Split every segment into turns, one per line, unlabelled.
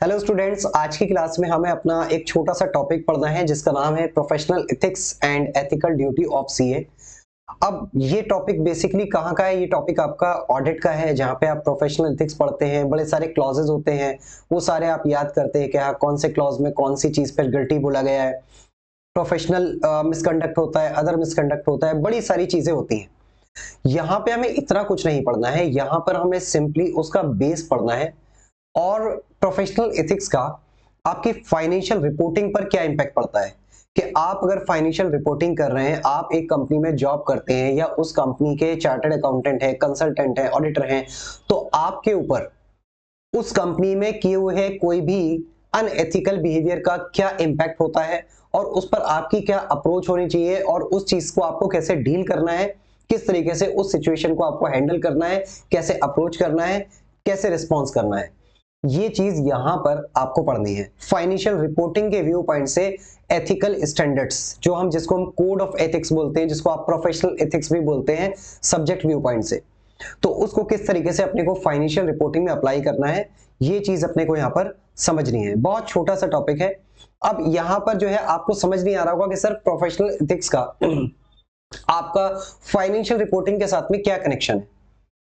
Hello students, आज की class में हमें अपना एक छोटा सा टॉपिक पढ़ना है जिसका नाम है professional ethics and ethical duty of CA. अब ये टॉपिक बेसिकली कहाँ का है? ये टॉपिक आपका ऑडिट का है, जहाँ पे आप प्रोफेशनल एथिक्स पढ़ते हैं। बड़े सारे क्लॉजेज होते हैं, वो सारे आप याद करते हैं कि हाँ कौन से क्लॉज में कौन सी चीज पर गिल्टी बोला गया है। प्रोफेशनल मिसकंडक्ट होता है, अदर मिसकंडक्ट होता है, बड़ी सारी चीजें होती हैं। यहाँ पे हमें इतना कुछ नहीं पढ़ना है, यहाँ पर हमें सिंपली उसका बेस पढ़ना है और प्रोफेशनल एथिक्स का आपकी फाइनेंशियल रिपोर्टिंग पर क्या इंपैक्ट पड़ता है। कि आप अगर फाइनेंशियल रिपोर्टिंग कर रहे हैं, आप एक कंपनी में जॉब करते हैं या उस कंपनी के चार्टर्ड अकाउंटेंट है, कंसल्टेंट है, ऑडिटर हैं, तो आपके ऊपर उस कंपनी में किए हुए कोई भी अनएथिकल बिहेवियर का क्या इंपैक्ट होता है और उस पर आपकी क्या अप्रोच होनी चाहिए और उस चीज को आपको कैसे डील करना है, किस तरीके से उस सिचुएशन को आपको हैंडल करना है, कैसे अप्रोच करना है, कैसे रिस्पॉन्स करना है। ये चीज यहां पर आपको पढ़नी है फाइनेंशियल रिपोर्टिंग के व्यू पॉइंट से। एथिकल स्टैंडर्ड्स जिसको हम कोड ऑफ एथिक्स बोलते हैं, जिसको आप प्रोफेशनल एथिक्स भी बोलते हैं, सब्जेक्ट व्यू पॉइंट से, तो उसको किस तरीके से अपने को फाइनेंशियल रिपोर्टिंग में अप्लाई करना है, ये चीज अपने को यहाँ पर समझनी है। बहुत छोटा सा टॉपिक है। अब यहाँ पर जो है आपको समझ नहीं आ रहा होगा कि सर प्रोफेशनल एथिक्स का आपका फाइनेंशियल रिपोर्टिंग के साथ में क्या कनेक्शन है,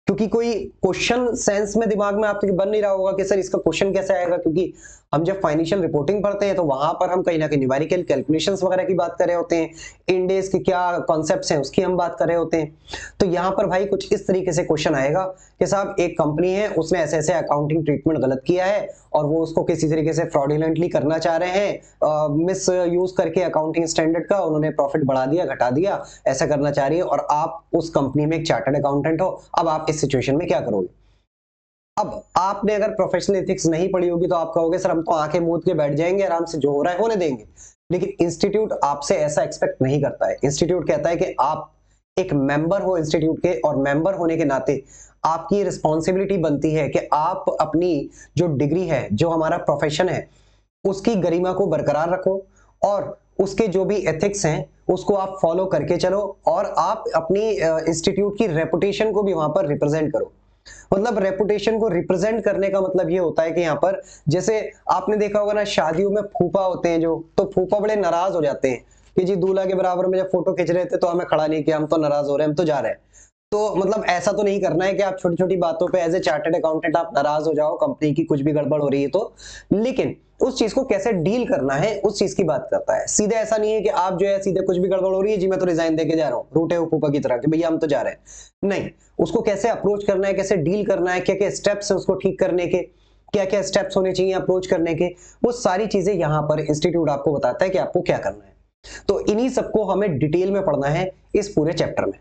क्योंकि कोई क्वेश्चन सेंस में दिमाग में आपके बन नहीं रहा होगा कि सर इसका क्वेश्चन कैसे आएगा। क्योंकि हम जब फाइनेंशियल रिपोर्टिंग पढ़ते हैं तो वहां पर हम कहीं ना कहीं न्यूमेरिकल कैलकुलेशंस वगैरह की बात कर रहे होते हैं, इंडेस के क्या कॉन्सेप्ट्स हैं उसकी हम बात कर रहे होते हैं। तो यहाँ पर भाई कुछ इस तरीके से क्वेश्चन आएगा कि साहब एक कंपनी है, उसने ऐसे ऐसे अकाउंटिंग ट्रीटमेंट गलत किया है और वो उसको किसी तरीके से फ्रॉडुलेंटली करना चाह रहे हैं, मिस यूज करके अकाउंटिंग स्टैंडर्ड का उन्होंने प्रॉफिट बढ़ा दिया, घटा दिया, ऐसा करना चाह रही है और आप उस कंपनी में एक चार्टर्ड अकाउंटेंट हो। अब आप इस सिचुएशन में क्या करोगे? अब आपने अगर प्रोफेशनल एथिक्स नहीं पढ़ी होगी तो आप कहोगे सर हम तो आंखें मूंद के बैठ जाएंगे, आराम से जो हो रहा है होने देंगे। लेकिन इंस्टीट्यूट आपसे ऐसा एक्सपेक्ट नहीं करता है। इंस्टीट्यूट कहता है कि आप एक मेंबर हो इंस्टीट्यूट के, और मेंबर होने के नाते आपकी रिस्पॉन्सिबिलिटी बनती है कि आप अपनी जो डिग्री है, जो हमारा प्रोफेशन है, उसकी गरिमा को बरकरार रखो और उसके जो भी एथिक्स हैं उसको आप फॉलो करके चलो और आप अपनी इंस्टीट्यूट की रेपुटेशन को भी वहां पर रिप्रेजेंट करो। मतलब रेपुटेशन को रिप्रेजेंट करने का मतलब ये होता है कि यहाँ पर जैसे आपने देखा होगा ना, शादियों में फूफा होते हैं जो, तो फूफा बड़े नाराज हो जाते हैं कि जी दूल्हा के बराबर में जब फोटो खींच रहे थे तो हमें खड़ा नहीं किया, हम तो नाराज हो रहे हैं, हम तो जा रहे हैं। तो मतलब ऐसा तो नहीं करना है कि आप छोटी छोटी बातों पे एज ए चार्टर्ड अकाउंटेंट आप नाराज हो जाओ, कंपनी की कुछ भी गड़बड़ हो रही है तो। लेकिन उस चीज को कैसे डील करना है उस चीज की बात करता है। सीधे ऐसा नहीं है कि आप जो है सीधे कुछ भी गड़बड़ हो रही है जी मैं तो रिजाइन देके जा रहा हूँ, रूठे फूफा की तरह कि भैया हम तो जा रहे हैं। नहीं, उसको कैसे अप्रोच करना है, कैसे डील करना है, क्या क्या स्टेप्स है उसको ठीक करने के, क्या क्या स्टेप्स होने चाहिए अप्रोच करने के, वो सारी चीजें यहाँ पर इंस्टीट्यूट आपको बताता है कि आपको क्या करना है। तो इन्हीं सबको हमें डिटेल में पढ़ना है इस पूरे चैप्टर में।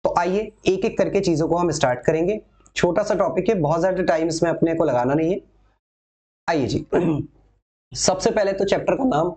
तो आइए एक एक करके चीजों को हम स्टार्ट करेंगे। छोटा सा टॉपिक है, बहुत ज्यादा टाइम इसमें अपने को लगाना नहीं है। आइए जी सबसे पहले तो चैप्टर का नाम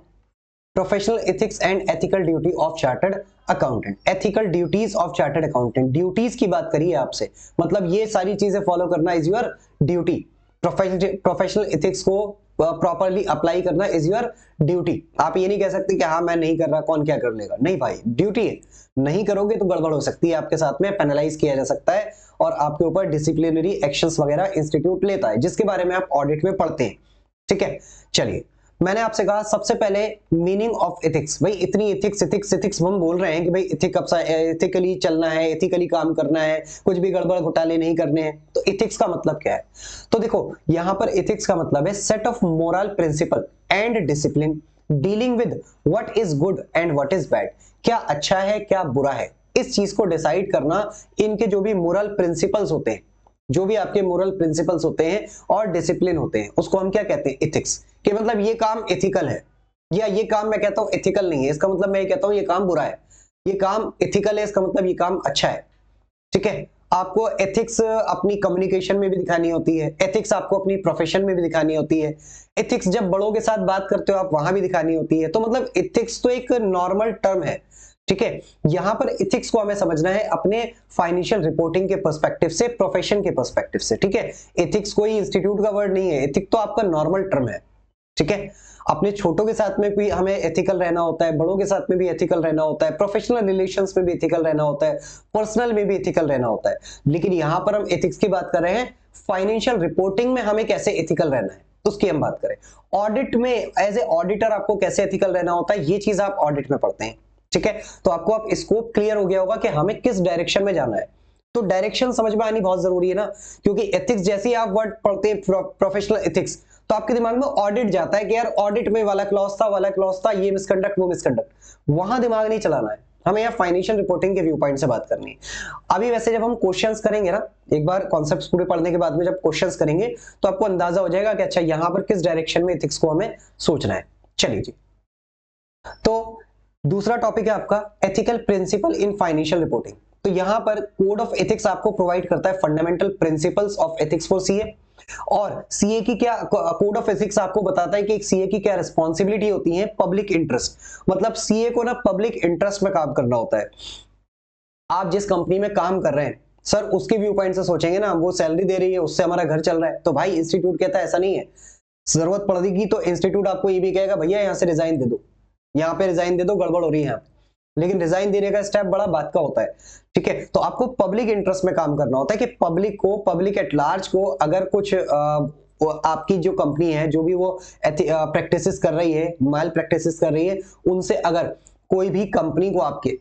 professional ethics and ethical duty of chartered accountant. Ethical duties of chartered accountant, duties की बात करिए आपसे, मतलब ये सारी चीजें फॉलो करना is your duty. Professional ethics को प्रॉपरली अप्लाई करना इज योर ड्यूटी। आप ये नहीं कह सकते कि हाँ मैं नहीं कर रहा, कौन क्या कर लेगा, नहीं भाई ड्यूटी है। नहीं करोगे तो गड़बड़ हो सकती है, आपके साथ में पेनलाइज किया जा सकता है और आपके ऊपर डिसिप्लिनरी एक्शंस वगैरह इंस्टीट्यूट लेता है, जिसके बारे में आप ऑडिट में पढ़ते हैं। ठीक है, चलिए मैंने आपसे कहा सबसे पहले मीनिंग ऑफ एथिक्स। भाई इतनी एथिक्स एथिक्स एथिक्स हम बोल रहे हैं कि भाई एथिकली चलना है, एथिकली काम करना है, कुछ भी गड़बड़ घोटाले नहीं करने हैं, तो एथिक्स का मतलब क्या है? तो देखो यहां पर एथिक्स का मतलब है set of moral principle and discipline dealing with what is good and what is bad. क्या अच्छा है क्या बुरा है, इस चीज को डिसाइड करना। इनके जो भी मोरल प्रिंसिपल्स होते हैं, जो भी आपके मोरल प्रिंसिपल्स होते हैं और डिसिप्लिन होते हैं, उसको हम क्या कहते हैं? एथिक्स। कि मतलब ये काम एथिकल है या ये काम मैं कहता हूं एथिकल नहीं है, इसका मतलब मैं ये कहता हूं ये काम बुरा है। ये काम एथिकल है, इसका मतलब ये काम अच्छा है। ठीक है, आपको एथिक्स अपनी कम्युनिकेशन में भी दिखानी होती है, एथिक्स आपको अपनी प्रोफेशन में भी दिखानी होती है, एथिक्स जब बड़ों के साथ बात करते हो आप वहां भी दिखानी होती है। तो मतलब एथिक्स तो एक नॉर्मल टर्म है। ठीक है, यहां पर एथिक्स को हमें समझना है अपने फाइनेंशियल रिपोर्टिंग के पर्सपेक्टिव से, प्रोफेशन के पर्सपेक्टिव से। ठीक है, एथिक्स कोई इंस्टीट्यूट का वर्ड नहीं है, एथिक्स तो आपका नॉर्मल टर्म है। ठीक है, अपने छोटों के साथ में भी हमें एथिकल रहना होता है, बड़ों के साथ में भी एथिकल रहना होता है, प्रोफेशनल रिलेशंस में भी एथिकल रहना होता है, पर्सनल में भी एथिकल रहना होता है। लेकिन यहां पर हम एथिक्स की बात कर रहे हैं, फाइनेंशियल रिपोर्टिंग में हमें कैसे एथिकल रहना है। तो उसकी हम बात करें। ऑडिट में एज ए ऑडिटर आपको कैसे एथिकल रहना होता है, ये चीज आप ऑडिट में पढ़ते हैं, ठीक है। तो आपको आप स्कोप क्लियर हो गया होगा कि हमें किस डायरेक्शन में जाना है। तो डायरेक्शन समझ में आनी बहुत जरूरी है ना, क्योंकि एथिक्स जैसे ही आप वर्ड पढ़ते हैं प्रोफेशनल एथिक्स, तो आपके दिमाग में ऑडिट जाता है कि यार ऑडिट में वाला क्लॉज था, ये मिसकंडक्ट वो मिसकंडक्ट, वहां दिमाग नहीं चलाना है, हमें यहाँ फाइनेंशियल रिपोर्टिंग के व्यू पॉइंट से बात करनी है। अभी वैसे जब हम क्वेश्चंस करेंगे ना, एक बार कॉन्सेप्ट्स पूरे पढ़ने के बाद में जब क्वेश्चंस करेंगे तो आपको अंदाजा हो जाएगा कि अच्छा यहाँ पर किस डायरेक्शन में एथिक्स को हमें सोचना है। चलिए जी, तो दूसरा टॉपिक है आपका ethical principle in financial reporting. तो यहां पर कोड ऑफ एथिक्स आपको प्रोवाइड करता है fundamental principles of ethics for CA, और सीए की क्या कोड ऑफ एथिक्स आपको बताता है कि एक सीए की क्या रिस्पॉन्सिबिलिटी होती है पब्लिक इंटरेस्ट, मतलब सीए को ना पब्लिक इंटरेस्ट में काम करना होता है। आप जिस कंपनी में काम कर रहे हैं सर, उसके व्यू पॉइंट से सोचेंगे ना, वो सैलरी दे रही है, उससे हमारा घर चल रहा है, तो भाई इंस्टीट्यूट कहता है ऐसा नहीं है, जरूरत पड़ेगी तो इंस्टीट्यूट आपको ये भी कहेगा भैया यहाँ से रिजाइन दे दो, यहाँ पे रिजाइन दे दो, गड़बड़ हो रही है यहाँ पे। लेकिन रिजाइन देने का स्टेप बड़ा बात का होता है, ठीक है। तो आपको पब्लिक इंटरेस्ट में काम करना होता है कि पब्लिक एट लार्ज को अगर कुछ आपकी जो कंपनी है, जो भी वो प्रैक्टिसेस कर रही है, माल प्रैक्टिसेस कर रही है, उनसे अगर कोई भी कंपनी को आपके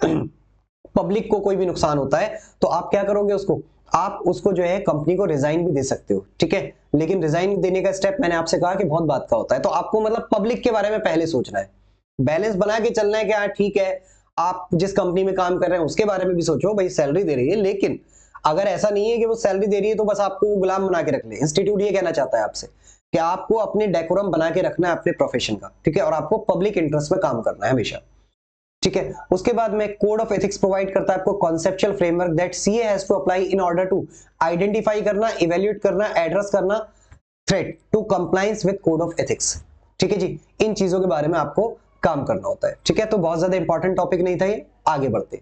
पब्लिक को कोई भी नुकसान होता है, तो आप क्या करोगे, आप उसको जो है कंपनी को रिजाइन भी दे सकते हो, ठीक है। लेकिन रिजाइन देने का स्टेप मैंने आपसे कहा कि बहुत बात का होता है, तो आपको मतलब पब्लिक के बारे में पहले सोचना है, बैलेंस बना के चलना है कि हाँ ठीक है, आप जिस कंपनी में काम कर रहे हैं उसके बारे में भी सोचो, भाई सैलरी दे रही है, लेकिन अगर ऐसा नहीं है कि वो सैलरी दे रही है तो बस आपको गुलाम बना के रख ले। इंस्टीट्यूट ये कहना चाहता है आपसे कि आपको अपने डेकोरम बना के रखना है अपने प्रोफेशन का, ठीक है, और आपको पब्लिक इंटरेस्ट में काम करना है हमेशा, ठीक है। उसके बाद में कोड ऑफ एथिक्स प्रोवाइड करता है आपको conceptual framework that CA has to apply in order to identify करना, इवेल्युएट करना, एड्रेस करना threat to compliance with code of ethics, ठीक है जी। इन चीजों के बारे में आपको काम करना होता है, ठीक है। तो बहुत ज्यादा इंपॉर्टेंट टॉपिक नहीं था ये, आगे बढ़ते,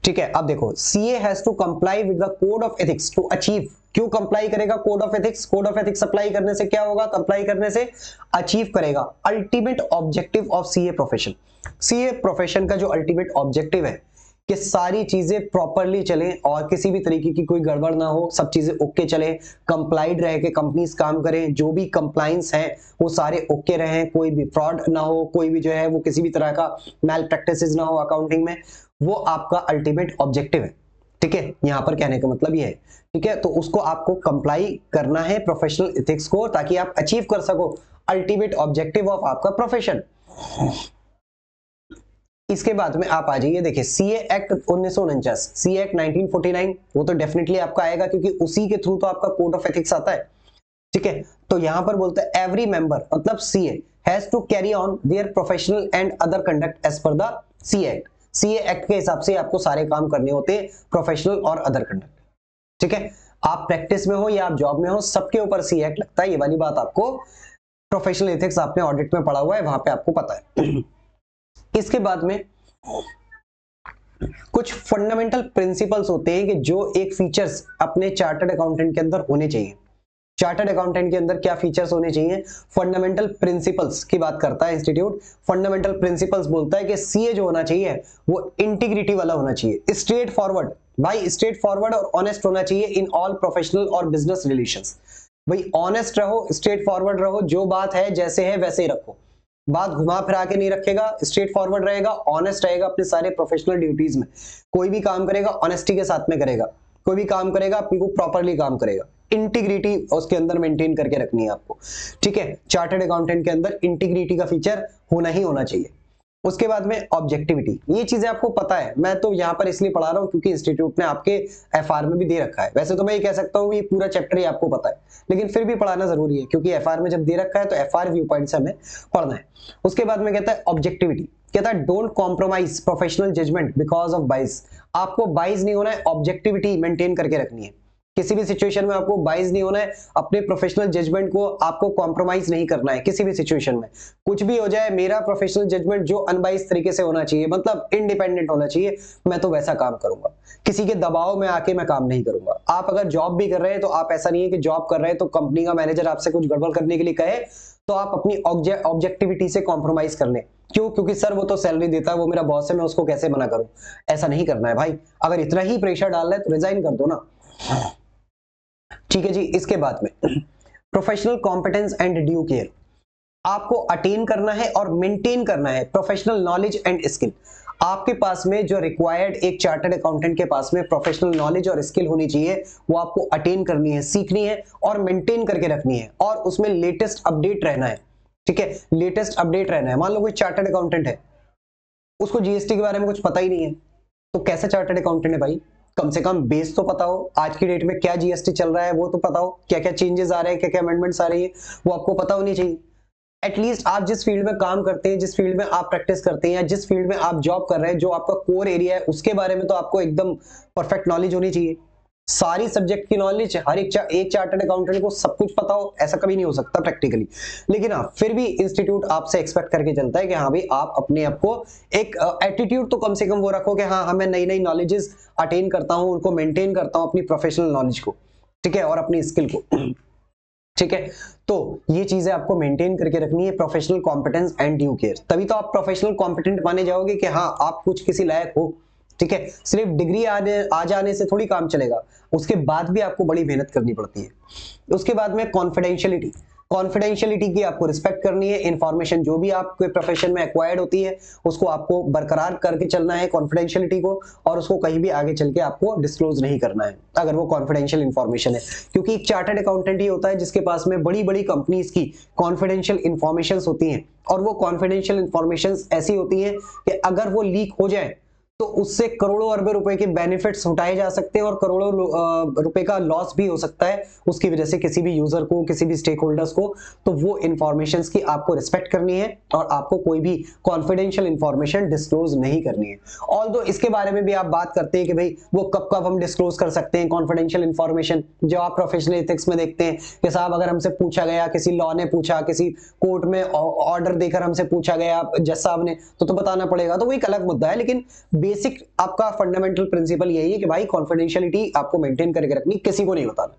ठीक है। अब देखो, CA has to comply with the code of ethics to achieve, क्यों कंप्लाई करेगा code of ethics? Code of ethics apply करने से क्या होगा, कंप्लाई करने से अचीव करेगा ultimate objective of CA profession. CA profession का जो अल्टीमेट ऑब्जेक्टिव है कि सारी चीजें प्रॉपरली चलें और किसी भी तरीके की कोई गड़बड़ ना हो, सब चीजें ओके चले, कंप्लाइड रह के कंपनीज काम करें, जो भी कंप्लायंस है वो सारे ओके रहें, कोई भी फ्रॉड ना हो, कोई भी जो है वो किसी भी तरह का मैल प्रैक्टिसेस ना हो अकाउंटिंग में, वो आपका अल्टीमेट ऑब्जेक्टिव है, ठीक है। यहां पर कहने का मतलब ये है, ठीक है। तो उसको आपको कंप्लाई करना है प्रोफेशनल एथिक्स को, ताकि आप अचीव कर सको अल्टीमेट ऑब्जेक्टिव ऑफ आपका प्रोफेशन। इसके बाद में आप आ जाइए, देखिए सीए एक्ट 1949, सीए एक्ट 1949, वो तो डेफिनेटली आपका आएगा क्योंकि उसी के थ्रू तो आपका कोड ऑफ एथिक्स आता है, ठीक है। तो यहां पर बोलते हैं एवरी मेंबर, मतलब CA has to carry on their professional and other conduct as per the CA act. CA act के हिसाब से आपको सारे काम करने होते हैं, प्रोफेशनल और अदर कंडक्ट, ठीक है। आप प्रैक्टिस में हो या आप जॉब में हो, सबके ऊपर सीए एक्ट लगता है, ये वाली बात आपको प्रोफेशनल एथिक्स आपने ऑडिट में पढ़ा हुआ है, वहां पे आपको पता है। इसके बाद में कुछ फंडामेंटल प्रिंसिपल्स होते हैं कि जो एक फीचर्स अपने चार्टर्ड अकाउंटेंट के अंदर होने चाहिए। चार्टर्ड अकाउंटेंट के अंदर क्या फीचर्स होने चाहिए? फंडामेंटल प्रिंसिपल्स की बात करता है इंस्टीट्यूट। फंडामेंटल प्रिंसिपल्स बोलता है कि सीए जो होना चाहिए वो इंटीग्रिटी वाला होना चाहिए, स्ट्रेट फॉरवर्ड, भाई स्ट्रेट फॉरवर्ड और ऑनेस्ट होना चाहिए इन ऑल प्रोफेशनल और बिजनेस रिलेशंस। भाई ऑनेस्ट रहो, स्ट्रेट फॉरवर्ड रहो, जो बात है जैसे है वैसे ही रखो, बात घुमा फिरा के नहीं रखेगा, स्ट्रेट फॉरवर्ड रहेगा, ऑनेस्ट रहेगा अपने सारे प्रोफेशनल ड्यूटीज में। कोई भी काम करेगा ऑनेस्टी के साथ में करेगा, कोई भी काम करेगा आपको प्रॉपरली काम करेगा, इंटीग्रिटी उसके अंदर मेंटेन करके रखनी है आपको, ठीक है। चार्टर्ड अकाउंटेंट के अंदर इंटीग्रिटी का फीचर होना ही होना चाहिए। उसके बाद में ऑब्जेक्टिविटी, ये चीजें आपको पता है, मैं तो यहाँ पर इसलिए पढ़ा रहा हूँ क्योंकि इंस्टीट्यूट ने आपके एफआर में भी दे रखा है। वैसे तो मैं ये कह सकता हूँ ये पूरा चैप्टर ही आपको पता है, लेकिन फिर भी पढ़ाना जरूरी है क्योंकि एफआर में जब दे रखा है तो एफआर व्यू पॉइंट से हमें पढ़ना है। उसके बाद में कहता है ऑब्जेक्टिविटी, कहता है don't compromise professional judgement because of bias. आपको बाइस नहीं होना है, ऑब्जेक्टिविटी मेंटेन करके रखनी है, किसी भी सिचुएशन में आपको बाइस नहीं होना है, अपने प्रोफेशनल जजमेंट को आपको कॉम्प्रोमाइज नहीं करना है किसी भी सिचुएशन में। कुछ भी हो जाए, मेरा प्रोफेशनल जजमेंट जो अनबाइस तरीके से होना चाहिए, मतलब इंडिपेंडेंट होना चाहिए, मैं तो वैसा काम करूंगा, किसी के दबाव में आके मैं काम नहीं करूंगा। आप अगर जॉब भी कर रहे हैं तो आप ऐसा नहीं है कि जॉब कर रहे हैं तो कंपनी का मैनेजर आपसे कुछ गड़बड़ करने के लिए कहे तो आप अपनी ऑब्जेक्टिविटी से कॉम्प्रोमाइज कर लें। क्यों? क्योंकि सर वो तो सैलरी देता है, वो मेरा बॉस है, मैं उसको कैसे मना करूं। ऐसा नहीं करना है भाई, अगर इतना ही प्रेशर डाल रहा है तो रिजाइन कर दो ना, ठीक है जी। इसके बाद में professional competence and due care, आपको अटेन करना है और मेंटेन करना है प्रोफेशनल नॉलेज एंड स्किल। आपके पास में जो रिक्वायर्ड एक चार्टर्ड अकाउंटेंट के पास में प्रोफेशनल नॉलेज और स्किल होनी चाहिए, वो आपको अटेन करनी है, सीखनी है और मेंटेन करके रखनी है, और उसमें लेटेस्ट अपडेट रहना है। ठीक है, लेटेस्ट अपडेट रहना है। मान लो कोई चार्टर्ड अकाउंटेंट है, उसको जीएसटी के बारे में कुछ पता ही नहीं है, तो कैसा चार्टर्ड अकाउंटेंट है भाई? कम से कम बेस तो पता हो, आज की डेट में क्या जीएसटी चल रहा है वो तो पता हो, क्या क्या चेंजेस आ रहे हैं, क्या क्या अमेंडमेंट्स आ रही है, वो आपको पता होनी चाहिए। एटलीस्ट आप जिस फील्ड में काम करते हैं, जिस फील्ड में आप प्रैक्टिस करते हैं, या जिस फील्ड में आप जॉब कर रहे हैं, जो आपका कोर एरिया है, उसके बारे में तो आपको एकदम परफेक्ट नॉलेज होनी चाहिए। सारी सब्जेक्ट की नॉलेज हर एक चार्टर्ड अकाउंटेंट को सब कुछ पता हो, ऐसा कभी नहीं हो सकता प्रैक्टिकली। लेकिन हाँ, फिर भी इंस्टीट्यूट आपसे एक्सपेक्ट करके चलता है कि हाँ भाई, आप अपने आप को एक एटीट्यूड तो कम से कम वो रखो कि हाँ मैं नई नई नॉलेजेस अटेन करता हूँ, उनको मेंटेन करता हूँ, अपनी प्रोफेशनल नॉलेज को, ठीक है, और अपनी स्किल को। ठीक है, तो ये चीजें आपको मेंटेन करके रखनी है, professional competence and due care. तभी तो आप प्रोफेशनल कॉम्पिटेंट माने जाओगे कि हाँ आप कुछ किसी लायक हो। ठीक है, सिर्फ डिग्री आ जाने से थोड़ी काम चलेगा, उसके बाद भी आपको बड़ी मेहनत करनी पड़ती है। उसके बाद में कॉन्फिडेंशियलिटी, कॉन्फिडेंशियलिटी की आपको रिस्पेक्ट करनी है। इंफॉर्मेशन जो भी आपके प्रोफेशन में एक्वायर्ड होती है, उसको आपको बरकरार करके चलना है कॉन्फिडेंशियलिटी को, और उसको कहीं भी आगे चल के आपको डिस्क्लोज नहीं करना है अगर वो कॉन्फिडेंशियल इंफॉर्मेशन है। क्योंकि एक चार्टर्ड अकाउंटेंट ही होता है जिसके पास में बड़ी बड़ी कंपनीज की कॉन्फिडेंशियल इंफॉर्मेशन होती हैं, और वो कॉन्फिडेंशियल इंफॉर्मेशन ऐसी होती है कि अगर वो लीक हो जाए तो उससे करोड़ों अरबों रुपए के बेनिफिट्स उठाए जा सकते हैं, और करोड़ों रुपए का लॉस भी हो सकता है उसकी वजह से किसी भी यूजर को, किसी भी स्टेक होल्डर्स को। तो वो इंफॉर्मेशंस की आपको रिस्पेक्ट करनी है, और आपको कोई भी कॉन्फिडेंशियल इंफॉर्मेशन डिस्क्लोज नहीं करनी है। ऑल्दो इसके बारे में भी आप बात करते हैं कि भाई वो कब कब हम डिस्क्लोज कर सकते हैं कॉन्फिडेंशियल इंफॉर्मेशन, जो आप प्रोफेशनल एथिक्स में देखते हैं कि साहब अगर हमसे पूछा गया, किसी लॉ ने पूछा, किसी कोर्ट में ऑर्डर देकर हमसे पूछा गया जज साहब ने, तो बताना पड़ेगा, तो वो एक अलग मुद्दा है। लेकिन बेसिक आपका फंडामेंटल प्रिंसिपल यही है कि भाई कॉन्फिडेंशियलिटी आपको मेंटेन करके रखनी, किसी को नहीं बताना।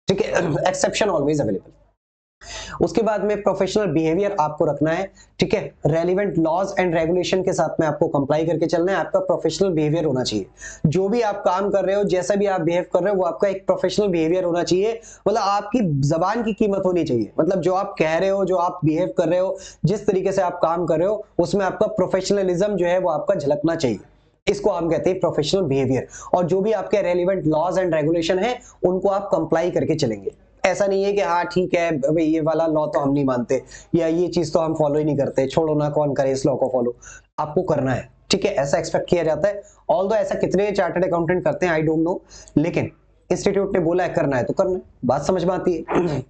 ठीक है, एक्सेप्शन ऑलवेज अवेलेबल। उसके बाद में प्रोफेशनल बिहेवियर आपको रखना है। ठीक है, रेलिवेंट लॉज एंड रेगुलेशन के साथ में आपको कंप्लाई करके चलना है। आपका प्रोफेशनल बिहेवियर होना चाहिए, जो भी आप काम कर रहे हो, जैसा भी आप बिहेव कर रहे हो, वो आपका एक प्रोफेशनल बिहेवियर होना चाहिए। मतलब आपकी जबान की कीमत होनी चाहिए, मतलब जो आप कह रहे हो, जो आप बिहेव कर रहे हो, जिस तरीके से आप काम कर रहे हो, उसमें आपका प्रोफेशनलिज्म जो है वो आपका झलकना चाहिए। इसको हम कहते हैं प्रोफेशनल बिहेवियर। और जो भी आपके रेलिवेंट लॉज एंड रेगुलेशन है, उनको आप कंप्लाई करके चलेंगे। ऐसा नहीं है कि हाँ ठीक है भाई ये वाला लॉ तो हम नहीं मानते, या ये चीज तो हम फॉलो ही नहीं करते, छोड़ो ना, कौन करे इस लॉ को फॉलो, आपको करना है। ठीक है, ऐसा एक्सपेक्ट किया जाता है। ऑल्दो ऐसा कितने चार्टर्ड अकाउंटेंट करते हैं आई डोंट नो, लेकिन इंस्टीट्यूट ने बोला है करना है तो करना है, बात समझ में आती है।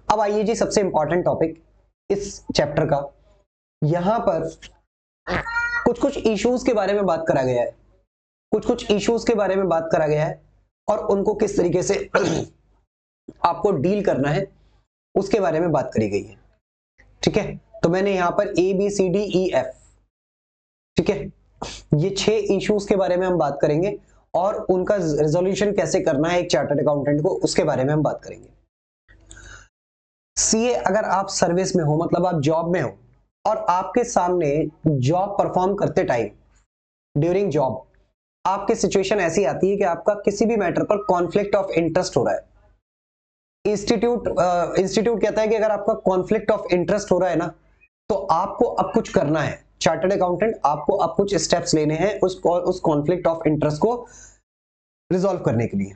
अब आइए जी सबसे इंपॉर्टेंट टॉपिक इस चैप्टर का, यहां पर कुछ कुछ इश्यूज के बारे में बात करा गया है, कुछ कुछ इश्यूज के बारे में बात करा गया है, और उनको किस तरीके से आपको डील करना है उसके बारे में बात करी गई है। ठीक है, तो मैंने यहां पर ABCDEF, ठीक है, ये 6 इश्यूज के बारे में हम बात करेंगे, और उनका रिजोल्यूशन कैसे करना है एक चार्टर्ड अकाउंटेंट को, उसके बारे में हम बात करेंगे। सीए अगर आप सर्विस में हो, मतलब आप जॉब में हो, और आपके सामने जॉब परफॉर्म करते टाइम, ड्यूरिंग जॉब, आपकी सिचुएशन ऐसी आती है कि आपका किसी भी मैटर पर कॉन्फ्लिक्ट ऑफ इंटरेस्ट हो रहा है। इंस्टीट्यूट कहता है कि अगर आपका कॉन्फ्लिक्ट ऑफ इंटरेस्ट हो रहा है ना, तो आपको अब कुछ करना है, चार्टर्ड अकाउंटेंट आपको अब कुछ स्टेप्स लेने हैं उस कॉन्फ्लिक्ट ऑफ इंटरेस्ट को रिजॉल्व करने के लिए।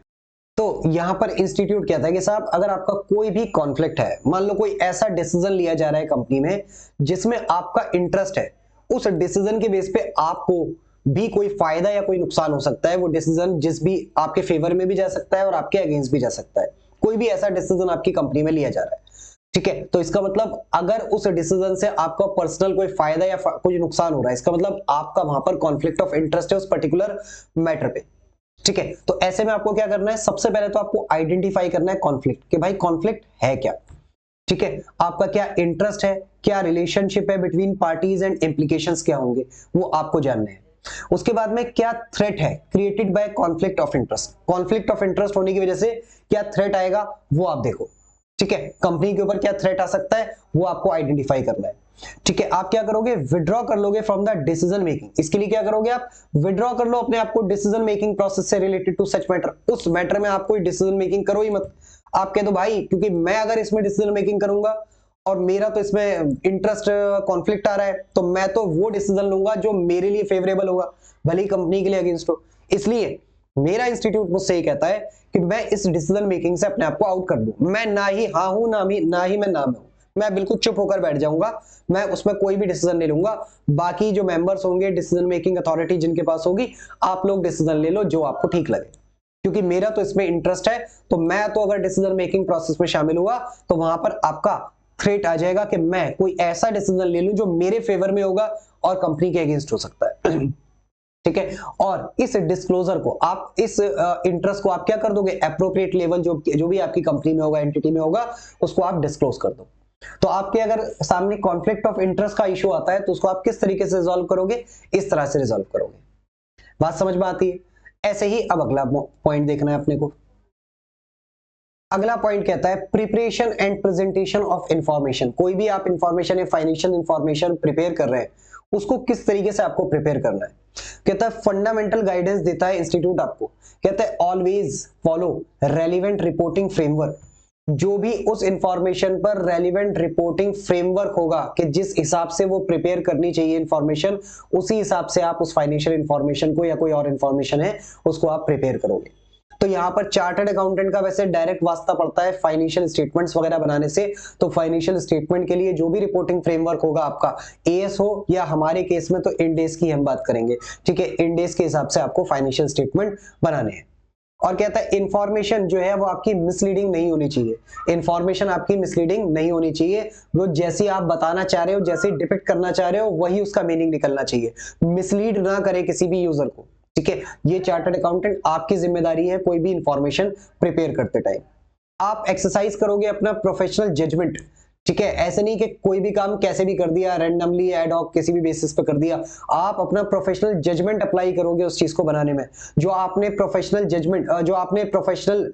तो यहां पर इंस्टीट्यूट कहता है कि साहब अगर आपका कोई भी कॉन्फ्लिक्ट है, मान लो कोई ऐसा डिसीजन लिया जा रहा है कंपनी में जिसमें आपका इंटरेस्ट है, उस डिसीजन के बेस पे आपको भी कोई फायदा या कोई नुकसान हो सकता है। वो डिसीजन जिस भी आपके फेवर में भी जा सकता है और आपके अगेंस्ट भी जा सकता है। कोई भी ऐसा डिसीजन आपकी कंपनी में लिया जा रहा है, ठीक है, तो इसका मतलब अगर उस डिसीजन से आपका पर्सनल कोई फायदा या कोई नुकसान हो रहा है, इसका मतलब आपका वहां पर कॉन्फ्लिक्ट ऑफ इंटरेस्ट है उस पर्टिकुलर मैटर पे। ठीक है, तो ऐसे में आपको क्या करना है, सबसे पहले तो आपको आइडेंटिफाई करना है कॉन्फ्लिक्ट, कि भाई कॉन्फ्लिक्ट है क्या। ठीक है, आपका क्या इंटरेस्ट है, क्या रिलेशनशिप है बिटवीन पार्टीज एंड इंप्लीकेशंस क्या होंगे, वो आपको जानने हैं। उसके बाद में क्या थ्रेट है created by conflict of interest, conflict of interest होने की वजह से क्या थ्रेट आएगा वो आप देखो। ठीक है, कंपनी के ऊपर क्या थ्रेट आ सकता है वो आपको आइडेंटिफाई करना है। ठीक है, आप क्या करोगे, विड्रॉ कर लोगे फ्रॉम द डिसीजन मेकिंग। इसके लिए क्या करोगे, आप विड्रॉ कर लो अपने आप को डिसीजन मेकिंग प्रोसेस से रिलेटेड टू सच मैटर। उस मैटर में आप कोई डिसीजन मेकिंग करो ही मत, आप कह दो भाई क्योंकि मैं अगर इसमें डिसीजन मेकिंग करूंगा और मेरा तो इसमें इंटरेस्ट कॉन्फ्लिक्ट आ रहा है, तो मैं तो वो डिसीजन लूंगा जो मेरे लिए फेवरेबल होगा, भले ही कंपनी के लिए अगेंस्ट हो। इसलिए मेरा इंस्टीट्यूट मुझसे ये कहता है कि मैं इस डिसीजन मेकिंग से अपने आप को आउट कर दूं। मैं ना ही हाँ हूं ना ही मैं ना में हूं, मैं बिल्कुल चुप होकर बैठ जाऊंगा, मैं उसमें कोई भी डिसीजन नहीं लूंगा। बाकी जो मेंबर्स होंगे, डिसीजन मेकिंग अथॉरिटी जिनके पास होगी, आप लोग डिसीजन ले लो जो आपको ठीक लगे, क्योंकि मेरा तो इसमें इंटरेस्ट है। तो मैं तो अगर डिसीजन मेकिंग प्रोसेस में शामिल हुआ तो वहां पर आपका थ्रेट आ जाएगा कि मैं कोई ऐसा डिसीजन ले लूं जो मेरे फेवर में होगा और कंपनी के अगेंस्ट हो सकता है। ठीक है, और इस डिस्क्लोजर को आप, इस इंटरेस्ट को आप क्या कर दोगे, एप्रोप्रिएट लेवल जो भी आपकी कंपनी में होगा, एंटिटी में होगा, उसको आप डिस्क्लोज कर दो। तो आपके अगर सामने कॉन्फ्लिक्ट ऑफ इंटरेस्ट का इशू आता है तो उसको आप किस तरीके से रिजॉल्व करोगे, इस तरह से रिजॉल्व करोगे। बात समझ में आती है? ऐसे ही अब अगला पॉइंट देखना है अपने को। अगला पॉइंट कहता है preparation and presentation of information. कोई भी आप इंफॉर्मेशन या फाइनेंशियल इंफॉर्मेशन प्रिपेयर कर रहे हैं, उसको किस तरीके से आपको प्रिपेयर करना है। कहता है फंडामेंटल गाइडेंस देता है इंस्टीट्यूट आपको। कहता है always follow relevant reporting framework. जो भी उस इंफॉर्मेशन पर रेलिवेंट रिपोर्टिंग फ्रेमवर्क होगा कि जिस हिसाब से वो प्रिपेयर करनी चाहिए इंफॉर्मेशन, उसी हिसाब से आप उस फाइनेंशियल इंफॉर्मेशन को या कोई और इंफॉर्मेशन है उसको आप प्रिपेयर करोगे। तो यहाँ पर चार्टर्ड अकाउंटेंट का वैसे डायरेक्ट वास्ता पड़ता है फाइनेंशियल स्टेटमेंट्स वगैरह बनाने से। तो फाइनेंशियल स्टेटमेंट के लिए जो भी रिपोर्टिंग फ्रेमवर्क होगा आपका, एएस हो या हमारे केस में तो इंड एस की हम बात करेंगे, ठीक है, इंड एस के हिसाब से आपको फाइनेंशियल स्टेटमेंट बनाने हैं। और कहता है इंफॉर्मेशन जो है वो आपकी मिसलीडिंग नहीं होनी चाहिए। इंफॉर्मेशन आपकी मिसलीडिंग नहीं होनी चाहिए, वो जैसी आप बताना चाह रहे हो, जैसे डिपिक्ट करना चाह रहे हो, वही उसका मीनिंग निकलना चाहिए। मिसलीड ना करे किसी भी यूजर को, ठीक है। ये चार्टर्ड अकाउंटेंट आपकी जिम्मेदारी है कोई भी इंफॉर्मेशन प्रिपेयर करते टाइम। आप एक्सरसाइज करोगे अपना प्रोफेशनल जजमेंट, ठीक है। ऐसे नहीं कि कोई भी काम कैसे भी कर दिया, रैंडमली एड हॉक किसी भी बेसिस पे कर दिया। आप अपना प्रोफेशनल जजमेंट अप्लाई करोगे उस चीज को बनाने में। जो आपने प्रोफेशनल जजमेंट, जो आपने प्रोफेशनल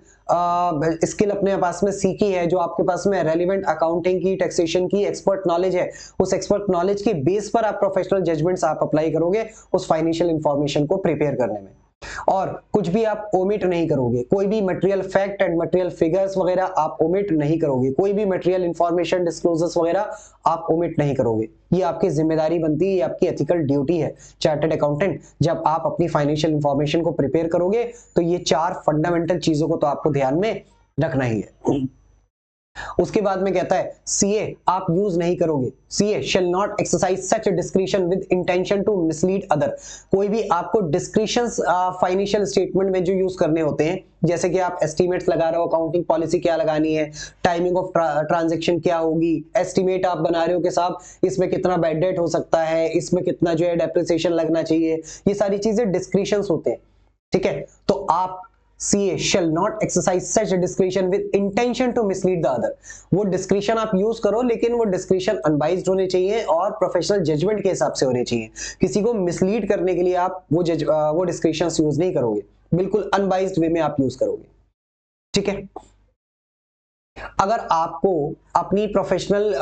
स्किल अपने पास में सीखी है, जो आपके पास में रेलिवेंट अकाउंटिंग की, टैक्सेशन की एक्सपर्ट नॉलेज है, उस एक्सपर्ट नॉलेज के बेस पर आप प्रोफेशनल जजमेंट्स आप अप्लाई करोगे उस फाइनेंशियल इंफॉर्मेशन को प्रिपेयर करने में। और कुछ भी आप ओमिट नहीं करोगे, कोई भी material fact and material figures वगैरह आप ओमिट नहीं करोगे, कोई भी मटेरियल इंफॉर्मेशन डिस्क्लोजर्स वगैरह आप ओमिट नहीं करोगे। ये आपकी जिम्मेदारी बनती है, ये आपकी एथिकल ड्यूटी है चार्टर्ड अकाउंटेंट। जब आप अपनी फाइनेंशियल इंफॉर्मेशन को प्रिपेयर करोगे तो ये 4 फंडामेंटल चीजों को तो आपको ध्यान में रखना ही है। उसके बाद में कहता है सीए आप यूज नहीं करोगे। CA shall not exercise such discretion with intention to mislead other. कोई भी आपको डिस्क्रिशंस फाइनेंशियल स्टेटमेंट में जो यूज करने होते हैं, जैसे कि आप एस्टिमेट्स लगा रहे हो, अकाउंटिंग पॉलिसी क्या लगानी है, टाइमिंग ऑफ ट्रांजैक्शन क्या होगी, एस्टिमेट आप बना रहे हो कि साहब इसमें कितना बैड डेट हो सकता है, इसमें कितना जो है डेप्रिसिएशन लगना चाहिए, ये सारी चीजें डिस्क्रिशंस होते हैं, ठीक है। तो आप CA shall not exercise such a discretion with intention to mislead the other। वो डिस्क्रिशन आप यूज करो, लेकिन वो डिस्क्रिशन अनबाइज्ड होने चाहिए और प्रोफेशनल जजमेंट के हिसाब से होने चाहिए। किसी को मिसलीड करने के लिए आप वो डिस्क्रिशन यूज नहीं करोगे, बिल्कुल अनबाइज्ड वे में आप यूज करोगे, ठीक है। अगर आपको अपनी प्रोफेशनल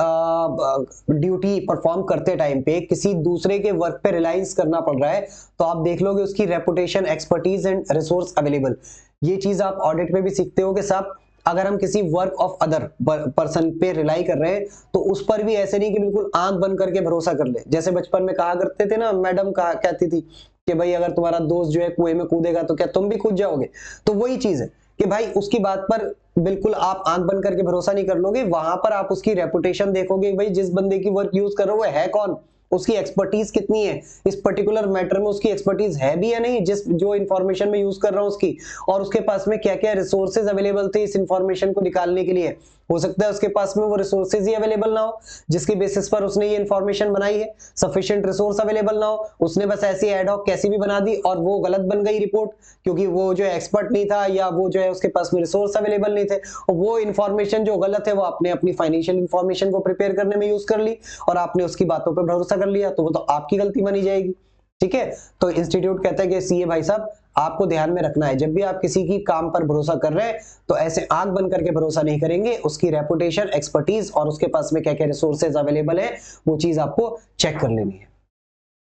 ड्यूटी परफॉर्म करते टाइम पे किसी दूसरे के वर्क पे रिलायंस करना पड़ रहा है, तो आप देख लोगे उसकी reputation, expertise and resource available. ये चीज आप ऑडिट में भी सीखते हो कि साहब अगर हम किसी वर्क ऑफ अदर पर्सन पे रिलाई कर रहे हैं तो उस पर भी ऐसे नहीं कि बिल्कुल आंख बंद करके भरोसा कर ले। जैसे बचपन में कहा करते थे ना, मैडम कहा कहती थी कि भाई अगर तुम्हारा दोस्त जो है कुएं में कूदेगा तो क्या तुम भी कूद जाओगे। तो वही चीज है कि भाई उसकी बात पर बिल्कुल आप आंख बंद करके भरोसा नहीं कर लोगे। वहां पर आप उसकी रेपुटेशन देखोगे, भाई जिस बंदे की वर्क यूज कर रहे हो वो है कौन, उसकी एक्सपर्टीज कितनी है, इस पर्टिकुलर मैटर में उसकी एक्सपर्टीज है भी या नहीं, जिस जो इंफॉर्मेशन में यूज कर रहा हूं उसकी, और उसके पास में क्या क्या रिसोर्सेज अवेलेबल थे इस इंफॉर्मेशन को निकालने के लिए। हो सकता है उसके पास में वो रिसोर्सेज ही अवेलेबल ना हो जिसकी बेसिस पर उसने ये इंफॉर्मेशन बनाई है, सफिशिएंट रिसोर्स अवेलेबल ना हो, उसने बस ऐसी एड हॉक कैसी भी बना दी और वो गलत बन गई रिपोर्ट, क्योंकि वो जो है एक्सपर्ट नहीं था या वो जो है उसके पास में रिसोर्स अवेलेबल नहीं थे, और वो इंफॉर्मेशन जो गलत है वो आपने अपनी फाइनेंशियल इंफॉर्मेशन को प्रिपेयर करने में यूज कर ली और आपने उसकी बातों पर भरोसा कर लिया, तो वो तो आपकी गलती मानी जाएगी, ठीक है। तो इंस्टीट्यूट कहता है कि सीए भाई साहब आपको ध्यान में रखना है, जब भी आप किसी की काम पर भरोसा कर रहे हैं तो ऐसे आंख बंद करके भरोसा नहीं करेंगे, उसकी रेपुटेशन, एक्सपर्टीज और उसके पास में क्या क्या रिसोर्सेज अवेलेबल है वो चीज आपको चेक कर लेनी है,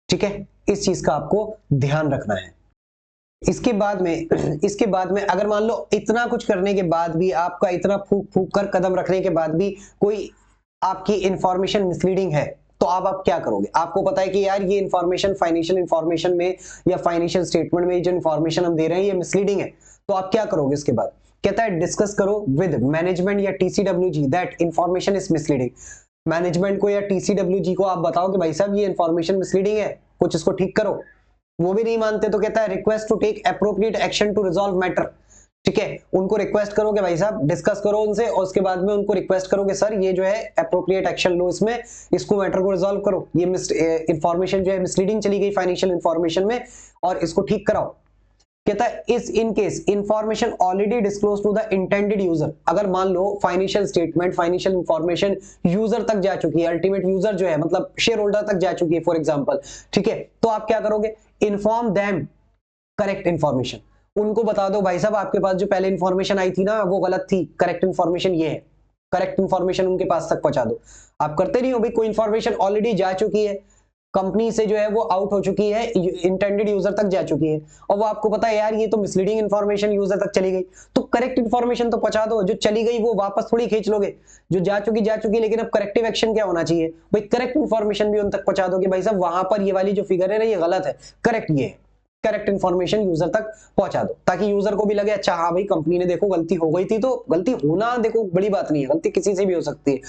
ठीक है। इस चीज का आपको ध्यान रखना है। इसके बाद में अगर मान लो इतना कुछ करने के बाद भी, आपका इतना फूक फूक कर कदम रखने के बाद भी कोई आपकी इंफॉर्मेशन मिसलीडिंग है, तो आप क्या करोगे? आपको पता है कि यार ये इंफॉर्मेशन फाइनेंशियल इंफॉर्मेशन में या फाइनेंशियल स्टेटमेंट में जो इंफॉर्मेशन हम दे रहे हैं ये मिसलीडिंग है, तो आप क्या करोगे इसके बाद? कहता है डिस्कस करो विद मैनेजमेंट या TCWG that information is misleading. Management को या टीसीडब्ल्यूजी को आप बताओ कि भाई साहब ये इंफॉर्मेशन मिसलीडिंग है, कुछ इसको ठीक करो। वो भी नहीं मानते तो कहता है request to take appropriate action to resolve matter. ठीक है, उनको रिक्वेस्ट करो कि भाई साहब डिस्कस करो उनसे, और उसके बाद में उनको रिक्वेस्ट करो कि सर ये जो है एप्रोप्रिएट एक्शन लो, इसमें इसको मैटर को रिजॉल्व करो, ये इंफॉर्मेशन जो है मिसलीडिंग चली गई फाइनेंशियल इंफॉर्मेशन में, और इसको ठीक कराओ। कहता है इस in case information already disclose to the intended user. अगर मान लो financial statement, financial information user तक जा चुकी है, अल्टीमेट यूजर जो है मतलब शेयर होल्डर तक जा चुकी है फॉर एग्जांपल, ठीक है, तो आप क्या करोगे? Inform them correct information. उनको बता दो भाई साहब आपके पास जो पहले इंफॉर्मेशन आई थी ना वो गलत थी, करेक्ट इंफॉर्मेशन ये है। करेक्ट इंफॉर्मेशन उनके पास तक पहुंचा दो। आप करते नहीं हो भाई, कोई इंफॉर्मेशन ऑलरेडी जा चुकी है कंपनी से, जो है वो आउट हो चुकी है, इंटेंडेड यूजर तक जा चुकी है, और वो आपको पता है यार ये तो मिसलीडिंग इंफॉर्मेशन यूजर तक चली गई, तो करेक्ट इंफॉर्मेशन तो पहुंचा दो। जो चली गई वो वापस थोड़ी खींच लोगे, जो जा चुकी, लेकिन अब करेक्टिव एक्शन क्या होना चाहिए भाई? करेक्ट इंफॉर्मेशन भी उन तक पहुंचा दो कि भाई साहब वहां पर ये वाली जो फिगर है ना ये गलत है, करेक्ट ये है। करेक्ट इंफॉर्मेशन यूजर तक पहुंचा दो ताकि यूजर को भी लगे अच्छा हाँ भाई कंपनी ने देखो गलती हो गई थी, तो गलती होना देखो बड़ी बात नहीं है, गलती किसी से भी हो सकती है।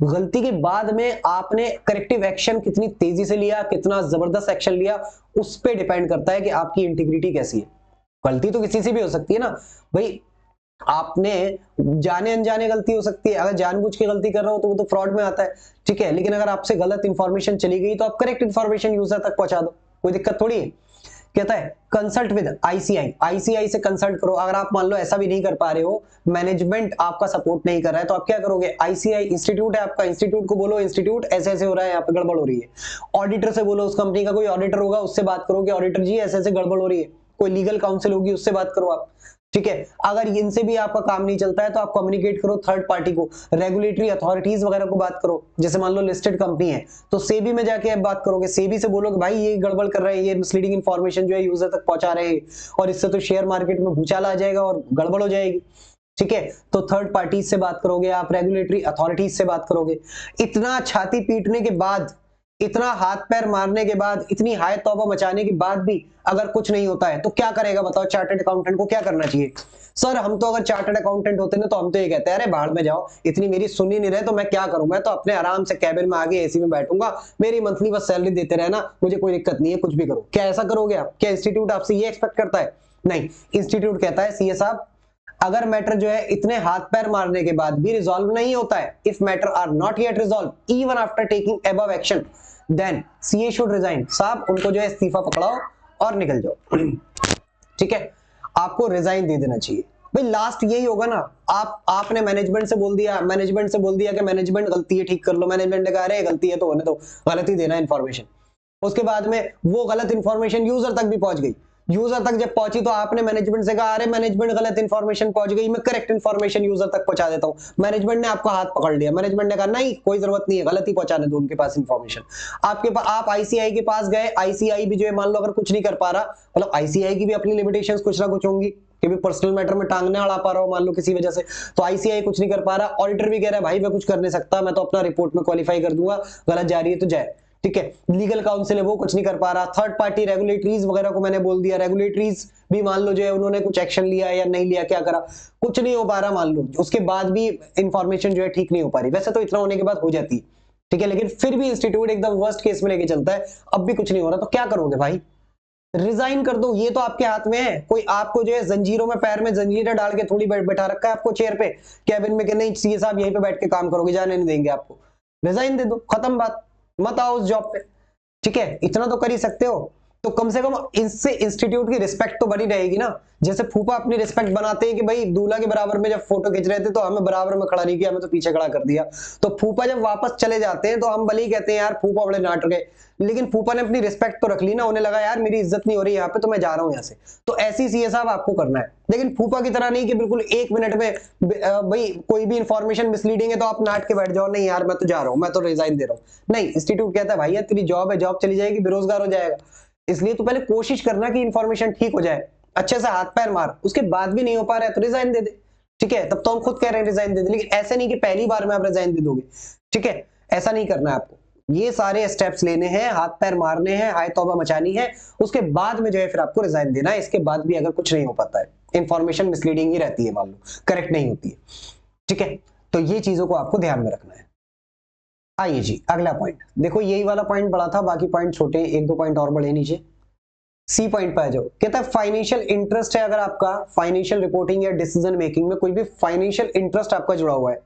गलती के बाद में आपने करेक्टिव एक्शन कितनी तेजी से लिया, कितना जबरदस्त एक्शन लिया, उस पर डिपेंड करता है कि आपकी इंटीग्रिटी कैसी है। गलती तो किसी से भी हो सकती है ना भाई, आपने जाने अनजाने गलती हो सकती है, अगर जानबूझ के गलती कर रहे हो तो वो तो फ्रॉड में आता है, ठीक है, लेकिन अगर आपसे गलत इंफॉर्मेशन चली गई तो आप करेक्ट इंफॉर्मेशन यूजर तक पहुंचा दो, कोई दिक्कत थोड़ी है। कहता है कंसल्ट विद आईसीआई, आईसीआई से कंसल्ट करो। अगर आप मान लो ऐसा भी नहीं कर पा रहे हो, मैनेजमेंट आपका सपोर्ट नहीं कर रहा है, तो आप क्या करोगे? आईसीआई इंस्टीट्यूट है आपका, इंस्टीट्यूट को बोलो इंस्टीट्यूट ऐसे ऐसे हो रहा है, यहाँ पे गड़बड़ हो रही है। ऑडिटर से बोलो, उस कंपनी का कोई ऑडिटर होगा उससे बात करो कि ऑडिटर जी ऐसे ऐसे गड़बड़ हो रही है। कोई लीगल काउंसिल होगी उससे बात करो आप, ठीक है। अगर इनसे भी आपका काम नहीं चलता है तो आप कम्युनिकेट करो थर्ड पार्टी को, रेगुलेटरी अथॉरिटीज वगैरह को बात करो। जैसे मान लो लिस्टेड कंपनी है तो सेबी में जाके आप बात करोगे, सेबी से बोलो कि भाई ये गड़बड़ कर रहे हैं, ये मिसलीडिंग इंफॉर्मेशन जो है यूजर तक पहुंचा रहे हैं, और इससे तो शेयर मार्केट में भूचाल आ जाएगा और गड़बड़ हो जाएगी, ठीक है। तो थर्ड पार्टी से बात करोगे आप, रेगुलेटरी अथॉरिटीज से बात करोगे। इतना छाती पीटने के बाद, इतना हाथ पैर मारने के बाद, इतनी हाय तौबा मचाने के बाद भी अगर कुछ नहीं होता है तो क्या करेगा बताओ? चार्टर्ड अकाउंटेंट को क्या करना चाहिए? सर हम तो अगर चार्टर्ड अकाउंटेंट होते ना तो हम तो ये कहते हैं अरे बाहर में जाओ, इतनी मेरी सुन ही नहीं रहे तो मैं क्या करूं, मैं तो अपने आराम से कैबिन में आगे एसी में बैठूंगा, मेरी मंथली बस सैलरी देते रहना, मुझे कोई दिक्कत नहीं है, कुछ भी करो। क्या ऐसा करोगे आप? क्या इंस्टीट्यूट आपसे ये एक्सपेक्ट करता है? नहीं, इंस्टीट्यूट कहता है सीए साहब अगर मैटर जो है इतने हाथ पैर मारने के बाद भी रिजॉल्व नहीं होता है, if matter are not yet resolve even after taking above action, then CA should resign. साहब उनको जो है इस्तीफा पकड़ाओ और निकल जाओ, ठीक है, आपको रिजाइन दे देना चाहिए। भाई लास्ट यही होगा ना, आपने मैनेजमेंट से बोल दिया कि मैनेजमेंट गलती है ठीक कर लो, मैनेजमेंट ने कहा अरे गलती है तो होने दो, गलत ही देना इन्फॉर्मेशन। उसके बाद में वो गलत इन्फॉर्मेशन यूजर तक भी पहुंच गई, यूजर तक जब पहुंची तो आपने मैनेजमेंट से कहा अरे मैनेजमेंट गलत इन्फॉर्मेशन पहुंच गई, मैं करेक्ट इन्फॉर्मेशन यूजर तक पहुंचा देता हूं। मैनेजमेंट ने आपका हाथ पकड़ लिया, मैनेजमेंट ने कहा नहीं कोई जरूरत नहीं है, गलत ही पहुंचाने दो उनके पास इन्फॉर्मेशन। आपके पास आप आईसीआई के पास गए, आईसीआई भी जो है मान लो अगर कुछ नहीं कर पा रहा, मतलब आईसीआई की भी अपनी लिमिटेशंस कुछ ना कुछ होंगी कि भी पर्सनल मैटर में टांग ना अड़ा पा रहा हो मान लो किसी वजह से, तो आईसीआई कुछ नहीं कर पा रहा, ऑडिटर भी कह रहा है भाई मैं कुछ कर नहीं सकता, मैं तो अपना रिपोर्ट में क्वालिफाई कर दूंगा, गलत जा रही है तो जाए, ठीक है। लीगल काउंसिल है वो कुछ नहीं कर पा रहा, थर्ड पार्टी रेगुलेटरीज वगैरह को मैंने बोल दिया, रेगुलेटरीज भी मान लो जो है उन्होंने कुछ एक्शन लिया या नहीं लिया, क्या करा, कुछ नहीं हो पा रहा मान लो, उसके बाद भी इंफॉर्मेशन जो है ठीक नहीं हो पा रही। वैसे तो इतना होने के बाद हो जाती है, ठीक है, लेकिन फिर भी इंस्टीट्यूट एकदम वर्स्ट केस में लेके चलता है, अब भी कुछ नहीं हो रहा तो क्या करोगे भाई? रिजाइन कर दो, ये तो आपके हाथ में है। कोई आपको जो है जंजीरों में, पैर में जंजीरें डाल के थोड़ी बैठा रखा है आपको चेयर पे कैबिन में कि नहीं सीए साहब यहीं पे बैठ के काम करोगे, जाने नहीं देंगे आपको, रिजाइन दे दो, खत्म बात, मत आओ उस जॉब पे, ठीक है, इतना तो कर ही सकते हो। तो कम से कम इससे इंस्टीट्यूट की रिस्पेक्ट तो बनी रहेगी ना। जैसे फूफा अपनी रिस्पेक्ट बनाते हैं कि भाई दूल्हा के बराबर में जब फोटो खींच रहे थे तो हमें बराबर में खड़ा नहीं किया, हमें तो पीछे खड़ा कर दिया, तो फूफा जब वापस चले जाते हैं तो हम भले ही कहते हैं यार फूफा बड़े नाटक है, लेकिन फूफा ने अपनी रिस्पेक्ट तो रख ली ना, उन्हें लगा यार मेरी इज्जत नहीं हो रही यहाँ पे तो मैं जा रहा हूँ यहाँ से। तो ऐसी सीए साहब आपको करना है, लेकिन फूफा की तरह नहीं कि बिल्कुल एक मिनट में भाई कोई भी इंफॉर्मेशन मिसलीडिंग है तो आप नाट के बैठ जाओ, नहीं यार मैं तो जा रहा हूँ, मैं तो रिजाइन दे रहा हूँ। नहीं, इंस्टीट्यूट कहता है भाई यार तेरी जॉब है, जॉब चली जाएगी, बेरोजगार हो जाएगा, इसलिए तो पहले कोशिश करना कि इंफॉर्मेशन ठीक हो जाए। अच्छे से हाथ पैर मार, उसके बाद भी नहीं हो पा रहा है तो रिजाइन दे दे, ठीक है। तब तो हम खुद कह रहे हैं रिजाइन दे दे, लेकिन ऐसे नहीं कि पहली बार में आप रिजाइन दे दोगे, ठीक है। ऐसा नहीं करना है आपको, ये सारे स्टेप्स लेने हैं, हाथ पैर मारने हैं, हाय तौबा मचानी है, उसके बाद में जो है फिर आपको रिजाइन देना है। इसके बाद भी अगर कुछ नहीं हो पाता है, इंफॉर्मेशन मिसलीडिंग ही रहती है, मान लो करेक्ट नहीं होती है, ठीक है। तो ये चीजों को आपको ध्यान में रखना है। आइए जी अगला पॉइंट देखो, यही वाला पॉइंट बड़ा था, बाकी पॉइंट छोटे, एक दो पॉइंट और बड़े नीचे। सी पॉइंट पे आ जाओ, कहता है फाइनेंशियल इंटरेस्ट है, अगर आपका फाइनेंशियल रिपोर्टिंग या डिसीजन मेकिंग में कोई भी फाइनेंशियल इंटरेस्ट आपका जुड़ा हुआ है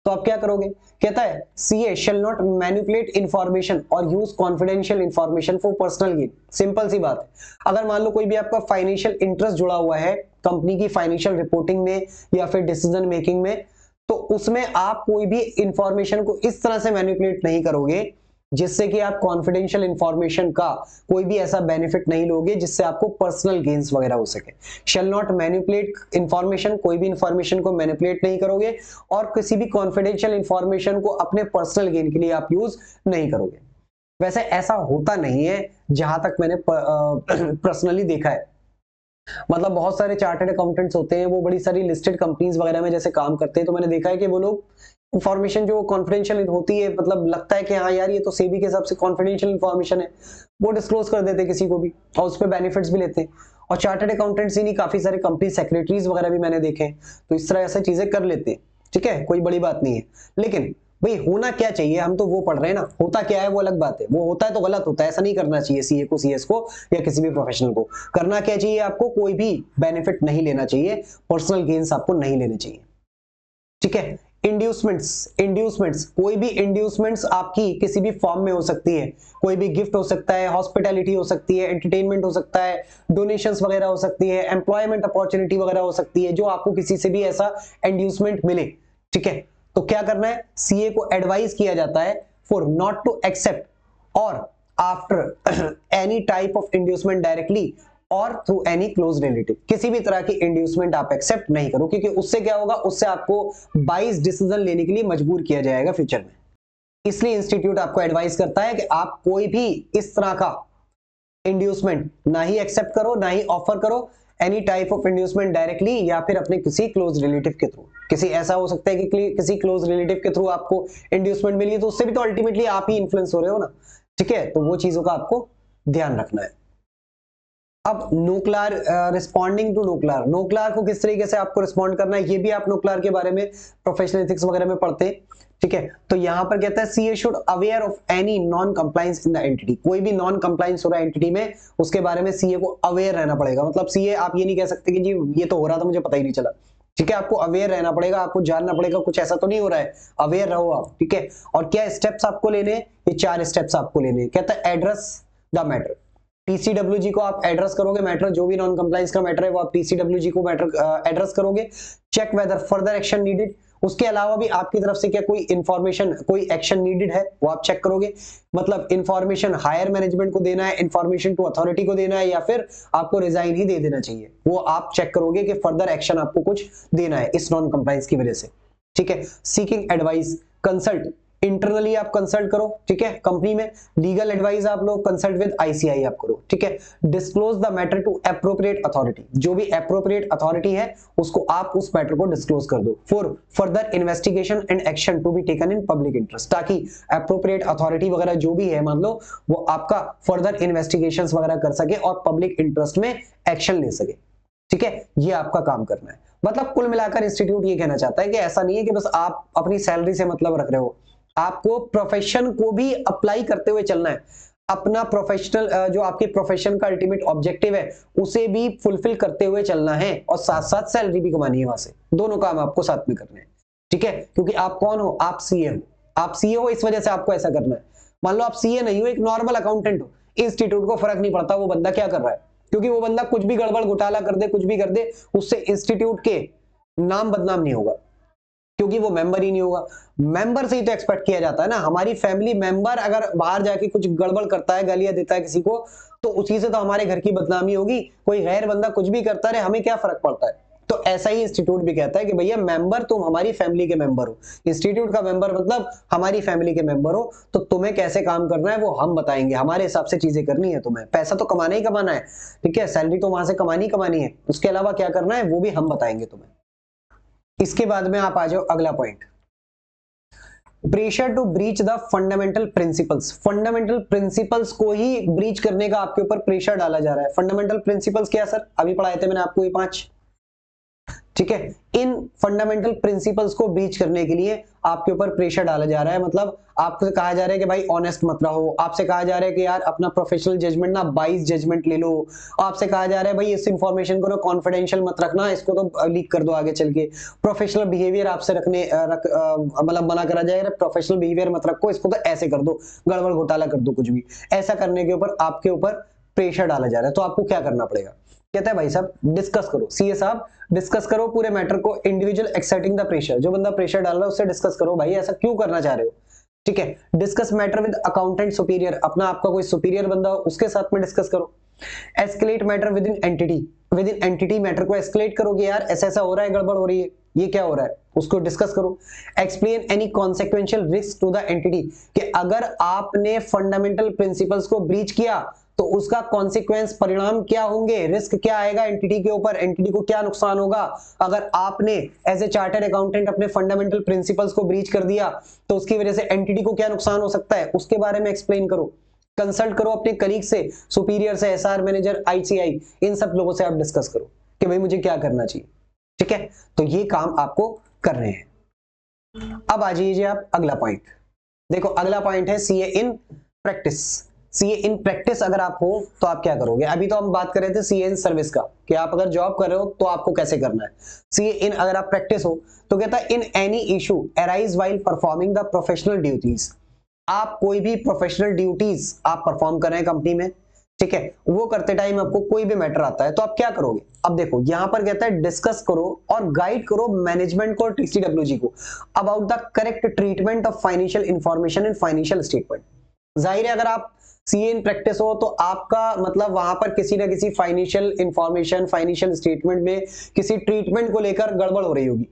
तो आप क्या करोगे। कहता है CA shall not manipulate information और use confidential information for personal gain. Simple सी बात है, अगर मान लो कोई भी आपका फाइनेंशियल इंटरेस्ट जुड़ा हुआ है कंपनी की फाइनेंशियल रिपोर्टिंग में या फिर डिसीजन मेकिंग में, तो उसमें आप कोई भी इंफॉर्मेशन को इस तरह से मैनिपुलेट नहीं करोगे जिससे कि आप कॉन्फिडेंशियल इंफॉर्मेशन का कोई भी ऐसा बेनिफिट नहीं लोगे जिससे आपको पर्सनल गेन्स वगैरह हो सके। शैल नॉट मैनिपुलेट इंफॉर्मेशन, कोई भी इंफॉर्मेशन को मैनिपुलेट नहीं करोगे और किसी भी कॉन्फिडेंशियल इंफॉर्मेशन को अपने पर्सनल गेन के लिए आप यूज नहीं करोगे। वैसे ऐसा होता नहीं है जहां तक मैंने पर्सनली देखा है, मतलब बहुत सारे चार्टर्ड अकाउंटेंट्स होते हैं, वो बड़ी सारी लिस्टेड कंपनीज वगैरह में जैसे काम करते हैं, तो मैंने देखा है कि वो लोग इंफॉर्मेशन जो कॉन्फिडेंशियल होती है, मतलब लगता है कि हाँ यार ये तो सेबी के हिसाब से कॉन्फिडेंशियल इंफॉर्मेशन है, वो डिस्क्लोज कर देते हैं किसी को भी और उस पर बेनिफिट्स भी लेते हैं। और चार्टर्ड अकाउंटेंट्स ही नहीं, काफी सारे कंपनी सेक्रेटरीज वगैरह भी मैंने देखे हैं, तो इस तरह ऐसी चीजें कर लेते हैं, ठीक है, कोई बड़ी बात नहीं है। लेकिन भाई होना क्या चाहिए, हम तो वो पढ़ रहे हैं ना, होता क्या है वो अलग बात है, वो होता है तो गलत होता है, ऐसा नहीं करना चाहिए सीए को, सीएस को या किसी भी प्रोफेशनल को। करना क्या चाहिए आपको, कोई भी बेनिफिट नहीं लेना चाहिए, पर्सनल गेन्स आपको नहीं लेने चाहिए, ठीक है। इंड्यूसमेंट्स, कोई भी इंड्यूसमेंट्स आपकी किसी भी फॉर्म में हो सकती है, कोई भी गिफ्ट हो सकता है, हॉस्पिटैलिटी हो सकती है, एंटरटेनमेंट हो सकता है, डोनेशंस वगैरह हो सकती है, एम्प्लॉयमेंट अपॉर्चुनिटी वगैरह हो सकती है, जो आपको किसी से भी ऐसा इंड्यूसमेंट मिले, ठीक है। तो क्या करना है, सीए को एडवाइस किया जाता है फॉर नॉट टू एक्सेप्ट और after any type of inducement directly और थ्रू एनी क्लोज रिलेटिव। किसी भी तरह की इंड्यूसमेंट आप एक्सेप्ट नहीं करो, क्योंकि उससे क्या होगा, उससे आपको बाइस डिसीजन लेने के लिए मजबूर किया जाएगा फ्यूचर में। इसलिए इंस्टीट्यूट आपको एडवाइस करता है कि आप कोई भी इस तरह का इंड्यूसमेंट ना ही एक्सेप्ट करो, ना ही ऑफर करो, any type of inducement directly या फिर अपने किसी क्लोज रिलेटिव के थ्रू। किसी ऐसा हो सकता है कि किसी क्लोज रिलेटिव के थ्रू आपको इंड्यूसमेंट मिली है, तो उससे भी तो अल्टीमेटली आप ही इन्फ्लुएंस हो रहे हो ना, ठीक है। तो वो चीजों का आपको ध्यान रखना है। अब नोक्लार, रिस्पॉन्डिंग टू नोक्लार, नोक्लार को किस तरीके से आपको रिस्पॉन्ड करना है, ये भी आप नोक्लार के बारे में प्रोफेशनल एथिक्स वगैरह में पढ़ते हैं, ठीक है। तो यहां पर कहता है CA should aware of any non compliance in the entity, कोई भी नॉन कंप्लायंस हो रहा है एंटिटी में, उसके बारे में सीए को अवेयर रहना पड़ेगा। मतलब सीए आप ये नहीं कह सकते कि जी ये तो हो रहा था मुझे पता ही नहीं चला, ठीक है। आपको अवेयर रहना पड़ेगा, आपको जानना पड़ेगा कुछ ऐसा तो नहीं हो रहा है, अवेयर रहो आप, ठीक है। और क्या स्टेप्स आपको लेने, ये 4 स्टेप्स आपको लेने। कहता है एड्रेस द मैटर, टीसीडब्ल्यूजी को आप एड्रेस करोगे, मैटर जो भी नॉन कंप्लायंस का मैटर है वो आप टीसीडब्ल्यूजी को मैटर एड्रेस करोगे। Check whether further action needed, उसके अलावा भी आपकी तरफ से क्या कोई इंफॉर्मेशन, कोई एक्शन नीडेड है वो आप चेक करोगे। मतलब इंफॉर्मेशन हायर मैनेजमेंट को देना है, इंफॉर्मेशन टू अथॉरिटी को देना है, या फिर आपको रिजाइन ही दे देना चाहिए, वो आप चेक करोगे कि फर्दर एक्शन आपको कुछ देना है इस नॉन कंप्लायंस की वजह से, ठीक है। सीकिंग एडवाइस, कंसल्ट, इंटरनली आप कंसल्ट करो, ठीक है। कंपनी में लीगल एडवाइस आप लोग कंसल्ट विद आईसीआई आप करो, ठीक है। Disclose the matter to appropriate authority, जो भी एप्रोप्रिएट अथॉरिटी है उसको आप उस मैटर को डिस्क्लोज कर दो for further investigation and action to be taken in public interest, ताकि एप्रोप्रिएट अथॉरिटी वगैरह जो भी है मान लो वो आपका फर्दर इन्वेस्टिगेशंस वगैरह कर सके और पब्लिक इंटरेस्ट में एक्शन ले सके, ठीक है। ये आपका काम करना है। मतलब कुल मिलाकर इंस्टीट्यूट ये कहना चाहता है कि ऐसा नहीं है कि बस आप अपनी सैलरी से मतलब रख रहे हो, आपको प्रोफेशन को भी अप्लाई करते हुए चलना है, अपना प्रोफेशनल जो आपके प्रोफेशन का अल्टीमेट ऑब्जेक्टिव है उसे भी फुलफिल करते हुए चलना है, और साथ साथ सैलरी भी कमानी है वहां से, दोनों काम आपको साथ में करने हैं, ठीक है। क्योंकि आप कौन हो, आप सीए हो, आप सीए हो इस वजह से आपको ऐसा करना है। मान लो आप सीए नहीं हो, एक नॉर्मल अकाउंटेंट हो, इंस्टीट्यूट को फर्क नहीं पड़ता वो बंदा क्या कर रहा है, क्योंकि वो बंदा कुछ भी गड़बड़ घोटाला कर दे, कुछ भी कर दे, उससे इंस्टीट्यूट के नाम बदनाम नहीं होगा, क्योंकि वो मेंबर ही नहीं होगा। मेंबर से ही तो एक्सपेक्ट किया जाता है ना, हमारी फैमिली मेंबर अगर बाहर जाके कुछ गड़बड़ करता है, गालियां देता है किसी को, तो उसी से तो हमारे घर की बदनामी होगी। कोई गैर बंदा कुछ भी करता रहे, हमें क्या फर्क पड़ता है। तो ऐसा ही इंस्टीट्यूट भी कहता है कि भैया मेंबर तुम हमारी फैमिली के मेंबर हो, इंस्टीट्यूट का मेंबर मतलब हमारी फैमिली के मेंबर हो, तो तुम्हें कैसे काम करना है वो हम बताएंगे, हमारे हिसाब से चीजें करनी है, तुम्हें पैसा तो कमाना ही कमाना है, ठीक है, सैलरी तो वहां से कमानी कमानी है, उसके अलावा क्या करना है वो भी हम बताएंगे तुम्हें। इसके बाद में आप आ जाओ अगला point, pressure to breach the fundamental principles. Fundamental principles को ही ब्रीच करने का आपके ऊपर प्रेशर डाला जा रहा है। फंडामेंटल प्रिंसिपल्स क्या सर, अभी पढ़ाए थे मैंने आपको ये 5, ठीक है। इन फंडामेंटल प्रिंसिपल्स को ब्रीच करने के लिए आपके ऊपर प्रेशर डाला जा रहा है, मतलब आपसे कहा जा रहा है कि भाई ऑनेस्ट मत रहो, आपसे कहा जा रहा है कि यार अपना प्रोफेशनल जजमेंट ना बाइस जजमेंट ले लो, आपसे कहा जा रहा है भाई इस इंफॉर्मेशन को ना कॉन्फिडेंशियल मत रखना, इसको तो लीक कर दो आगे चल के, प्रोफेशनल बिहेवियर आपसे रखने मतलब मना करा जाएगा, प्रोफेशनल बिहेवियर मत रखो, इसको तो ऐसे कर दो, गड़बड़ घोटाला कर दो, कुछ भी ऐसा करने के ऊपर आपके ऊपर प्रेशर डाला जा रहा है। तो आपको क्या करना पड़ेगा, कहता है भाई साहब डिस्कस करो, सीए साहब डिस्कस करो पूरे मैटर को, इंडिविजुअल एक्सेप्टिंग द प्रेशर, जो बंदा प्रेशर डाल रहा है उससे डिस्कस करो, भाई ऐसा क्यों करना चाह रहे हो, ठीक है। Discuss matter with accountant superior, अपना आपका कोई सुपीरियर बंदा हो उसके साथ में डिस्कस करो। Escalate matter with in entity, with in entity matter को एस्केलेट करो कि यार ऐसा ऐसा हो रहा है, गड़बड़ हो रही है, ये क्या हो रहा है, उसको डिस्कस करो। Explain any consequential risk to the entity, कि अगर आपने फंडामेंटल प्रिंसिपल्स को ब्रीच किया तो उसका कॉन्सिक्वेंस परिणाम क्या होंगे, रिस्क क्या आएगा एंटिटी के ऊपर, एंटिटी को क्या नुकसान होगा अगर आपने एज ए चार्टर्ड अकाउंटेंट अपने फंडामेंटल प्रिंसिपल्स को ब्रीच कर दिया, तो उसकी वजह से एंटिटी को क्या नुकसान हो सकता है, उसके बारे में एक्सप्लेन करो। कंसल्ट करो अपने कलीग से, सुपीरियर से, एसआर मैनेजर, आईसीआई, इन सब लोगों से आप डिस्कस करो कि भाई मुझे क्या करना चाहिए, ठीक है। तो ये काम आपको कर रहे हैं। अब आ जाइए आप अगला पॉइंट, देखो अगला पॉइंट है CA in practice. CA in practice अगर आप हो तो आप क्या करोगे, अभी तो हम बात कर रहे थे सीए इन सर्विस का कि आप अगर जॉब कर रहे हो तो आपको कैसे करना है। सीए इन अगर आप प्रैक्टिस हो तो कहता है in any issue arise while performing the professional duties, आप कोई भी प्रोफेशनल ड्यूटीज आप परफॉर्म कर रहे हैं कंपनी में, ठीक है, वो करते टाइम आपको कोई भी मैटर आता है तो आप क्या करोगे। अब देखो यहां पर कहता है डिस्कस करो और गाइड करो मैनेजमेंट को, टीसीडब्ल्यूजी को, about the correct treatment of financial information and financial statement. जाहिर है अगर आप सीए इन प्रैक्टिस हो तो आपका मतलब वहां पर किसी ना किसी फाइनेंशियल इंफॉर्मेशन, फाइनेंशियल स्टेटमेंट में किसी ट्रीटमेंट को लेकर गड़बड़ हो रही होगी,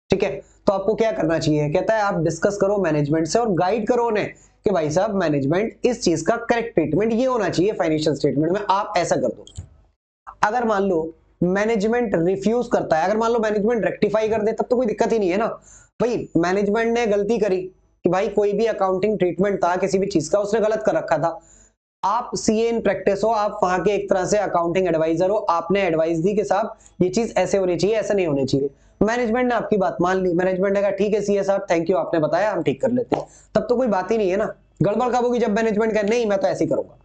ठीक है। तो आपको क्या करना चाहिए, कहता है आप डिस्कस करो मैनेजमेंट से और गाइड करो उन्हें कि भाई साहब मैनेजमेंट इस चीज का करेक्ट ट्रीटमेंट ये होना चाहिए फाइनेंशियल स्टेटमेंट में, आप ऐसा कर दो। अगर मान लो मैनेजमेंट रिफ्यूज करता है, अगर मान लो मैनेजमेंट रेक्टिफाई कर दे तब तो कोई दिक्कत ही नहीं है ना, भाई मैनेजमेंट ने गलती करी कि भाई कोई भी अकाउंटिंग ट्रीटमेंट था किसी भी चीज का उसने गलत कर रखा था, आप सीए इन प्रैक्टिस हो, आप वहां के एक तरह से अकाउंटिंग एडवाइजर हो, आपने एडवाइस दी कि साहब ये चीज ऐसे होनी चाहिए, ऐसा नहीं होनी चाहिए, मैनेजमेंट ने आपकी बात मान ली, मैनेजमेंट ने कहा ठीक है सीए साहब थैंक यू आपने बताया हम ठीक कर लेते हैं, तब तो कोई बात ही नहीं है ना। गड़बड़ कब होगी, जब मैनेजमेंट कहे नहीं मैं तो ऐसे ही करूंगा,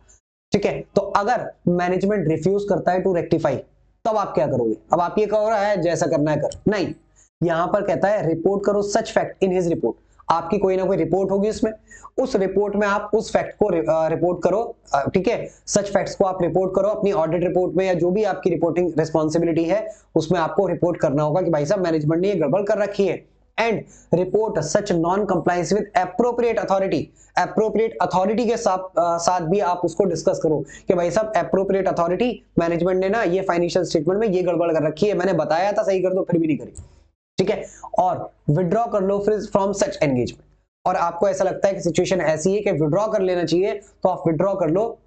ठीक है। तो अगर मैनेजमेंट रिफ्यूज करता है टू रेक्टिफाई तब आप क्या करोगे, अब आप ये कहो रहा है जैसा करना है कर, नहीं, यहां पर कहता है रिपोर्ट करो सच फैक्ट इन हिज रिपोर्ट, आपकी कोई ना कोई रिपोर्ट होगी उसमें, उस रिपोर्ट में आप उस फैक्ट को रिपोर्ट करो, ठीक है, सच फैक्ट्स को आप रिपोर्ट करो अपनी ऑडिट रिपोर्ट में या जो भी आपकी रिपोर्टिंग रिस्पॉन्सिबिलिटी है उसमें आपको रिपोर्ट करना होगा कि भाई साहब मैनेजमेंट ने ये गड़बड़ कर रखी है, and report such non compliance with appropriate authority, appropriate authority के साथ भी आप उसको डिस्कस करो कि भाई साहब एप्रोप्रिएट अथॉरिटी, मैनेजमेंट ने ना ये फाइनेंशियल स्टेटमेंट में ये गड़बड़ कर रखी है, मैंने बताया था सही कर दो फिर भी नहीं करी, ठीक है, और विड्रॉ कर लो फ्रॉम सच एंगेजमेंट, और आपको ऐसा लगता है कि सिचुएशन ऐसी है कि विड्रॉ कर लेना चाहिए तो आप विड्रॉ कर लो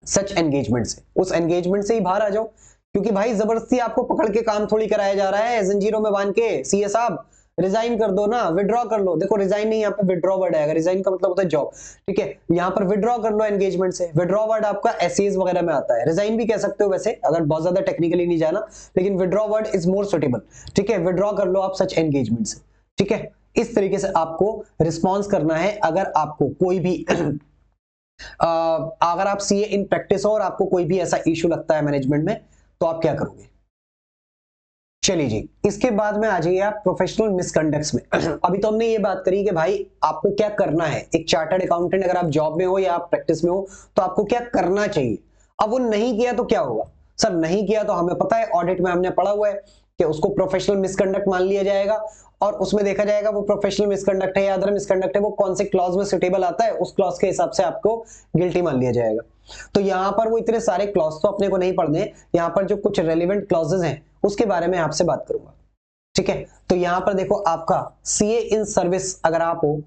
सच एंगेजमेंट से, उस एंगेजमेंट से ही बाहर आ जाओ, क्योंकि भाई जबरदस्ती आपको पकड़ के काम थोड़ी कराया जा रहा है जंजीरों में बांध के, सीए साहब रिजाइन कर दो ना, विड्रॉ कर लो, देखो रिजाइन नहीं यहाँ पे विड्रॉ वर्ड आएगा, रिजाइन का मतलब होता है जॉब, ठीक है, यहाँ पर विड्रॉ कर लो एंगेजमेंट से, विड्रॉ वर्ड आपका एसेज वगैरह में आता है, रिजाइन भी कह सकते हो वैसे अगर बहुत ज्यादा टेक्निकली नहीं जाना, लेकिन withdraw word is more suitable, ठीक है, विड्रॉ कर लो आप सच एंगेजमेंट से, ठीक है। इस तरीके से आपको रिस्पॉन्स करना है अगर आपको कोई भी अगर आप सीए इन प्रैक्टिस हो और आपको कोई भी ऐसा इश्यू लगता है मैनेजमेंट में तो आप क्या करोगे। चलिए जी, इसके बाद में आ जाइए आप प्रोफेशनल मिसकंडक्ट्स में। अभी तो हमने ये बात करी कि भाई आपको क्या करना है, एक चार्टर्ड अकाउंटेंट अगर आप जॉब में हो या आप प्रैक्टिस में हो तो आपको क्या करना चाहिए। अब वो नहीं किया तो क्या होगा, सर नहीं किया तो हमें पता है ऑडिट में हमने पढ़ा हुआ है कि उसको प्रोफेशनल मिसकंडक्ट मान लिया जाएगा और उसमें देखा जाएगा वो प्रोफेशनल मिसकंडक्ट है या अदर मिसकंडक्ट है, वो कौन से क्लॉज में सुटेबल आता है उस क्लॉज के हिसाब से आपको गिल्टी मान लिया जाएगा। तो यहाँ पर वो इतने सारे क्लॉज तो अपने को नहीं पढ़ने, यहाँ पर जो कुछ रेलिवेंट क्लॉजेस हैं उसके बारे में आपसे बात करूंगा। ठीक है, तो यहां पर देखो आपका सीए इन सर्विस अगर आप हो,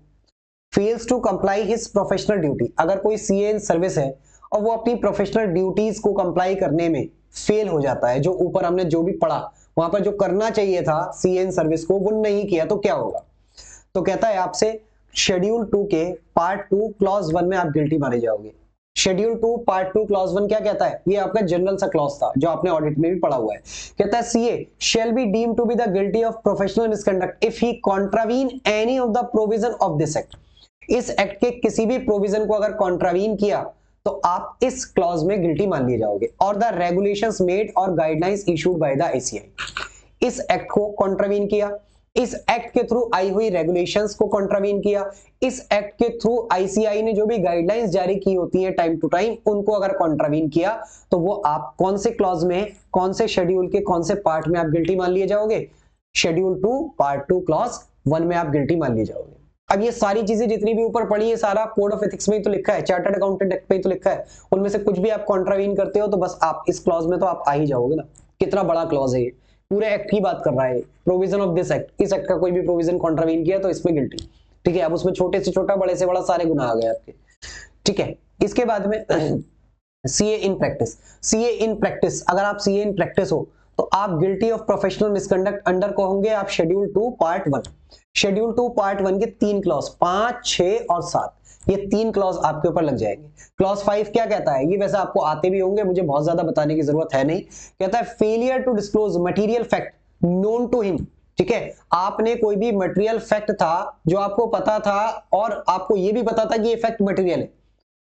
fails to comply his professional duty, अगर कोई सीए इन सर्विस है और वो अपनी प्रोफेशनल ड्यूटीज को कंप्लाई करने में फेल हो जाता है, जो ऊपर हमने जो भी पढ़ा वहां पर जो करना चाहिए था सीए इन सर्विस को वो नहीं किया, तो क्या होगा? तो कहता है आपसे शेड्यूल 2 के पार्ट 2 क्लॉज 1 में आप गिल्टी माने जाओगे। शेड्यूल 2 पार्ट 2 क्लॉज 1 क्या कहता है? ये आपका जनरल सा क्लॉज था जो आपने ऑडिट में भी पढ़ा हुआ है। कहता है CA shall be deemed to be the guilty of professional misconduct if he contravene any of the provision of this act. इस एक्ट के किसी भी प्रोविजन को अगर कॉन्ट्रावीन किया तो आप इस क्लॉज में गिल्टी मान लिए जाओगे। और द रेगुलेशंस मेड और guidelines issued by the ICI, इस एक्ट को कॉन्ट्रावीन किया, इस एक्ट के थ्रू आई हुई रेगुलेशंस को कॉन्ट्रावीन किया, इस एक्ट के थ्रू आईसीआई ने जो भी गाइडलाइंस जारी की होती हैं टाइम टू टाइम उनको अगर कॉन्ट्रावीन किया तो वो आप कौन से क्लॉज में, कौन से शेड्यूल के कौन से पार्ट में आप गिल्टी मान लिए जाओगे? शेड्यूल 2 पार्ट 2 क्लॉज 1 में आप गिल्टी मान लिए जाओगे। अब ये सारी चीजें जितनी भी ऊपर पढ़ी है सारा कोड ऑफ एथिक्स में ही तो लिखा है, चार्टर्ड अकाउंटेंट एक्ट में ही तो लिखा है, उनमें से कुछ भी आप कॉन्ट्रावीन करते हो तो बस आप इस क्लॉज में तो आप आ ही जाओगे ना। कितना बड़ा क्लॉज है ये, पूरे एक्ट की बात कर रहा है, प्रोविजन ऑफ दिस एक्ट, इस एक्ट का कोई भी प्रोविजन कॉन्ट्रावीन किया तो इसमें गिल्टी। ठीक है, अब उसमें छोटे से छोटा बड़े से बड़ा सारे गुना आ गए आपके। ठीक है, इसके बाद में CA in practice, CA in practice अगर आप सीए इन प्रैक्टिस हो तो आप guilty of professional misconduct under को होंगे आप शेड्यूल 2 पार्ट 1। शेड्यूल 2 पार्ट 1 के 3 क्लॉज 5, 6 और 7, ये 3 क्लॉज आपके ऊपर लग जाएंगे। क्लॉज 5 क्या कहता है? ये वैसे आपको आते भी होंगे, मुझे बहुत ज्यादा बताने की जरूरत है नहीं। कहता है failure to disclose material fact known to him. ठीक है, आपने कोई भी मटेरियल फैक्ट था जो आपको पता था और आपको ये भी पता था कि ये फैक्ट मटेरियल है,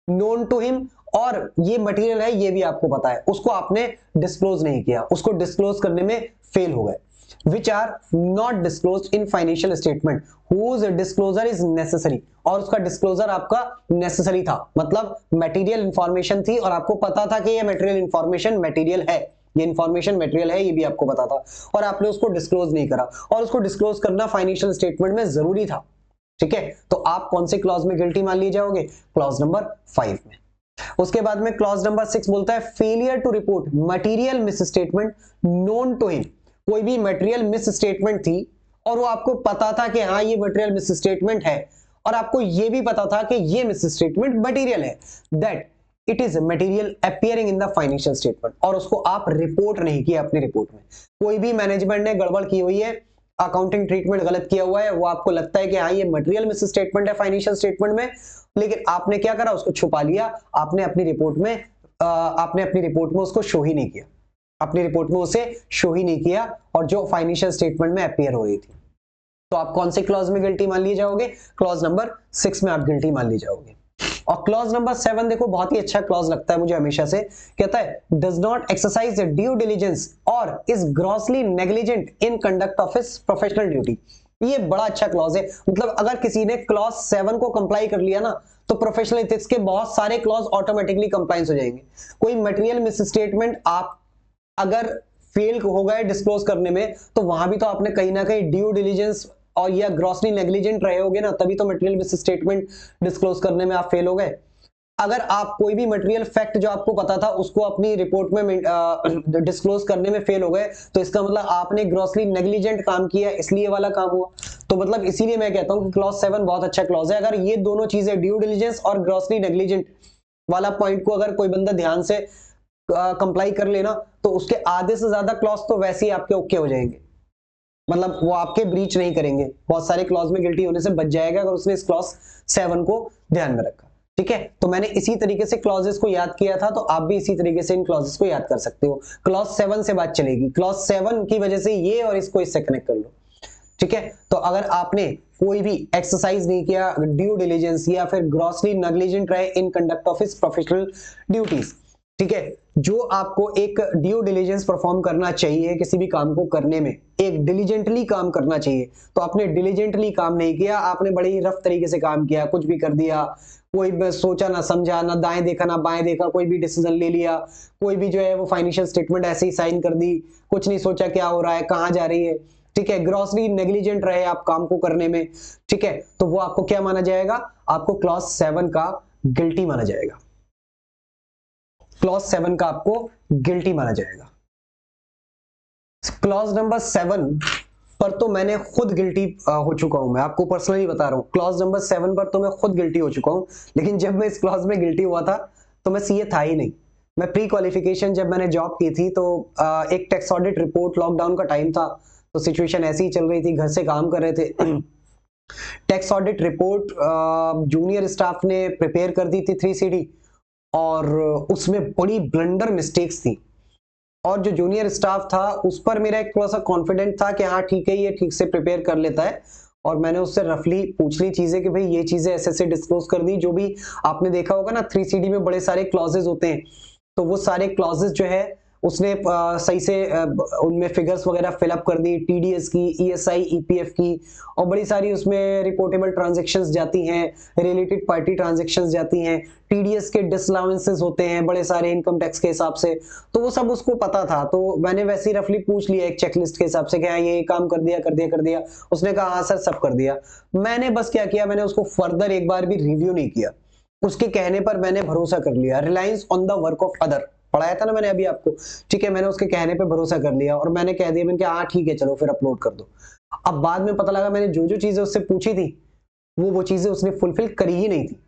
नोन टू हिम, और ये मटेरियल है ये भी आपको पता है, उसको आपने डिस्क्लोज नहीं किया, उसको डिस्क्लोज करने में फेल हो गए। Which are not disclosed in financial statement whose disclosure is necessary, और उसका डिस्क्लोजर आपका नेसेसरी था, मतलब मटेरियल इंफॉर्मेशन थी और आपको पता था कि ये मटेरियल इंफॉर्मेशन मटेरियल है, ये इंफॉर्मेशन मटेरियल है, ये भी आपको पता था और आपने उसको डिस्क्लोज नहीं करा, और उसको डिस्क्लोज करना फाइनेंशियल स्टेटमेंट में जरूरी था। ठीक है, तो आप कौन से क्लॉज में गिल्टी मान लिए जाओगे? क्लॉज नंबर 5 में। उसके बाद में क्लॉज नंबर 6 बोलता है failure to report material misstatement known to him. कोई भी मटेरियल मिस स्टेटमेंट थी और वो आपको पता था कि हाँ ये मटेरियल मिस स्टेटमेंट है, और आपको ये भी पता था कि ये मिस स्टेटमेंट मटेरियल है, that it is material appearing in the financial statement, और उसको आप रिपोर्ट नहीं किया अपनी रिपोर्ट में। कोई भी मैनेजमेंट ने गड़बड़ की हुई है, अकाउंटिंग ट्रीटमेंट गलत किया हुआ है, वो आपको लगता है कि हाँ ये मटेरियल मिस स्टेटमेंट है फाइनेंशियल स्टेटमेंट में, लेकिन आपने क्या करा? उसको छुपा लिया, आपने अपनी रिपोर्ट में उसको शो ही नहीं किया, अपनी रिपोर्ट में उसे शो ही नहीं किया, और जो फाइनेंशियल स्टेटमेंट में अपीयर हो रही थी। तो आप कौन से क्लॉज में गिल्टी मान लिए जाओगे? क्लॉज नंबर 6 में आप गिल्टी मान लिए जाओगे। और क्लॉज नंबर 7 देखो, बहुत ही अच्छा क्लॉज लगता है मुझे हमेशा से, कहता है does not exercise due diligence और is grossly negligent in conduct of his professional duty. ये बड़ा अच्छा क्लॉज है, मतलब अगर किसी ने क्लॉज 7 को कंप्लाई कर लिया ना तो प्रोफेशनल एथिक्स के बहुत सारे क्लॉज ऑटोमेटिकली कंप्लायंस हो जाएंगे। कोई मटेरियल मिस स्टेटमेंट आप अगर फेल हो गए डिस्क्लोज करने में तो वहां भी तो आपने कहीं ना कहीं ड्यू डिलिजेंस और या ग्रॉसली नेग्लिजेंट रहे होगे ना, तभी तो मटेरियल मिस स्टेटमेंट डिस्क्लोज करने में आप फेल हो गए। अगर आप कोई भी मटेरियल फैक्ट जो आपको पता था उसको अपनी रिपोर्ट में डिस्क्लोज करने में फेल हो गए तो इसका मतलब आपने ग्रॉसली नेग्लिजेंट काम किया, इसलिए वाला काम हुआ। तो मतलब इसीलिए मैं कहता हूं कि क्लॉज 7 बहुत अच्छा क्लॉज है। अगर ये दोनों चीजें ड्यू डिलिजेंस और ग्रॉसली नेग्लिजेंट वाला पॉइंट को अगर कोई बंदा ध्यान से कंप्लाई कर लेना तो उसके आधे से ज्यादा क्लॉज तो वैसे ही आपके ओके हो जाएंगे, मतलब वो आपके ब्रीच नहीं करेंगे, बहुत सारे क्लॉज में गिल्टी होने से बच जाएगा अगर उसने इस क्लॉज 7 को ध्यान में रखा। ठीक है, तो मैंने इसी तरीके से क्लॉजेस को याद किया था, तो आप भी इसी तरीके से इन क्लॉजेस को याद कर सकते हो। क्लॉज 7 से बात चलेगी, क्लॉज 7 की वजह से ये और इसको इससे कनेक्ट कर लो। ठीक है, तो अगर आपने कोई भी एक्सरसाइज नहीं किया ड्यू डिलिजेंस या फिर ग्रॉसली नेग्लिजेंट रहे in conduct of his professional duties, ठीक है, जो आपको एक ड्यू डिलिजेंस परफॉर्म करना चाहिए किसी भी काम को करने में, एक डिलीजेंटली काम करना चाहिए, तो आपने डिलीजेंटली काम नहीं किया, आपने बड़ी ही रफ तरीके से काम किया, कुछ भी कर दिया, कोई सोचा ना समझा, ना दाएं देखा ना बाएं देखा, कोई भी डिसीजन ले लिया, कोई भी जो है वो फाइनेंशियल स्टेटमेंट ऐसे ही साइन कर दी, कुछ नहीं सोचा क्या हो रहा है, कहां जा रही है। ठीक है, ग्रॉसली नेग्लिजेंट रहे आप काम को करने में, ठीक है, तो वो आपको क्या माना जाएगा? आपको क्लॉज 7 का गिल्टी माना जाएगा, क्लॉज 7 का आपको गिल्टी माना जाएगा। क्लॉज नंबर 7 पर तो मैंने खुद गिल्टी हो चुका हूं, मैं आपको पर्सनली बता रहा हूं। क्लॉज नंबर 7 पर तो मैं खुद गिल्टी हो चुका हूं, लेकिन जब मैं इस क्लॉज में गिल्टी हुआ था तो मैं सीए था ही नहीं। मैं प्री क्वालिफिकेशन जब मैंने जॉब की थी तो एक टैक्स ऑडिट रिपोर्ट, लॉकडाउन का टाइम था तो सिचुएशन ऐसी ही चल रही थी, घर से काम कर रहे थे। Tax audit report junior staff ने प्रिपेयर कर दी थी 3CD, और उसमें बड़ी ब्लंडर मिस्टेक्स थी, और जो जूनियर स्टाफ था उस पर मेरा एक थोड़ा सा कॉन्फिडेंट था कि हाँ ठीक है, ये ठीक से प्रिपेयर कर लेता है। और मैंने उससे रफली पूछ ली चीजें कि भाई ये चीजें ऐसे ऐसे डिस्क्लोज कर दी, जो भी आपने देखा होगा ना 3CD में बड़े सारे क्लॉजेज होते हैं, तो वो सारे क्लॉजेज जो है उसने सही से उनमें फिगर्स वगैरह फिलअप कर दी, टीडीएस की, ईएसआई, ईपीएफ की, और बड़ी सारी उसमें रिपोर्टेबल ट्रांजैक्शंस जाती हैं, रिलेटेड पार्टी ट्रांजैक्शंस जाती हैं, टीडीएस के डिसअलाउंसेस होते हैं बड़े सारे इनकम टैक्स के हिसाब से, तो वो सब उसको पता था। तो मैंने वैसे ही रफली पूछ लिया एक चेकलिस्ट के हिसाब से कि हाँ ये काम कर दिया कर दिया कर दिया। उसने कहा हाँ सर सब कर दिया। मैंने बस क्या किया, मैंने उसको फर्दर एक बार भी रिव्यू नहीं किया, उसके कहने पर मैंने भरोसा कर लिया, reliance on the work of other पढ़ाया था ना मैंने अभी आपको, ठीक है। मैंने उसके कहने पे भरोसा कर लिया और मैंने कह दिया, मैंने कहा हाँ ठीक है चलो फिर अपलोड कर दो। अब बाद में पता लगा मैंने जो जो चीजें उससे पूछी थी वो चीजें उसने फुलफिल करी ही नहीं थी।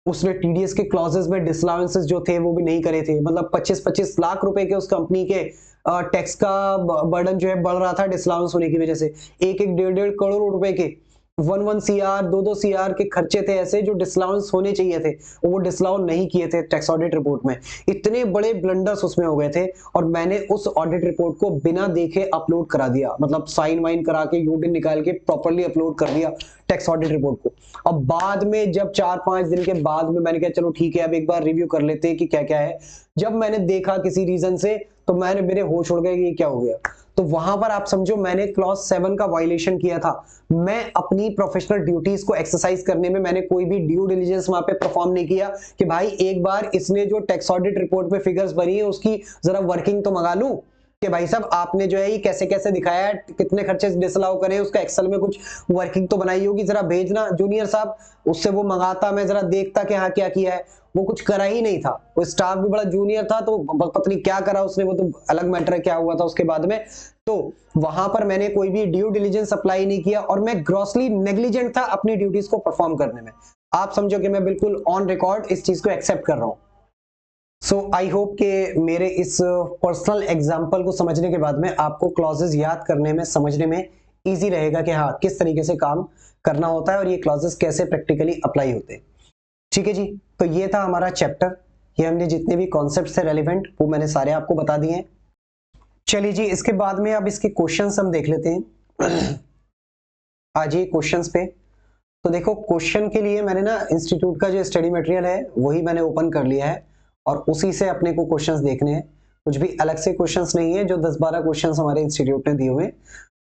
उसने टीडीएस के क्लॉजेस में डिसअलाउंसेस जो थे वो भी नहीं करे थे, मतलब 25-25 लाख रुपए के उस कंपनी के टैक्स का बर्डन जो है बढ़ रहा था डिसअलाउंस होने की वजह से। एक एक 1.5 करोड़ रुपए के 1 CR 2 CR के खर्चे थे ऐसे जो डिसअलाउंस होने चाहिए थे, वो डिसअलाउ नहीं किए थे टैक्स ऑडिट रिपोर्ट में। इतने बड़े ब्लंडर्स उसमें हो गए थे और मैंने उस ऑडिट रिपोर्ट को बिना देखे अपलोड करा दिया, मतलब साइन वाइन करा के यूडिन निकाल के प्रॉपर्ली अपलोड कर दिया टैक्स ऑडिट रिपोर्ट को। अब बाद में जब 4-5 दिन के बाद में मैंने कहा चलो ठीक है अब एक बार रिव्यू कर लेते हैं कि क्या क्या है। जब मैंने देखा किसी रीजन से तो मेरे होश उड़ गए कि ये क्या हो गया। तो वहां पर आप समझो मैंने क्लॉज 7 का वायलेशन किया था। मैं अपनी प्रोफेशनल ड्यूटीज को एक्सरसाइज करने में मैंने कोई भी ड्यू डिलिजेंस वहां पे परफॉर्म नहीं किया कि भाई एक बार इसने जो टैक्स ऑडिट रिपोर्ट में फिगर्स भरी है उसकी जरा वर्किंग तो मंगा लूं कि भाई साहब आपने जो है ये कैसे कैसे दिखाया है, कितने खर्चे डिसअलाउ करे, उसका एक्सेल में कुछ वर्किंग तो बनाई होगी, जरा भेजना जूनियर साहब। उससे वो मंगाता, मैं जरा देखता कि हाँ क्या किया है। वो कुछ करा ही नहीं था, वो स्टाफ भी बड़ा जूनियर था तो पता नहीं क्या करा उसने, वो तो अलग मैटर है क्या हुआ था उसके बाद में। तो वहां पर मैंने कोई भी ड्यू डिलिजेंस अप्लाई नहीं किया और मैं ग्रॉसली नेग्लिजेंट था अपनी ड्यूटीज को परफॉर्म करने में। आप समझो कि मैं बिल्कुल ऑन रिकॉर्ड इस चीज को एक्सेप्ट कर रहा हूं। सो आई होप कि मेरे इस पर्सनल एग्जांपल को समझने के बाद में आपको क्लॉजेस याद करने में, समझने में इजी रहेगा कि हाँ किस तरीके से काम करना होता है और ये क्लॉजेस कैसे प्रैक्टिकली अप्लाई होते हैं। ठीक है जी, तो ये था हमारा चैप्टर। ये हमने जितने भी कॉन्सेप्ट से रेलिवेंट वो मैंने सारे आपको बता दिए हैं। चलिए जी, इसके बाद में अब इसके क्वेश्चंस हम देख लेते हैं। आज ये क्वेश्चंस पे तो देखो, क्वेश्चन के लिए मैंने ना इंस्टीट्यूट का जो स्टडी मटेरियल है वही मैंने ओपन कर लिया है और उसी से अपने को क्वेश्चंस देखने हैं। कुछ भी अलग से क्वेश्चंस नहीं है, जो 10-12 क्वेश्चंस हमारे इंस्टीट्यूट ने दिए हुए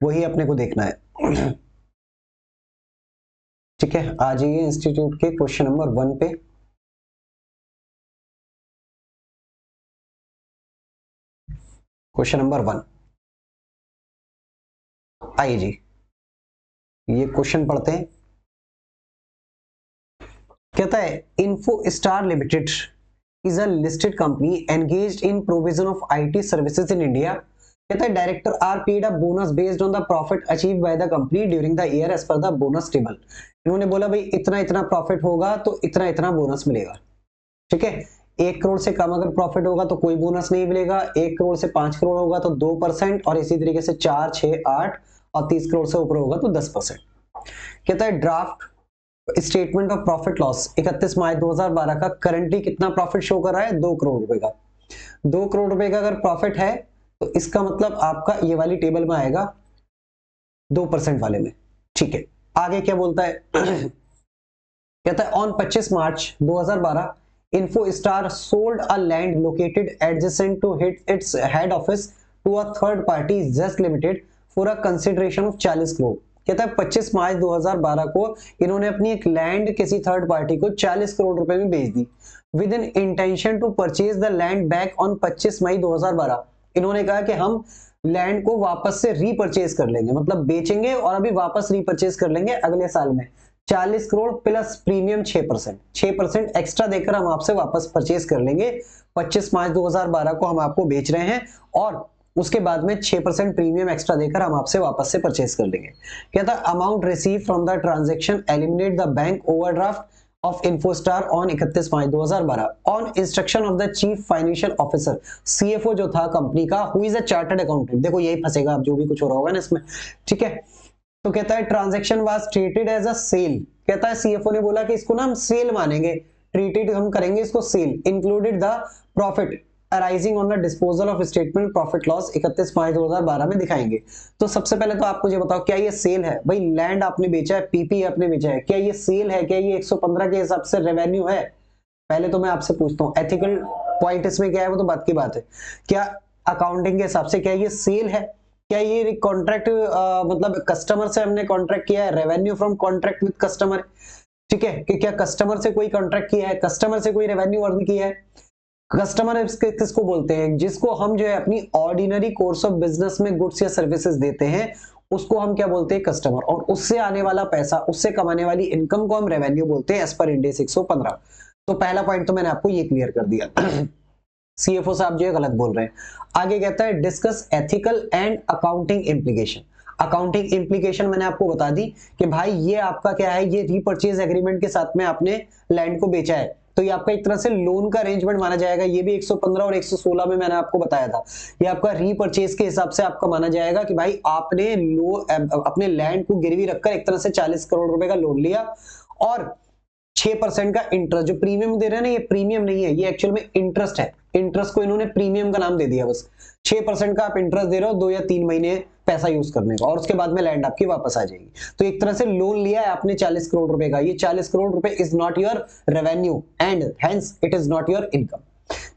वही अपने को देखना है। ठीक है, आ जाइए इंस्टीट्यूट के क्वेश्चन नंबर 1 पे। क्वेश्चन नंबर 1, आइए जी ये क्वेश्चन पढ़ते हैं। कहता है info star limited is a listed company engaged in provision of IT services in India. कहता है director are paid a bonus based on the profit achieve by the company during the year as per the bonus table. इन्होंने बोला भाई इतना इतना profit होगा तो इतना इतना बोनस मिलेगा। ठीक है, 1 करोड़ से कम अगर प्रॉफिट होगा तो कोई बोनस नहीं मिलेगा, 1 करोड़ से 5 करोड़ होगा तो 2%, और इसी तरीके से 4, 6, 8 और 30 करोड़ से ऊपर होगा तो 10%। कहता है draft statement of profit loss 31 मार्च 2012 का करंटली कितना प्रॉफिट शो कर रहा है, 2 करोड़ रुपए का। 2 करोड़ रुपए का अगर प्रॉफिट है तो इसका मतलब आपका ये वाली टेबल में आएगा 2% वाले में। ठीक है, आगे क्या बोलता है। कहता है on 25 March 2012 Infostar sold a land located adjacent to its head office to a third party Just Limited for a consideration of 40 crore. कहता है 25 मार्च 2012 को इन्होंने अपनी एक लैंड किसी थर्ड पार्टी को 40 करोड़ रुपए में बेच दी with in intention to purchase the land back on 25 May 2012। इन्होंने कहा कि हम लैंड को वापस से रीपरचेज कर लेंगे, मतलब बेचेंगे और अभी वापस रीपरचेज कर लेंगे अगले साल में। 40 करोड़ प्लस प्रीमियम 6% एक्स्ट्रा देकर हम आपसे वापस परचेज कर लेंगे। 25 मार्च 2012 को हम आपको बेच रहे हैं और उसके बाद में 6% प्रीमियम एक्स्ट्रा देकर हम आपसे वापस से परचेज कर लेंगे। कहता है amount receive from the transaction eliminate the bank overdraft of Infostar on 31/5/2012 on instruction of the chief financial officer, CFO जो था कंपनी का, who is a chartered accountant. देखो यही फंसेगा अब जो भी कुछ हो रहा होगा ना इसमें, ठीक है। तो कहता है transaction was treated as a sale, कहता है सीएफओ ने बोला कि इसको ना हम सेल मानेंगे, ट्रीटेड हम करेंगे इसको sale, included the profit arising on the disposal of statement profit loss 31/5/2012 में दिखाएंगे। तो सबसे पहले तो आप मुझे बताओ क्या ये सेल है? भाई लैंड आपने बेचा है, पीपी आपने बेचा है, क्या ये सेल है? क्या ये 115 के हिसाब से रेवेन्यू है? पहले तो मैं आपसे पूछता हूँ एथिकल पॉइंट इसमें क्या है, वो तो बात की बात है। क्या अकाउंटिंग के हिसाब से क्या ये सेल है? क्या ये कॉन्ट्रैक्ट मतलब कस्टमर से हमने कॉन्ट्रैक्ट किया है, revenue from contract with customer, ठीक है, कि क्या कस्टमर से कोई कॉन्ट्रैक्ट किया है, कस्टमर से कोई रेवेन्यू अर्न किया है। कस्टमर किसको बोलते हैं? जिसको हम जो है अपनी ऑर्डिनरी कोर्स ऑफ बिजनेस में गुड्स या सर्विसेज देते हैं, उसको हम क्या बोलते हैं? कस्टमर। और उससे आने वाला पैसा, उससे कमाने वाली इनकम को हम रेवेन्यू बोलते हैं एज पर इंड एस 115। तो पहला पॉइंट तो मैंने आपको ये क्लियर कर दिया। सीएफओ साहब जो है गलत बोल रहे हैं। आगे कहता है discuss ethical and accounting implication. Accounting implication मैंने आपको बता दी कि भाई ये आपका क्या है, ये रीपर्चेज एग्रीमेंट के साथ में आपने लैंड को बेचा है, तो ये आपका एक तरह से लोन का अरेंजमेंट माना जाएगा। ये भी 115 और 116 में मैंने आपको बताया था, ये आपका रीपर्चेज के हिसाब से आपका माना जाएगा कि भाई आपने अपने लैंड को गिरवी रखकर एक तरह से 40 करोड़ रुपए का लोन लिया, और 6% का इंटरेस्ट, जो प्रीमियम दे रहे हैं ना, ये प्रीमियम नहीं है, ये एक्चुअल में इंटरेस्ट है। इंटरेस्ट को इन्होंने प्रीमियम का नाम दे दिया बस। 6% का आप इंटरेस्ट दे रहे हो 2 या 3 महीने पैसा यूज करने का, और उसके बाद में लैंड आपकी वापस आ जाएगी। तो एक तरह से लोन लिया है आपने 40 करोड़ रुपए का, ये 40 करोड़ रुपए is not your revenue and hence it is not your income,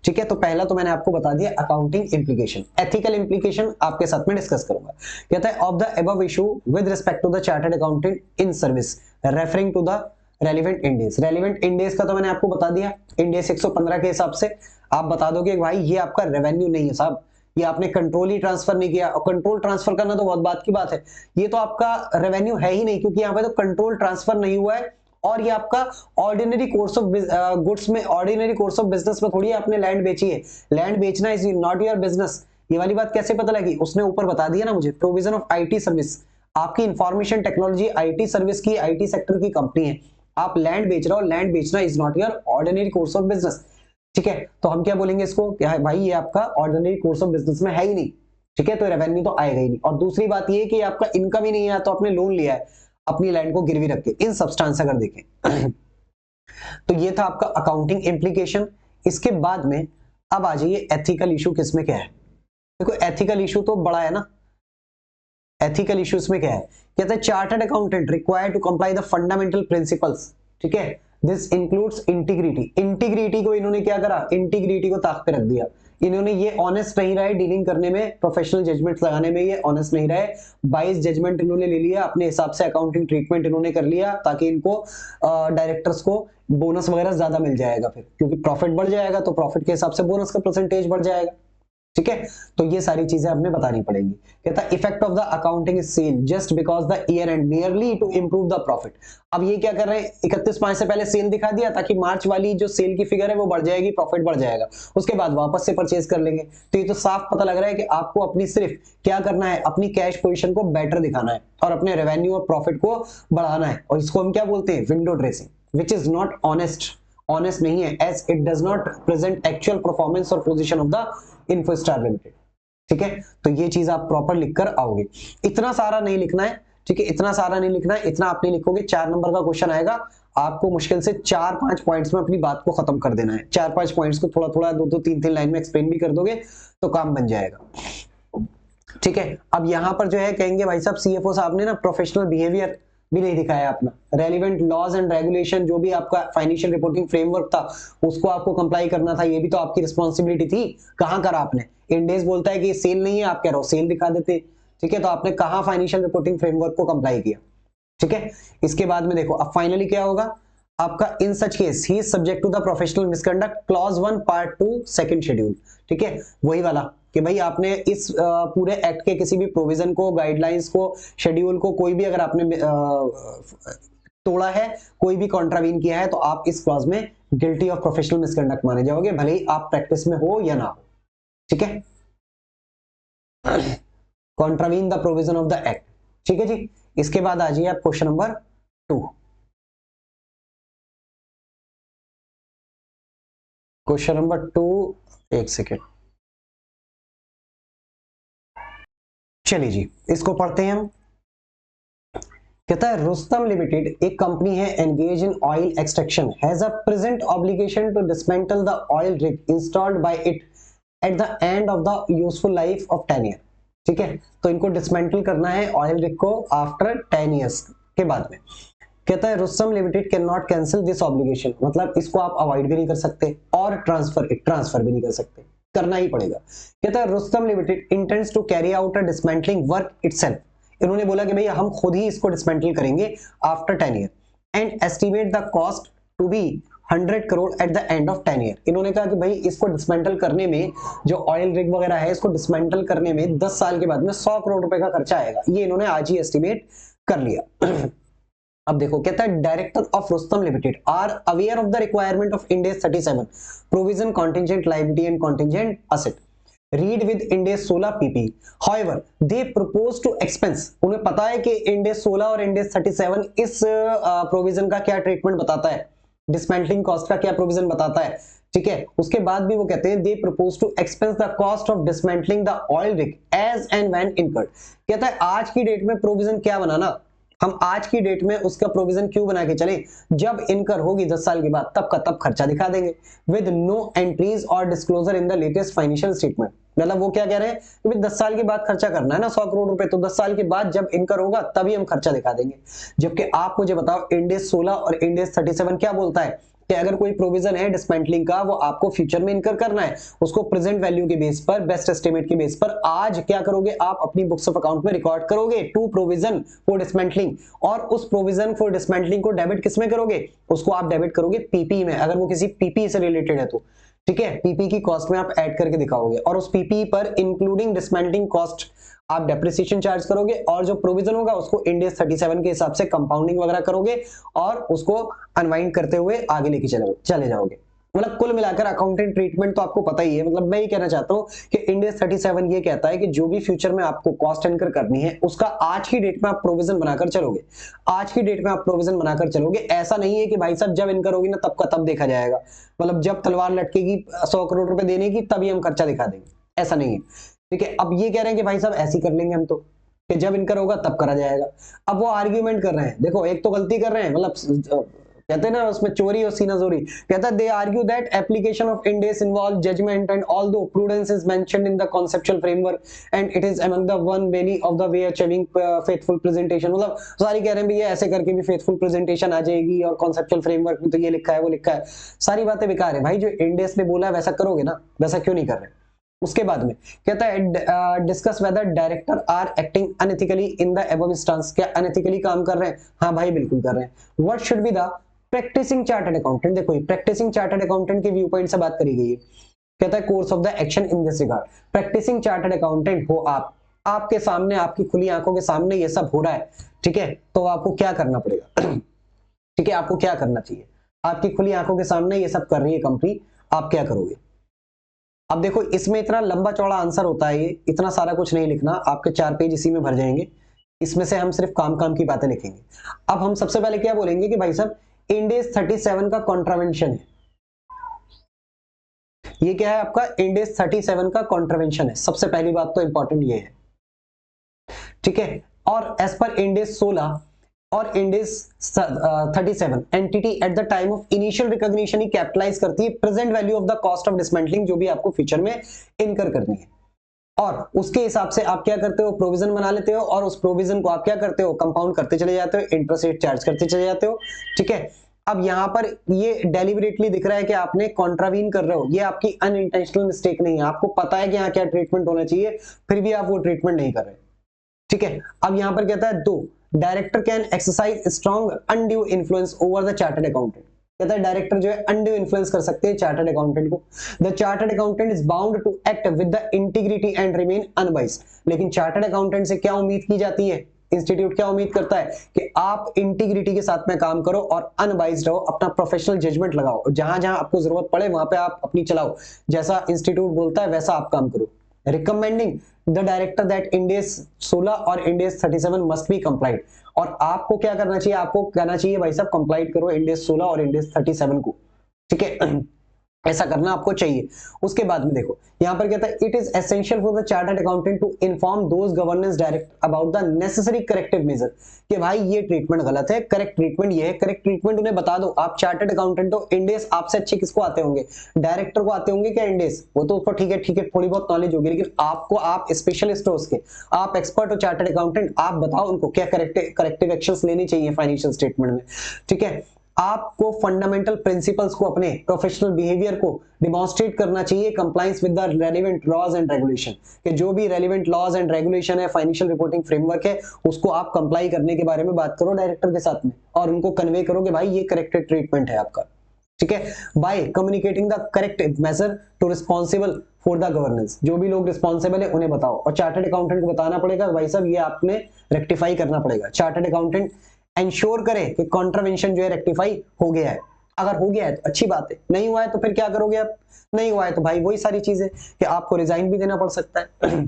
ठीक है। तो पहला तो मैंने आपको बता दिया अकाउंटिंग इम्प्लीकेशन। एथिकल इम्प्लीकेशन आपके साथ में डिस्कस करूंगा। कहता है of the above issue with respect to the chartered accountant in service referring to the relevant Ind AS. Relevant Ind AS का तो मैंने आपको बता दिया, इंडेस 115 के हिसाब से आप बता दोगे भाई ये आपका रेवेन्यू नहीं है साहब, ये आपने कंट्रोल ही ट्रांसफर नहीं किया, और कंट्रोल ट्रांसफर करना तो बहुत बात की बात है, ये तो आपका रेवेन्यू है ही नहीं, क्योंकि यहाँ पे तो कंट्रोल ट्रांसफर नहीं हुआ है, और ये आपका ऑर्डिनरी कोर्स ऑफ गुड्स में, ऑर्डिनरी कोर्स ऑफ बिजनेस में थोड़ी आपने लैंड बेची है। लैंड बेचना इज नॉट योर बिजनेस। ये वाली बात कैसे पता लगी? उसने ऊपर बता दिया ना मुझे, प्रोविजन ऑफ आईटी सर्विस, आपकी इंफॉर्मेशन टेक्नोलॉजी आईटी सर्विस की, आईटी सेक्टर की कंपनी है, आप लैंड बेच रहे हो, लैंड बेचना is not your ordinary course of business, ठीक है। तो हम क्या बोलेंगे इसको, क्या है भाई ये आपका ऑर्डिनरी कोर्स ऑफ बिजनेस में है ही नहीं, ठीक है, तो रेवेन्यू तो आएगा ही नहीं। और दूसरी बात ये कि आपका इनकम ही नहीं है, तो आपने लोन लिया है अपनी लैंड को गिरवी रख के। इन सब्सटेंस अगर देखें तो ये था आपका अकाउंटिंग इम्प्लीकेशन। इसके बाद में अब आ जाइए एथिकल इशू किसमें क्या है। देखो एथिकल इशू तो बड़ा है ना, एथिकल इश्यूज में क्या है, कहते हैं chartered accountant required to comply the fundamental principles, ठीक है, दिस इंक्लूड्स इंटीग्रिटी। इंटीग्रिटी को इन्होंने क्या करा, इंटीग्रिटी को ताक पे रख दिया। इन्होंने ये ऑनेस्ट नहीं रहे डीलिंग करने में, प्रोफेशनल जजमेंट लगाने में ये ऑनेस्ट नहीं रहे, बाइस जजमेंट इन्होंने ले लिया, अपने हिसाब से अकाउंटिंग ट्रीटमेंट इन्होंने कर लिया, ताकि इनको डायरेक्टर्स को बोनस वगैरह ज्यादा मिल जाएगा फिर, क्योंकि प्रॉफिट बढ़ जाएगा तो प्रॉफिट के हिसाब से बोनस का परसेंटेज बढ़ जाएगा, ठीक है। तो ये सारी चीजें हमने बतानी पड़ेगी। कहता है effect of the accounting is sale just because the year end merely to improve the profit. अब ये क्या कर रहे हैं, 31/5 से पहले सेल दिखा दिया, ताकि मार्च वाली जो सेल की फिगर है वो बढ़ जाएगी, प्रॉफिट बढ़ जाएगा, उसके बाद वापस से परचेज कर लेंगे। तो ये तो साफ पता लग रहा है कि आपको अपनी सिर्फ क्या करना है, अपनी कैश पोजीशन को बेटर दिखाना है और अपने रेवेन्यू और प्रॉफिट को बढ़ाना है, और इसको हम क्या बोलते हैं, window dressing, which is not honest. Honest नहीं है, as it does not present actual performance और position of the Infostar Limited, ठीक है। तो ये चीज आप प्रॉपर लिखकर आओगे। इतना सारा नहीं लिखना है, ठीक है, इतना सारा नहीं लिखना है, इतना आप नहीं लिखोगे, 4 नंबर का क्वेश्चन आएगा, आपको मुश्किल से 4-5 पॉइंट्स में अपनी बात को खत्म कर देना है। 4-5 पॉइंट्स को थोड़ा थोड़ा 2-2 3-3 लाइन में एक्सप्लेन भी कर दोगे तो काम बन जाएगा, ठीक है। अब यहां पर जो है कहेंगे भाई साहब सीएफओ साहब ने ना प्रोफेशनल बिहेवियर भी नहीं दिखाया अपना, रेलिवेंट लॉज एंड रेगुलेशन जो भी आपका फाइनेंशियल रिपोर्टिंग फ्रेमवर्क था उसको आपको कंप्लाई करना था, ये भी तो आपकी रिस्पॉन्सिबिलिटी थी, कहां करा आपने। इंडेस बोलता है कि सेल नहीं है, आप कह रहे हो सेल दिखा देते, ठीक है, तो आपने कहां फाइनेंशियल रिपोर्टिंग फ्रेमवर्क को कंप्लाई किया, ठीक है। इसके बाद में देखो अब फाइनली क्या होगा आपका, in such case he is subject to the professional misconduct clause 1 part 2 second schedule, ठीक है, वही वाला कि भाई आपने इस पूरे एक्ट के किसी भी प्रोविजन को, गाइडलाइंस को, शेड्यूल को कोई भी अगर आपने तोड़ा है, कोई भी कॉन्ट्रावीन किया है, तो आप इस क्लॉज में गिल्टी ऑफ प्रोफेशनल मिसकंडक्ट माने जाओगे, भले ही आप प्रैक्टिस में हो या ना हो, ठीक है। Contravene the provision of the act. ठीक है जी। इसके बाद आ जाइए आप क्वेश्चन नंबर 2। क्वेश्चन नंबर 2, एक सेकेंड, चलिए जी इसको पढ़ते हैं हम। कहता है रुस्तम लिमिटेड एक कंपनी है engage in oil extraction has a present obligation to dismantle the oil rig installed by it at the end of the useful life of 10 year. ठीक है, तो इनको डिसमेंटल करना है ऑयल रिग को आफ्टर 10 ईयर्स के बाद में। कहता है Rustam Limited can not cancel this obligation, मतलब इसको आप अवॉइड भी नहीं कर सकते और ट्रांसफर भी नहीं कर सकते, करना ही पड़ेगा। कहता है Rustam Limited intends to carry out a dismantling work itself. इन्होंने बोला कि भैया हम खुद ही इसको डिसमेंटल करेंगे after 10 year and estimate the cost to be 100 crore at the end of 10 year. इन्होंने कहा कि भाई इसको डिसमेंटल करने में, जो ऑयल रिग वगैरह है इसको डिसमेंटल करने में 10 साल के बाद में 100 करोड़ रुपए का खर्चा आएगा। ये इन्होंने आज ही एस्टिमेट कर लिया। अब देखो कहता है director of Rustam Limited are aware of the requirement of Ind AS 37 provision contingent liability and contingent asset read with Ind AS 16 PP। However they propose to expense, उन्हें पता है कि इंड AS 16 और इंड AS 37 इस provision का क्या treatment बताता है, डिसमेंटलिंग कॉस्ट का क्या प्रोविजन बताता है। ठीक है, उसके बाद भी वो कहते हैं they propose to expense the cost of dismantling the oil rig as and when incurred. कहता है आज की डेट में प्रोविजन क्या बनाना, हम आज की डेट में उसका प्रोविजन क्यों बना के चले, जब इनकर होगी 10 साल के बाद तब का तब खर्चा दिखा देंगे विद नो एंट्रीज और disclosure in the latest financial statement. मतलब वो क्या कह रहे हैं कि 10 साल के बाद खर्चा करना है ना 100 करोड़ रुपए, तो 10 साल के बाद जब इनकर होगा तभी हम खर्चा दिखा देंगे। जबकि आप मुझे बताओ इंड AS 16 और इंड AS 37 क्या बोलता है कि अगर कोई प्रोविजन है डिसमेंटलिंग का वो आपको फ्यूचर में इनकर करना है, उसको प्रेजेंट वैल्यू के बेस पर, बेस्ट एस्टिमेट के बेस पर आज क्या करोगे आप अपनी बुक्स ऑफ अकाउंट में रिकॉर्ड करोगे टू प्रोविजन फॉर डिसमेंटलिंग, और उस प्रोविजन फॉर डिसमेंटलिंग को डेबिट किस में करोगे, उसको आप डेबिट करोगे पीपी में, अगर वो किसी पीपी से रिलेटेड है तो। ठीक है, पीपी की कॉस्ट में आप ऐड करके दिखाओगे और उस पीपी पर इंक्लूडिंग डिसमेंटलिंग कॉस्ट आप डेप्रिसिएशन चार्ज करोगे और जो प्रोविजन होगा उसको इंड AS 37 के हिसाब से कंपाउंडिंग वगैरह करोगे और उसको अनवाइंड करते हुए आगे लेके चले जाओगे। मतलब कुल मिलाकर अकाउंटिंग ट्रीटमेंट तो आपको पता ही है। मतलब मैं ये कहना चाहता हूँ कि इंड AS 37 ये कहता है कि जो भी फ्यूचर में आपको कॉस्ट इनकर करनी है उसका आज की डेट में आप प्रोविजन बनाकर चलोगे, आज की डेट में आप प्रोविजन बनाकर चलोगे। ऐसा नहीं है कि भाई साहब जब इनकर होगी ना तब का तब देखा जाएगा, मतलब जब तलवार लटकेगी 100 करोड़ रुपए देने की तभी हम खर्चा दिखा देंगे, ऐसा नहीं है। ठीक है, अब ये कह रहे हैं कि भाई साहब ऐसे ही कर लेंगे हम तो, कि जब इनकर होगा तब करा जाएगा। अब वो आर्ग्यूमेंट कर रहे हैं, देखो एक तो गलती कर रहे हैं, मतलब कहते हैं ना उसमें चोरी और सीना जोरी। कहता है they argue that application of Ind AS involve judgement and although prudence is mentioned in the conceptual framework and it is among the one valley of the way achieving faithful presentation. मतलब सारी कह रहे हैं भैया ऐसे करके भी faithful presentation आ जाएगी और कॉन्सेप्चुअल फ्रेमवर्क में तो ये लिखा है वो लिखा है, सारी बातें बेकार है भाई। जो इंड AS ने बोला है वैसा करोगे ना, वैसा क्यों नहीं कर रहे। उसके बाद में कहता है discuss whether director are acting unethically in the above instance, क्या अनएथिकली काम कर रहे हैं, हाँ भाई बिल्कुल कर रहे हैं। What should be the practising chartered accountant, देखो प्रैक्टिसिंग चार्टर्ड अकाउंटेंट के व्यू पॉइंट से बात करी गई है। कहता है course of the action in this regard, practising chartered accountant हो आप, आपके सामने आपकी खुली आंखों के सामने ये सब हो रहा है, ठीक है, तो आपको क्या करना पड़ेगा। ठीक है, आपको क्या करना चाहिए, आपकी खुली आंखों के सामने ये सब कर रही है कंपनी, आप क्या करोगे। अब देखो इसमें इतना लंबा चौड़ा आंसर होता है, ये इतना सारा कुछ नहीं लिखना, आपके 4 पेज इसी में भर जाएंगे, इसमें से हम सिर्फ काम काम की बातें लिखेंगे। अब हम सबसे पहले क्या बोलेंगे कि भाई साहब इंड AS 37 का कॉन्ट्रावेंशन है, ये क्या है आपका इंड AS 37 का कॉन्ट्रावेंशन है, सबसे पहली बात तो इंपॉर्टेंट ये है। ठीक है, और एज पर इंड AS 16 और Ind AS 37 entity at the time of initial recognition ही कैपिटलाइज करती है present value of the cost of dismantling, जो भी आपको फ्यूचर में इनकर करनी है, और उसके हिसाब से आप क्या करते हो प्रोविजन बना लेते हो और उस प्रोविजन को आप क्या करते हो कंपाउंड करते चले जाते हो, इंटरेस्ट रेट चार्ज करते चले जाते हो। ठीक है, अब यहां पर ये डेलिबरेटली दिख रहा है कि आपने कॉन्ट्रावीन कर रहे हो, ये आपकी अनइंटेंशनल मिस्टेक नहीं है, आपको पता है कि यहाँ क्या ट्रीटमेंट होना चाहिए, फिर भी आप वो ट्रीटमेंट नहीं कर रहे। ठीक है, अब यहां पर कहता है 2 director can exercise strong undue influence over the chartered accountant. कहता है डायरेक्टर जो है अनड्यू इन्फ्लुएंस कर सकते हैं चार्टर्ड अकाउंटेंट को। The chartered accountant is bound to act with the integrity and remain unbiased. लेकिन चार्टर्ड अकाउंटेंट से क्या उम्मीद की जाती है, इंस्टीट्यूट क्या उम्मीद करता है कि आप इंटीग्रिटी के साथ में काम करो और अनबाइस्ड रहो, अपना प्रोफेशनल जजमेंट लगाओ, जहां जहां आपको जरूरत पड़े वहां पे आप अपनी चलाओ, जैसा इंस्टीट्यूट बोलता है वैसा आप काम करो। Recommending the director that end S 16 और end S 37 must be complied. और आपको क्या करना चाहिए, आपको कहना चाहिए भाई साहब कंप्लाइड करो इंड एस 16 और इंड एस 37 को, ठीक है। ऐसा करना आपको चाहिए। उसके बाद में देखो यहां पर कहता है it is essential for the chartered accountant to inform those governance direct about the necessary corrective measure, कि भाई ये ट्रीटमेंट गलत है, करेक्ट ट्रीटमेंट ये है, करेक्ट ट्रीटमेंट उन्हें बता दो। आप चार्टर्ड अकाउंटेंट हो, इंडेस आपसे अच्छे किसको आते होंगे, डायरेक्टर को आते होंगे क्या इंडेस, वो तो उसको ठीक है थोड़ी बहुत नॉलेज होगी, लेकिन आपको, आप स्पेशलिस्ट हो उसके, आप एक्सपर्ट हो चार्टर्ड अकाउंटेंट, आप बताओ उनको क्या करेक्टिव एक्शंस लेनी चाहिए फाइनेंशियल स्टेटमेंट में, ठीक है। आपको फंडामेंटल प्रिंसिपल्स को, अपने प्रोफेशनल बिहेवियर को डिमॉन्स्ट्रेट करना चाहिए compliance with the relevant laws and regulation, कि जो भी रेलेवेंट लॉज एंड रेगुलेशन है, फाइनेंशियल रिपोर्टिंग फ्रेमवर्क है, उसको आप कंप्लाई करने के बारे में बात करो डायरेक्टर के साथ में, और उनको कन्वे करो कि भाई ये करेक्टेड ट्रीटमेंट है आपका, ठीक है। By communicating the correct measure to responsible for the governance, जो भी लोग रिस्पॉन्सिबल है उन्हें बताओ, और चार्टर्ड अकाउंटेंट को बताना पड़ेगा भाई साहब ये आपने रेक्टिफाई करना पड़ेगा। चार्टर्ड अकाउंटेंट इंश्योर करे कि कॉन्ट्रावेंशन जो है रेक्टिफाई हो गया है, अगर हो गया है तो अच्छी बात है, नहीं हुआ है तो फिर क्या करोगे आप, नहीं हुआ है तो भाई वही सारी चीजें कि आपको रिजाइन भी देना पड़ सकता है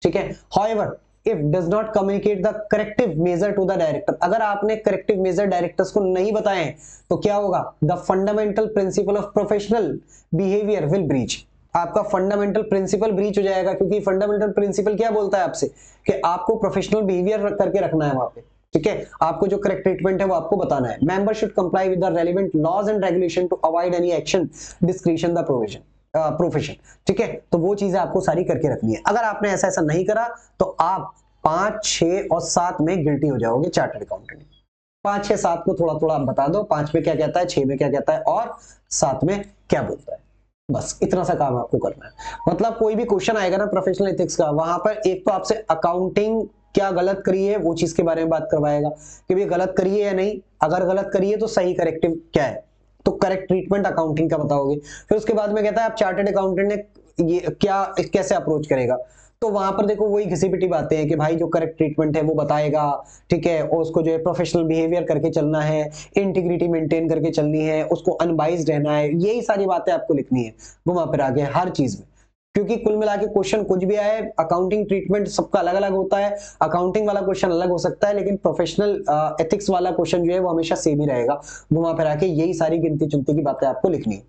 ठीक है। However if does not communicate the corrective measure to the director, अगर आपने करेक्टिव मेजर डायरेक्टर्स को नहीं बताए तो क्या होगा, the fundamental principle of professional behaviour will breach, आपका फंडामेंटल प्रिंसिपल ब्रीच हो जाएगा, क्योंकि फंडामेंटल प्रिंसिपल क्या बोलता है आपसे कि आपको प्रोफेशनल बिहेवियर करके रखना है वहां पे, ठीक है, आपको जो करेक्ट ट्रीटमेंट है वो आपको बताना है। Member should comply with the relevant laws and regulation to avoid any action discretion the provision profession, ठीक है। तो वो चीजें आपको सारी करके रखनी है। अगर आपने ऐसा ऐसा नहीं करा तो आप 5, 6 और 7 में गिल्टी हो जाओगे चार्टर्ड अकाउंटेंट। 5, 6, 7 को थोड़ा थोड़ा आप बता दो, 5 में क्या कहता है, 6 में क्या कहता है और 7 में क्या बोलता है, बस इतना सा काम आपको करना है। मतलब कोई भी क्वेश्चन आएगा ना प्रोफेशनल एथिक्स का, वहां पर एक तो आपसे अकाउंटिंग क्या गलत करी है वो चीज के बारे में बात करवाएगा कि भाई गलत करी है या नहीं, अगर गलत करी है तो सही करेक्टिव क्या है, तो करेक्ट ट्रीटमेंट अकाउंटिंग का बताओगे। फिर उसके बाद में कहता है आप चार्टर्ड अकाउंटेंट ने ये क्या कैसे अप्रोच करेगा, तो वहां पर देखो वही घिसी पिटी बातें हैं कि भाई जो करेक्ट ट्रीटमेंट है वो बताएगा, ठीक है, और उसको जो है प्रोफेशनल बिहेवियर करके चलना है, इंटीग्रिटी मेंटेन करके चलनी है, उसको अनबाइज्ड रहना है, यही सारी बातें आपको लिखनी है घुमा फिरा के हर चीज में, क्योंकि कुल मिला के क्वेश्चन कुछ भी आए, अकाउंटिंग ट्रीटमेंट सबका अलग अलग होता है, अकाउंटिंग वाला क्वेश्चन अलग हो सकता है, लेकिन प्रोफेशनल एथिक्स वाला क्वेश्चन जो है वो हमेशा सेम ही रहेगा, घुमा फिरा के यही सारी गिनती चुनती की बातें आपको लिखनी है।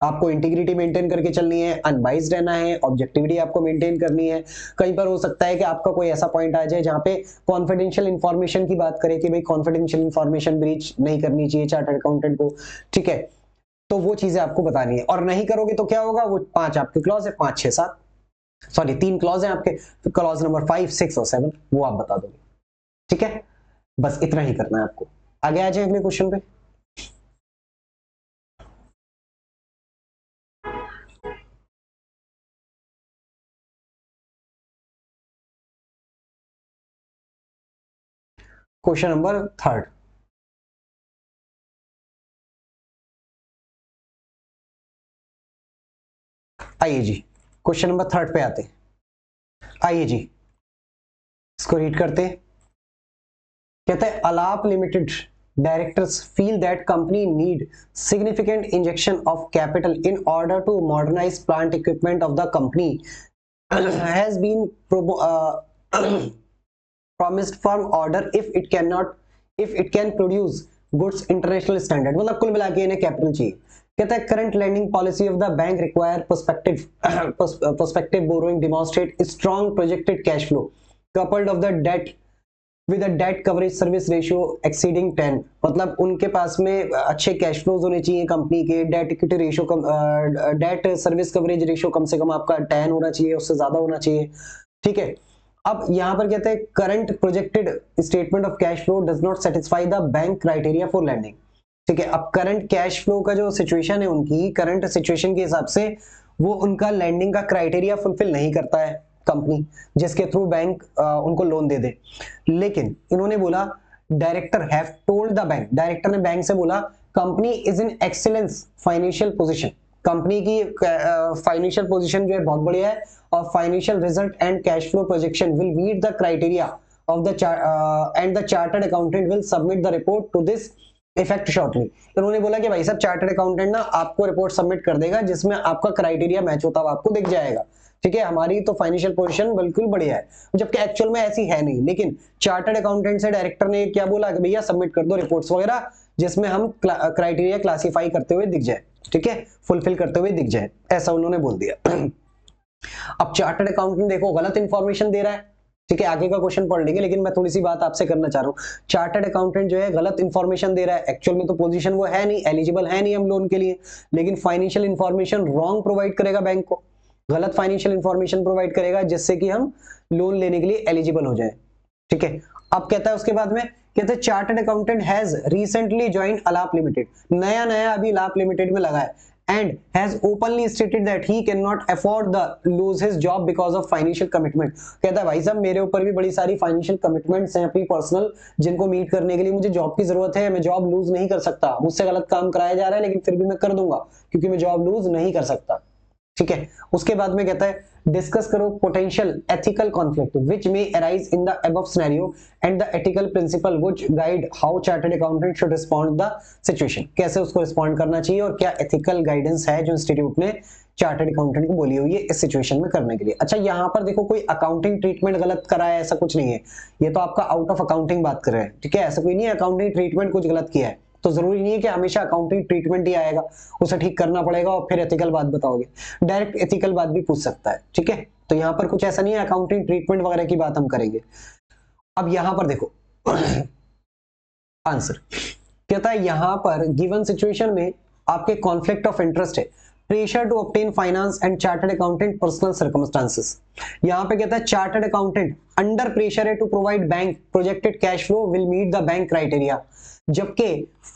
आपको इंटीग्रिटी मेंटेन करके चलनी है, अनबाइज्ड रहना है, ऑब्जेक्टिविटी आपको मेंटेन करनी है। कहीं पर हो सकता है कि आपका कोई ऐसा पॉइंट आ जाए जहां पे कॉन्फिडेंशियल इंफॉर्मेशन की बात करें कि भाई कॉन्फिडेंशियल इंफॉर्मेशन ब्रीच नहीं करनी चाहिए चार्टर्ड अकाउंटेंट को, ठीक है, तो वो चीजें आपको बतानी है, और नहीं करोगे तो क्या होगा, वो 5 आपके क्लॉज है, 5, 6, 7 सॉरी 3 क्लॉज है आपके, तो क्लॉज नंबर 5, 6 और 7 वो आप बता दोगे, ठीक है। बस इतना ही करना है आपको। आगे आ जाए अगले क्वेश्चन पे। क्वेश्चन नंबर 3 आइए जी, क्वेश्चन नंबर 3 पे आते हैं। आइए जी इसको रीड करते हैं। कहता है Alap limited directors feel that company need significant injection of capital in order to modernise plant equipment of the company has been promised firm order if it can produce goods international standard, मतलब कुल मिला के इन्हें capital चाहिए। कहता है current lending policy of the bank require prospective borrowing demonstrate strong projected cash flow coupled of the debt with a debt coverage service ratio exceeding 10, मतलब उनके पास में अच्छे कैश फ्लोज होने चाहिए कंपनी के, डेट इक्विटी रेशियो कम, debt service coverage ratio कम से कम आपका 10 होना चाहिए, उससे ज्यादा होना चाहिए, ठीक है। अब यहां पर कहते हैं current projected statement of cash flow does not satisfy the bank criteria for lending, ठीक है। अब करंट कैश फ्लो का जो सिचुएशन है उनकी करंट सिचुएशन के हिसाब से वो उनका लैंडिंग का क्राइटेरिया फुलफिल नहीं करता है कंपनी, जिसके थ्रू बैंक उनको लोन दे दे। लेकिन इन्होंने बोला director have told the bank, director ने बैंक से बोला company is in excellence financial position, company की फाइनेंशियल पोजीशन जो है बहुत बढ़िया है, और financial result and cash flow projection will meet the criteria of the and the chartered accountant will submit the report to this effect shortly. इन्होंने बोला कि भाई साहब चार्टर्ड अकाउंटेंट ना आपको रिपोर्ट सबमिट कर देगा जिसमें आपका क्राइटेरिया मैच होता हुआ आपको दिख जाएगा, ठीक है, हमारी तो फाइनेंशियल पोजीशन बिल्कुल बढ़िया है, जबकि एक्चुअल में ऐसी है नहीं। लेकिन चार्टर्ड अकाउंटेंट से डायरेक्टर ने क्या बोला कि भैया सबमिट कर दो रिपोर्ट्स वगैरह, जिसमें हम क्राइटेरिया क्लासीफाई करते हुए दिख जाए, ठीक है, फुलफिल करते हुए दिख जाए, ऐसा उन्होंने बोल दिया। अब चार्टर्ड अकाउंटेंट देखो गलत इंफॉर्मेशन दे रहा है, ठीक है, आगे का क्वेश्चन पढ़ लेंगे, लेकिन मैं थोड़ी सी बात आपसे करना चाह रहा हूँ। चार्टर्ड अकाउंटेंट जो है गलत इंफॉर्मेशन दे रहा है, एक्चुअल में तो पोजीशन वो है नहीं, एलिजिबल है नहीं हम लोन के लिए, लेकिन फाइनेंशियल इंफॉर्मेशन रॉन्ग प्रोवाइड करेगा बैंक को, गलत फाइनेंशियल इंफॉर्मेशन प्रोवाइड करेगा जिससे कि हम लोन लेने के लिए एलिजिबल हो जाए, ठीक है। अब कहता है उसके बाद में, कहते हैं chartered accountant has recently joined Alap limited, नया नया अभी अलाप लिमिटेड में लगा है, and has openly stated that he cannot afford the lose his job because of financial commitment। कहता है भाई साहब मेरे ऊपर भी बड़ी सारी फाइनेंशियल कमिटमेंट्स हैं अपनी पर्सनल, जिनको मीट करने के लिए मुझे जॉब की जरूरत है, मैं जॉब लूज नहीं कर सकता, मुझसे गलत काम कराया जा रहा है लेकिन फिर भी मैं कर दूंगा क्योंकि मैं जॉब लूज नहीं कर सकता, ठीक है। उसके बाद में कहता है डिस्कस करो potential ethical conflict which may arise in the above scenario and the ethical principle which guide how chartered accountant should respond the situation, कैसे उसको रिस्पॉन्ड करना चाहिए और क्या एथिकल गाइडेंस है जो इंस्टीट्यूट ने चार्टर्ड अकाउंटेंट को बोली हुई है इस सिचुएशन में करने के लिए। अच्छा यहाँ पर देखो कोई अकाउंटिंग ट्रीटमेंट गलत करा है ऐसा कुछ नहीं है, ये तो आपका आउट ऑफ अकाउंटिंग बात कर रहे हैं, ठीक है, ऐसा कोई नहीं है अकाउंटिंग ट्रीटमेंट कुछ गलत किया है, तो जरूरी नहीं है कि हमेशा अकाउंटिंग ट्रीटमेंट ही आएगा, उसे ठीक करना पड़ेगा और फिर एथिकल बात बताओगे, डायरेक्ट एथिकल बात भी पूछ सकता है, ठीक है। तो यहाँ पर कुछ ऐसा नहीं है, अकाउंटिंग ट्रीटमेंट वगैरह की बात हम करेंगे। अब यहाँ पर देखो आंसर कहता है यहाँ पर गिवन सिचुएशन में आपके कॉन्फ्लिक्ट ऑफ इंटरेस्ट है, pressure to obtain finance and chartered accountant personal circumstances. यहाँ पे कहता है चार्टर्ड अकाउंटेंट अंडर प्रेशर है to provide bank projected cash flow will meet the bank criteria, जबकि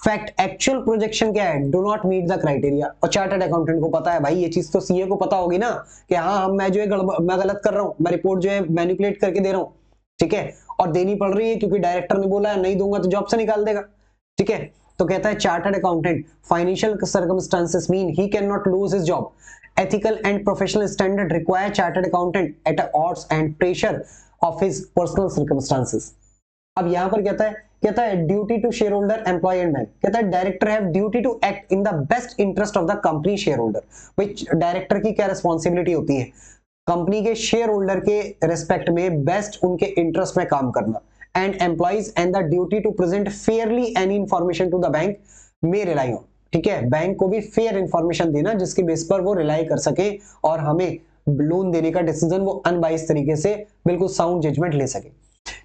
फैक्ट एक्चुअल प्रोजेक्शन क्या है, do not meet the criteria. और chartered accountant को पता है भाई, ये चीज तो सीए को पता होगी ना कि हाँ मैं जो है मैं गलत कर रहा हूँ, मैं रिपोर्ट जो है मैनिपुलेट करके दे रहा हूँ, ठीक है, और देनी पड़ रही है क्योंकि डायरेक्टर ने बोला है नहीं दूंगा तो जॉब से निकाल देगा, ठीक है। तो कहता है chartered accountant financial circumstances mean he can not lose his job, ethical and professional standard require chartered accountant at odds and pressure of his personal circumstances. अब यहां पर कहता है duty to shareholder employ and bank, कहता है director have duty to act in the best interest of the company shareholder. भाई director की क्या रिस्पॉन्सिबिलिटी होती है, कंपनी के शेयर होल्डर के रेस्पेक्ट में बेस्ट उनके इंटरेस्ट में काम करना, and employees and the duty to present fairly any information to the bank may rely on, ठीक है, बैंक को भी फेयर इंफॉर्मेशन देना जिसके बेस पर वो रिलाई कर सके और हमें लोन देने का डिसीजन वो अनबाइस तरीके से बिल्कुल साउंड जजमेंट ले सके।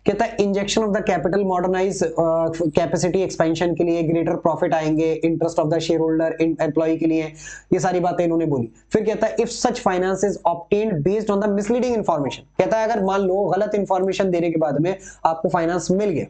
कहता है injection of the capital modernise capacity expansion के लिए ग्रेटर प्रॉफिट आएंगे, interest of the shareholder employ के लिए, ये सारी बातें इन्होंने बोली। फिर कहता है if such finance is obtained based on the misleading information, कहता है अगर मान लो गलत इंफॉर्मेशन देने के बाद में आपको फाइनेंस मिल गया,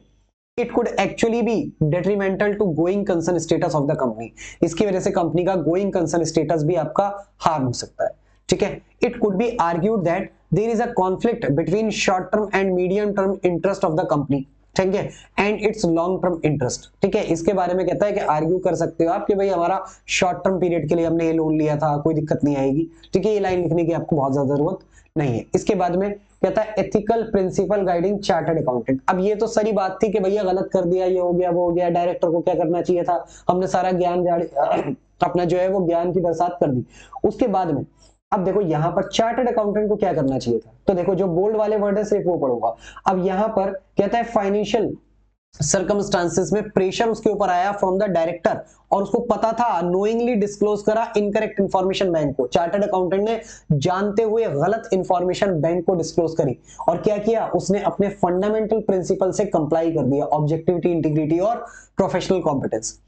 it could actually be detrimental to going concern status of the company, इसकी वजह से कंपनी का गोइंग कंसर्न स्टेटस भी आपका हार्म हो सकता है, ठीक है। It could be argued that there is a conflict between short term and medium term interest of the company, ठीक है, and its long term interest, ठीक है। इसके बारे में कहता है कि आर्ग्यू कर सकते हो आप कि भाई हमारा शॉर्ट टर्म पीरियड के लिए हमने ये लोन लिया था, कोई दिक्कत नहीं आएगी, ठीक है, ये लाइन लिखने की आपको बहुत ज्यादा जरूरत नहीं है। इसके बाद में कहता है ethical principle guiding chartered accountant. अब ये तो सारी बात थी कि भैया गलत कर दिया, ये हो गया वो हो गया, डायरेक्टर को क्या करना चाहिए था, हमने सारा ज्ञान अपना जो है वो ज्ञान की बरसात कर दी। उसके बाद में अब देखो यहाँ पर चार्टर्ड अकाउंटेंट को क्या करना चाहिए था, तो देखो जो बोल्ड वाले वर्ड है सिर्फ वो पढ़ूंगा। अब यहाँ पर कहता है फाइनेंशियल सर्कमस्टांसेस में प्रेशर उसके ऊपर आया फ्रॉम द डायरेक्टर और उसको पता था, नोइंगली डिस्क्लोज करा इनकरेक्ट इंफॉर्मेशन बैंक को, चार्टर्ड अकाउंटेंट ने जानते हुए गलत इंफॉर्मेशन बैंक को डिस्क्लोज करी और क्या किया, उसने अपने फंडामेंटल प्रिंसिपल से कंप्लाई कर दिया, ऑब्जेक्टिविटी, इंटीग्रिटी और प्रोफेशनल कॉम्पिटेंस।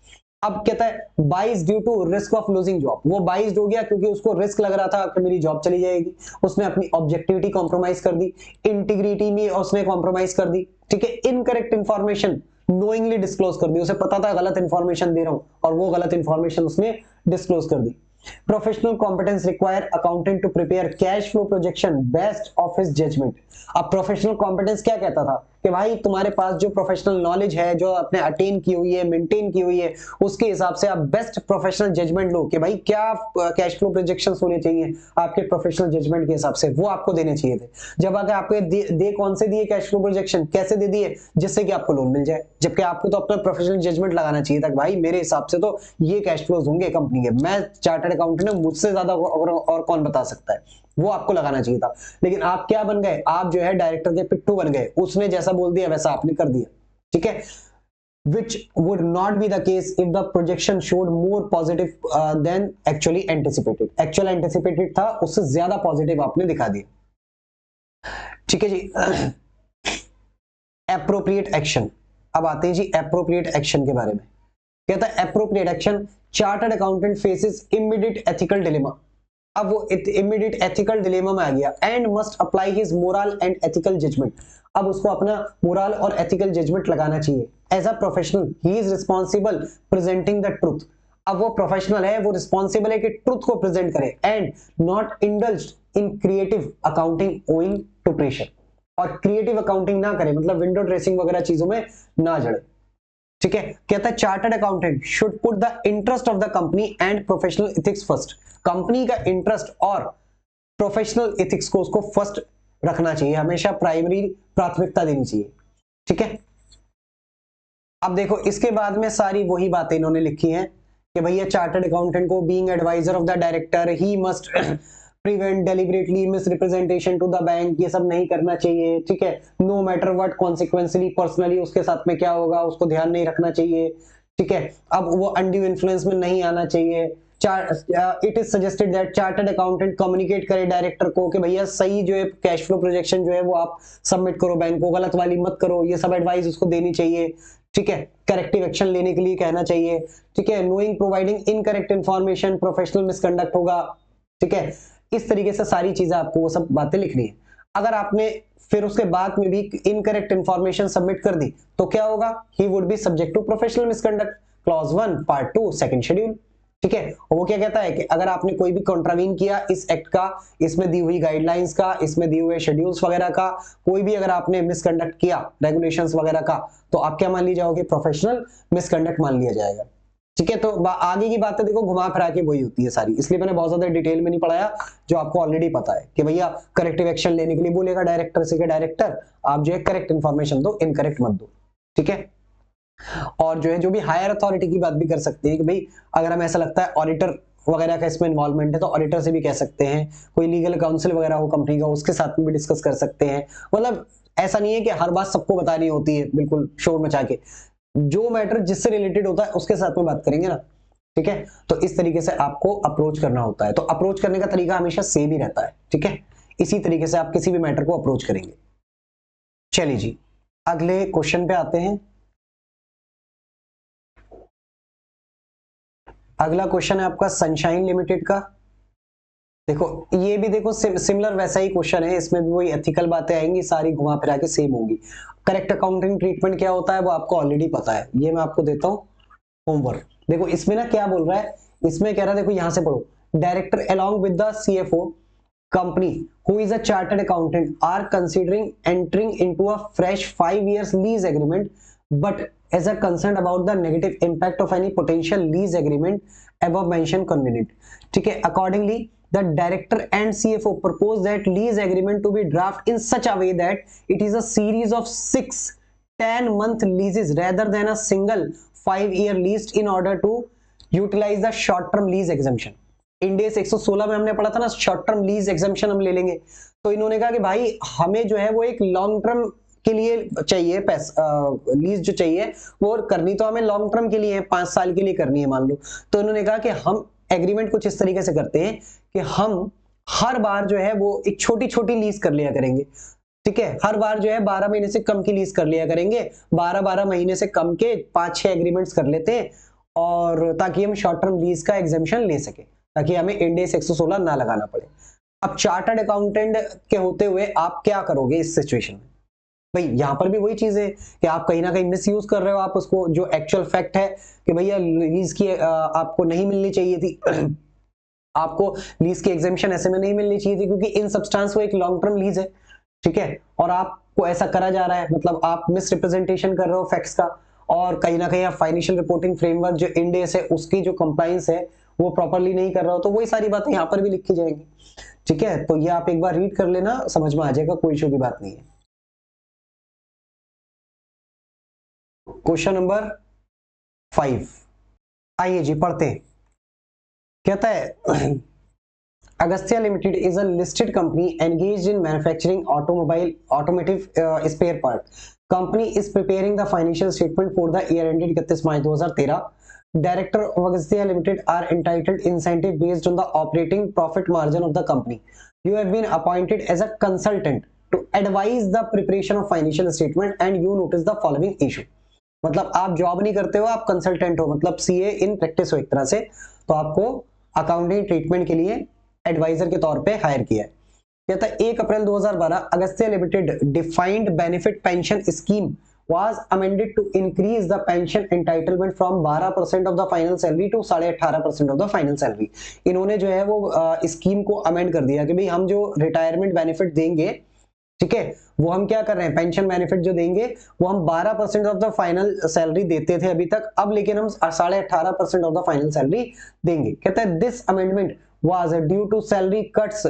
अब कहता है bias due to risk of losing job, वो बाइज्ड हो गया क्योंकि उसको रिस्क लग रहा था कि मेरी जॉब चली जाएगी, उसने अपनी ऑब्जेक्टिविटी कॉम्प्रोमाइज कर दी, इंटीग्रिटी में उसने कॉम्प्रोमाइज कर दी, ठीक है, इनकरेक्ट इंफॉर्मेशन नोइंगली डिस्क्लोज कर दी, उसे पता था गलत इंफॉर्मेशन दे रहा हूं और वो गलत इंफॉर्मेशन उसने डिस्क्लोज कर दी। Professional competence require accountant to prepare cash flow projection best of his judgement. अब प्रोफेशनल कॉम्पिटेंस क्या कहता था कि भाई तुम्हारे पास जो प्रोफेशनल नॉलेज है, जो आपने अटेन की हुई है, मेंटेन की हुई है, उसके हिसाब से आप बेस्ट प्रोफेशनल जजमेंट लो कि भाई क्या कैश फ्लो प्रोजेक्शंस होने चाहिए आपके प्रोफेशनल जजमेंट के हिसाब से, वो आपको देने चाहिए थे। जब आगे आपको दे कौन से दिए कैश फ्लो प्रोजेक्शन, कैसे दे दिए, जिससे कि आपको लोन मिल जाए, जबकि आपको तो अपना प्रोफेशनल जजमेंट लगाना चाहिए था कि भाई मेरे हिसाब से तो ये कैश फ्लोज होंगे कंपनी के, मैं चार्टर्ड अकाउंटेंट हूं, मुझसे ज्यादा और कौन बता सकता है, वो आपको लगाना चाहिए था। लेकिन आप क्या बन गए, आप जो है डायरेक्टर के पिट्ठू बन गए, उसने जैसा बोल दिया वैसा आपने कर दिया, ठीक है। which would not be the case if the projection showed more positive than actually anticipated. Actual anticipated था, उससे ज्यादा पॉजिटिव आपने दिखा दिया, ठीक है जी। एप्रोप्रिएट एक्शन, अब आते हैं जी एप्रोप्रिएट एक्शन के बारे में। कहता है appropriate action, chartered accountant faces immediate ethical dilemma. अब वो इमीडिएट एथिकल डिलेमा में आ गया, and must apply his moral and ethical judgement. अब उसको अपना मोरल और एथिकल जजमेंट लगाना चाहिए। As a professional he is responsible presenting the truth. अब वो प्रोफेशनल है, वो रिस्पॉन्सिबल है कि ट्रूथ को प्रेजेंट करे, and not indulged in creative accounting owing to pressure. और क्रिएटिव अकाउंटिंग ना करे, मतलब विंडो ड्रेसिंग वगैरह चीजों में ना जड़े, ठीक है। कहता है chartered accountant should put the interest of the company and professional ethics first. Company का इंटरेस्ट और प्रोफेशनल एथिक्स को उसको फर्स्ट रखना चाहिए, हमेशा प्राइमरी प्राथमिकता देनी चाहिए, ठीक है। अब देखो इसके बाद में सारी वही बातें इन्होंने लिखी हैं कि भैया चार्टर्ड अकाउंटेंट को being adviser of the director he must prevent deliberately misrepresentation to the bank, ये सब नहीं करना चाहिए, ठीक है। No matter what consequently personally उसके साथ में क्या होगा उसको ध्यान नहीं रखना चाहिए, ठीक है। अब वो अनड्यू इन्फ्लुएंस में नहीं आना चाहिए। It is suggested that chartered accountant communicate करे डायरेक्टर को कि भैया सही जो है कैश फ्लो प्रोजेक्शन जो है वो आप सबमिट करो बैंक को, गलत वाली मत करो, ये सब एडवाइस उसको देनी चाहिए, ठीक है। करेक्टिव एक्शन लेने के लिए कहना चाहिए, ठीक है। Knowing providing incorrect information professional misconduct होगा, ठीक है। इस तरीके से सारी चीजें आपको वो सब बातें लिखनी है। अगर आपने फिर उसके बाद में भी इनकरेक्ट इंफॉर्मेशन सबमिट कर दी तो क्या होगा, he would be subject to professional misconduct, clause 1 part 2 second schedule, ठीक है। और वो क्या कहता है कि अगर आपने कोई भी कॉन्ट्रावीन किया इस एक्ट का, इसमें दी हुई गाइडलाइंस का, इसमें दिए हुए शेड्यूल्स वगैरह का, कोई भी अगर आपने मिसकंडक्ट किया रेगुलेशंस वगैरह का, तो आप क्या मान लिए जाओगे, प्रोफेशनल मिसकंडक्ट मान लिया जाएगा, ठीक है। तो आगे की बातें देखो घुमा फिरा के वही होती है सारी, इसलिए मैंने बहुत ज्यादा डिटेल में नहीं पढ़ाया, जो आपको ऑलरेडी पता है कि भैया करेक्टिव एक्शन लेने के लिए बोलेगा डायरेक्टर से कि डायरेक्टर आप जो है करेक्ट इंफॉर्मेशन दो, इनकरेक्ट मत दो, ठीक है। और जो है जो भी हायर अथॉरिटी की बात भी कर सकते हैं कि भाई अगर हमें ऐसा लगता है ऑडिटर वगैरह का इसमें इन्वॉल्वमेंट है तो ऑडिटर से भी कह सकते हैं, कोई लीगल काउंसिल वगैरह हो कंपनी का उसके साथ में भी डिस्कस कर सकते हैं। मतलब ऐसा नहीं है कि हर बात सबको बतानी होती है बिल्कुल शोर मचा के, जो मैटर जिससे रिलेटेड होता है उसके साथ में बात करेंगे ना, ठीक है। तो इस तरीके से आपको अप्रोच करना होता है, तो अप्रोच करने का तरीका हमेशा सेम ही रहता है, ठीक है। इसी तरीके से आप किसी भी मैटर को अप्रोच करेंगे। चलिए जी अगले क्वेश्चन पे आते हैं। अगला क्वेश्चन है आपका सनशाइन लिमिटेड का। देखो ये भी देखो सिमिलर वैसा ही क्वेश्चन है, इसमें भी वही एथिकल बातें आएंगी, सारी घुमा फिरा के सेम होंगी। करेक्ट अकाउंटिंग ट्रीटमेंट क्या होता है वो आपको ऑलरेडी पता है, ये मैं आपको देता हूं होमवर्क। देखो इसमें ना क्या बोल रहा है, इसमें कह रहा है देखो यहां से पढ़ो, director along with the CFO company who is a chartered accountant are considering entering into a fresh 5 years lease agreement but as a concerned about the negative impact of any potential lease agreement above mentioned convenient, ठीक है। accordingly the director and CFO propose that lease agreement to be drafted in such a way that it is a series of 6 10-month leases rather than a single 5-year lease in order to utilize the short term lease exemption। इंडेस 116 में हमने पढ़ा था ना short term lease exemption हम ले लेंगे, तो इन्होंने कहा कि भाई हमें जो है वो एक लॉन्ग टर्म के लिए चाहिए लीज जो चाहिए वो करनी तो हमें लॉन्ग टर्म के लिए है, 5 साल के लिए करनी है मान लो। तो इन्होंने कहा कि हम एग्रीमेंट कुछ इस तरीके से करते हैं कि हम हर बार जो है वो एक छोटी छोटी लीज कर लिया करेंगे, ठीक है। हर बार जो है 12 महीने से कम की लीज कर लिया करेंगे, 12 महीने से कम के 5-6 एग्रीमेंट्स कर लेते हैं, और ताकि हम शॉर्ट टर्म लीज का एग्जम्पशन ले सके, ताकि हमें इंडेस 116 ना लगाना पड़े। अब चार्टर्ड अकाउंटेंट के होते हुए आप क्या करोगे इस सिचुएशन में, भाई यहां पर भी वही चीज है कि आप कहीं ना कहीं मिस यूज कर रहे हो आप उसको, जो एक्चुअल फैक्ट है कि भैया लीज की आपको नहीं मिलनी चाहिए थी आपको लीज की एग्जेम्पशन ऐसे में नहीं मिलनी चाहिए थी, क्योंकि इन सब्सटेंस वो एक लॉन्ग टर्म लीज है, ठीक है। और आप को ऐसा करा जा रहा है, मतलब आप मिस रिप्रेजेंटेशन कर रहे हो फैक्ट्स का, और कहीं ना कहीं आप फाइनेंशियल रिपोर्टिंग फ्रेमवर्क जो इंड एस है उसकी जो कंप्लायंस है वो प्रॉपरली नहीं कर रहे हो, तो वही सारी बातें यहाँ पर भी लिखी जाएंगी। ठीक है, तो ये आप एक बार रीड कर लेना, समझ में आ जाएगा, कोई इशू की बात नहीं है। क्वेश्चन नंबर 5, आइए जी पढ़ते हैं। कहता है Agastya Limited is a listed company engaged in manufacturing automotive spare part. Company is preparing the financial statement for the year ended 31 March 2013. Director of Agastya Limited are entitled incentive based on the operating profit margin of the company. You have been appointed as a consultant to advise the preparation of financial statement and you notice the following issue. मतलब आप job नहीं करते हो, आप consultant हो, मतलब CA in practice हो एक तरह से, तो आपको अकाउंटिंग ट्रीटमेंट के लिए एडवाइजर के तौर पे हायर किया है। कहता है 1 अप्रैल 2012 Agastya limited defined benefit pension scheme was amended to increase the pension entitlement from 12% of the final salary to 18.5% of the final salary। इन्होंने जो है वो स्कीम को अमेंड कर दिया कि भाई हम जो रिटायरमेंट बेनिफिट देंगे, ठीक है, वो हम क्या कर रहे हैं, पेंशन बेनिफिट जो देंगे वो हम 12% ऑफ द फाइनल सैलरी देते थे अभी तक, अब लेकिन हम 18.5% ऑफ द फाइनल सैलरी देंगे। कहता है this amendment was due to salary cuts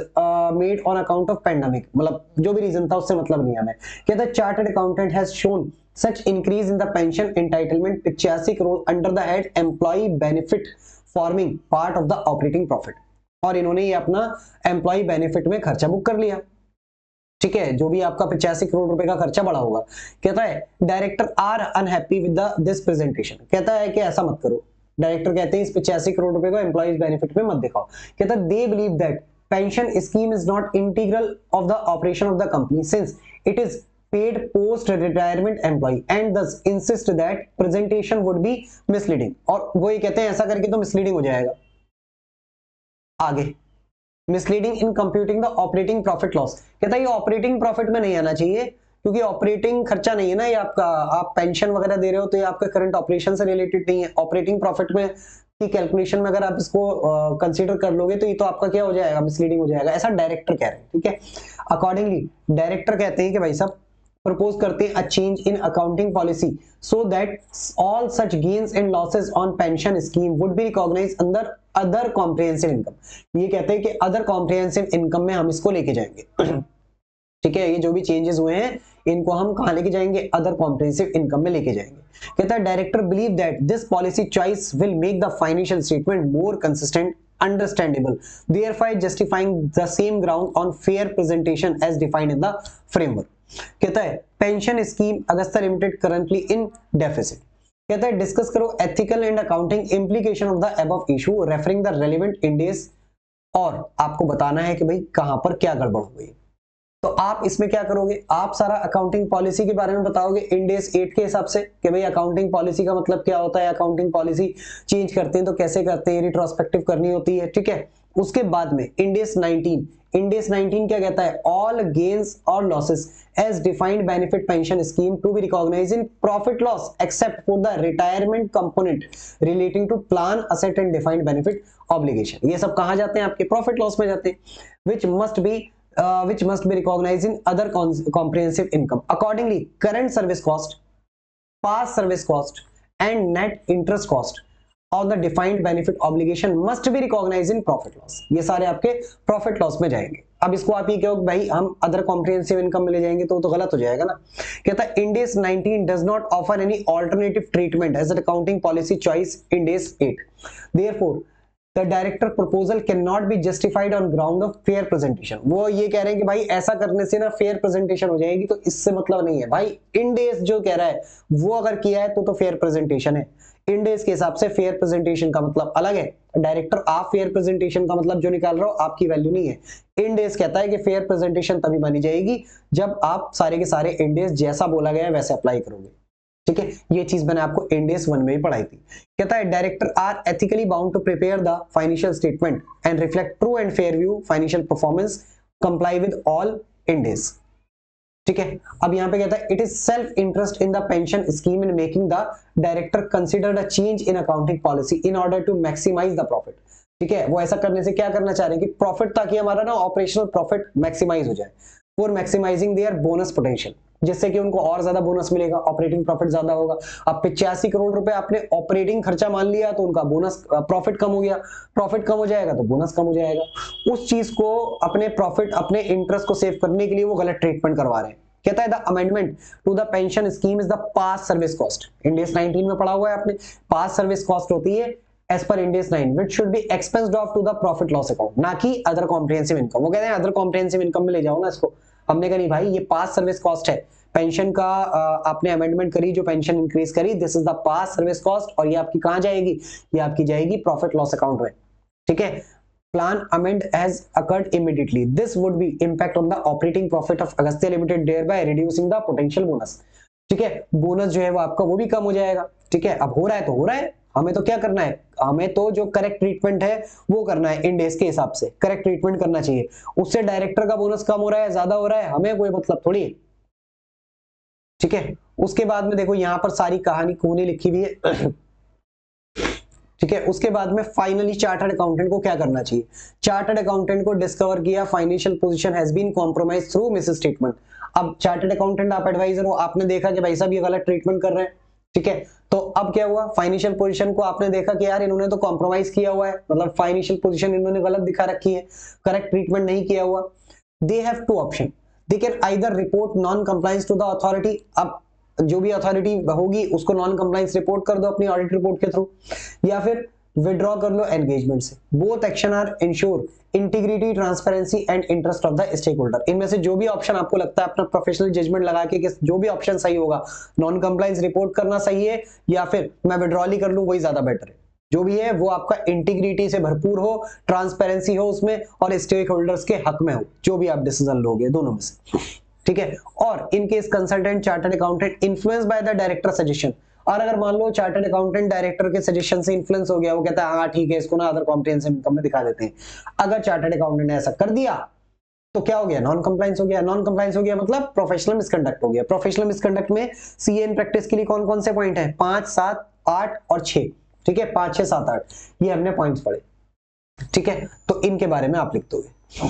made on account of pandemic, मतलब जो भी रीजन था उससे मतलब नहीं हमें। कहता है chartered accountant has shown such increase in the pension entitlement 85 crore under the head employee benefit forming part of the operating profit, और इन्होंने ये अपना एम्प्लॉय बेनिफिट में खर्चा बुक कर लिया। ठीक है, जो भी आपका 85 करोड़ रुपए का खर्चा बढ़ा होगा। कहता है director are unhappy with this presentation, कहता है कि ऐसा मत करो। डायरेक्टर कहते हैं इस 85 करोड़ रुपए को एम्प्लॉइज बेनिफिट में मत दिखाओ। कहता है they believe that pension scheme is not integral of the operation of the company since it is paid post retirement employ and thus insist that presentation would be misleading, और वो ये कहते हैं ऐसा करके तो मिसलीडिंग हो जाएगा। आगे misleading in computing the operating profit loss, कहता है ये ऑपरेटिंग प्रॉफिट में नहीं आना चाहिए क्योंकि ऑपरेटिंग खर्चा नहीं है ना ये आपका, आप पेंशन वगैरह दे रहे हो तो ये आपके करंट ऑपरेशन से रिलेटेड नहीं है। ऑपरेटिंग प्रॉफिट में की कैलकुलेशन में अगर आप इसको कंसीडर कर लोगे तो ये तो आपका क्या हो जाएगा, मिसलीडिंग हो जाएगा, ऐसा डायरेक्टर कह रहे हैं। ठीक है, अकॉर्डिंगली डायरेक्टर कहते हैं कि भाई साहब प्रपोज करते हैं a change in accounting policy so that all such gains and losses on pension scheme would be recognised under other comprehensive income. ये कहते हैं कि अदर कॉम्प्रिहेंसिव इनकम में हम इसको लेके जाएंगे। ठीक है, ये जो भी चेंजेस हुए हैं इनको हम कहां लेके जाएंगे, अदर कॉम्प्रिहेंसिव इनकम में लेके जाएंगे। कहता है director believe that this policy choice will make the financial statement more consistent understandable, thereby justifying the same ground on fair presentation as defined in the framework। कहता है pension scheme Augusta limited currently in deficit. कहता है discuss करो ethical and accounting implication of the above issue referring the relevant Ind AS, और आपको बताना है कि भाई कहां पर क्या गड़बड़ हो गई। तो आप इसमें क्या करोगे, आप सारा अकाउंटिंग पॉलिसी के बारे में बताओगे इंडेस 8 के हिसाब से कि भाई अकाउंटिंग पॉलिसी का मतलब क्या होता है, अकाउंटिंग पॉलिसी चेंज करते हैं तो कैसे करते हैं, रिट्रोस्पेक्टिव करनी होती है। ठीक है, उसके बाद में इंडेस 19 क्या कहता है, ऑल गेन्स और losses as defined benefit pension scheme to be recognised in profit loss except for the retirement component relating to plan asset and defined benefit obligation. ये सब कहां जाते हैं, आपके प्रॉफिट लॉस में जाते हैं। which must be recognized in other comprehensive income। Accordingly, current service cost, past service cost, and net interest cost on the defined benefit obligation must be recognized in profit loss। ये सारे आपके profit loss में जाएंगे। अब इसको आप ये कहो भाई हम other comprehensive income में ले जाएंगे तो गलत हो जाएगा ना। कहता है Ind-AS 19 does not offer any alternative treatment as an accounting policy choice Ind-AS 8। Therefore, The director proposal cannot be justified on ground of fair presentation। वो ये कह रहे हैं कि भाई ऐसा करने से ना फेयर प्रेजेंटेशन हो जाएगी, तो इससे मतलब नहीं है भाई। इंडेस जो कह रहा है वो अगर किया है तो फेयर प्रेजेंटेशन है। इंडेस के हिसाब से फेयर प्रेजेंटेशन का मतलब अलग है। डायरेक्टर आप फेयर प्रेजेंटेशन का मतलब जो निकाल रहे हो आपकी वैल्यू नहीं है। इंडेस कहता है कि फेयर प्रेजेंटेशन तभी बनी जाएगी जब आप सारे के सारे इंडेस जैसा बोला गया है वैसे अप्लाई करोगे। ठीक है, ये चीज मैंने आपको इंडेस 1 में भी पढ़ाई थी। कहता है director are ethically bound to prepare the financial statement and reflect true and fair view financial performance comply with all Ind AS. ठीक है, अब यहां पे कहता है it is self interest in the pension scheme in making the director considered a change in accounting policy in order to maximise the profit. ठीक है, वो ऐसा करने से क्या करना चाह रहे हैं कि प्रॉफिट, ताकि हमारा ना ऑपरेशनल प्रॉफिट मैक्सिमाइज हो जाए, for maximising their bonus potential. जिससे कि उनको और ज्यादा बोनस मिलेगा, ऑपरेटिंग प्रॉफिट ज्यादा होगा। अब 85 करोड़ रुपए आपने ऑपरेटिंग खर्चा मान लिया तो उनका बोनस प्रॉफिट कम हो गया, प्रॉफिट कम हो जाएगा तो बोनस कम हो जाएगा। उस चीज को अपने प्रॉफिट, अपने इंटरेस्ट को सेव करने के लिए वो गलत ट्रीटमेंट करवा रहे हैं। कहता है the amendment to the pension scheme is the pass service cost. Ind AS 19 में पढ़ा हुआ है आपने, पास सर्विस कॉस्ट होती है as per Ind AS 9 which should be expensed off to the profit loss account, ना कि अदर कॉम्प्रिहेंसिव इनकम। वो कहते हैं अदर कॉम्प्रिहेंसिव इनकम में ले जाओ ना इसको। हमने कहा नहीं भाई, ये पास सर्विस कॉस्ट है, पेंशन का आपने अमेंडमेंट करी, जो पेंशन इंक्रीज करी, this is the pass service cost, और ये आपकी कहां जाएगी, ये आपकी जाएगी प्रॉफिट लॉस अकाउंट में। ठीक है, plan amend has occurred immediately, this would be impact on the operating profit of Agastya Limited, thereby reducing the potential bonus। ठीक है, बोनस जो है वो आपका वो भी कम हो जाएगा। ठीक है, अब हो रहा है तो हो रहा है, हमें तो क्या करना है, हमें तो जो करेक्ट ट्रीटमेंट है वो करना है, इंडेस के हिसाब से करेक्ट ट्रीटमेंट करना चाहिए। उससे डायरेक्टर का बोनस कम हो रहा है, ज्यादा हो रहा है, हमें कोई मतलब थोड़ी है। ठीक है, उसके बाद में देखो यहाँ पर सारी कहानी कूनी लिखी हुई है। ठीक है, उसके बाद में फाइनली चार्टर्ड अकाउंटेंट को क्या करना चाहिए। चार्टर्ड अकाउंटेंट को डिस्कवर किया financial position has been compromise through misstatement. अब चार्टर्ड अकाउंटेंट, आप एडवाइजर हो, आपने देखा कि भाई साहब ये गलत ट्रीटमेंट कर रहे हैं। ठीक है, तो अब क्या हुआ, फाइनेंशियल पोजीशन को आपने देखा कि यार इन्होंने तो कॉम्प्रोमाइज किया हुआ है, मतलब फाइनेंशियल पोजीशन इन्होंने गलत दिखा रखी है, करेक्ट ट्रीटमेंट नहीं किया हुआ। They have two option, they can either report non compliance to the authority. अब जो भी अथॉरिटी होगी उसको नॉन कंप्लायंस रिपोर्ट कर दो अपनी ऑडिट रिपोर्ट के थ्रू, या फिर विड्रॉ कर लो एंगेजमेंट से। Both action are ensure integrity, transparency and interest of the stakeholder. इनमें से जो भी ऑप्शन आपको लगता है अपना प्रोफेशनल जजमेंट लगा के कि जो भी ऑप्शन सही होगा, नॉन कंप्लायंस रिपोर्ट करना सही है या फिर मैं विड्रॉल ही कर लूं वही ज्यादा बेटर है। जो भी है वो आपका इंटीग्रिटी से भरपूर हो, ट्रांसपेरेंसी हो उसमें, और स्टेक होल्डर्स के हक में हो, जो भी आप डिसीजन लोगे दोनों में से। ठीक है, और in case consultant chartered accountant influence by the director suggestion. और अगर मान लो चार्टर्ड अकाउंटेंट डायरेक्टर के सजेशन से इन्फ्लुएंस हो गया, वो कहता है हाँ ठीक है, इसको ना अदर कॉम्प्रिहेंसिव इनकम में दिखा देते हैं, अगर चार्टर्ड अकाउंटेंट ने ऐसा कर दिया तो क्या हो गया, नॉन कंप्लायंस हो गया। नॉन कंप्लायंस हो गया मतलब प्रोफेशनल मिसकंडक्ट हो गया। प्रोफेशनल मिसकंडक्ट में सीए इन प्रैक्टिस के लिए कौन कौन से पॉइंट है, 5, 7, 8 और 6। ठीक है, 5, 6, 7, 8 ये हमने पॉइंट्स पढ़े। ठीक है, तो इनके बारे में आप लिख दोगे।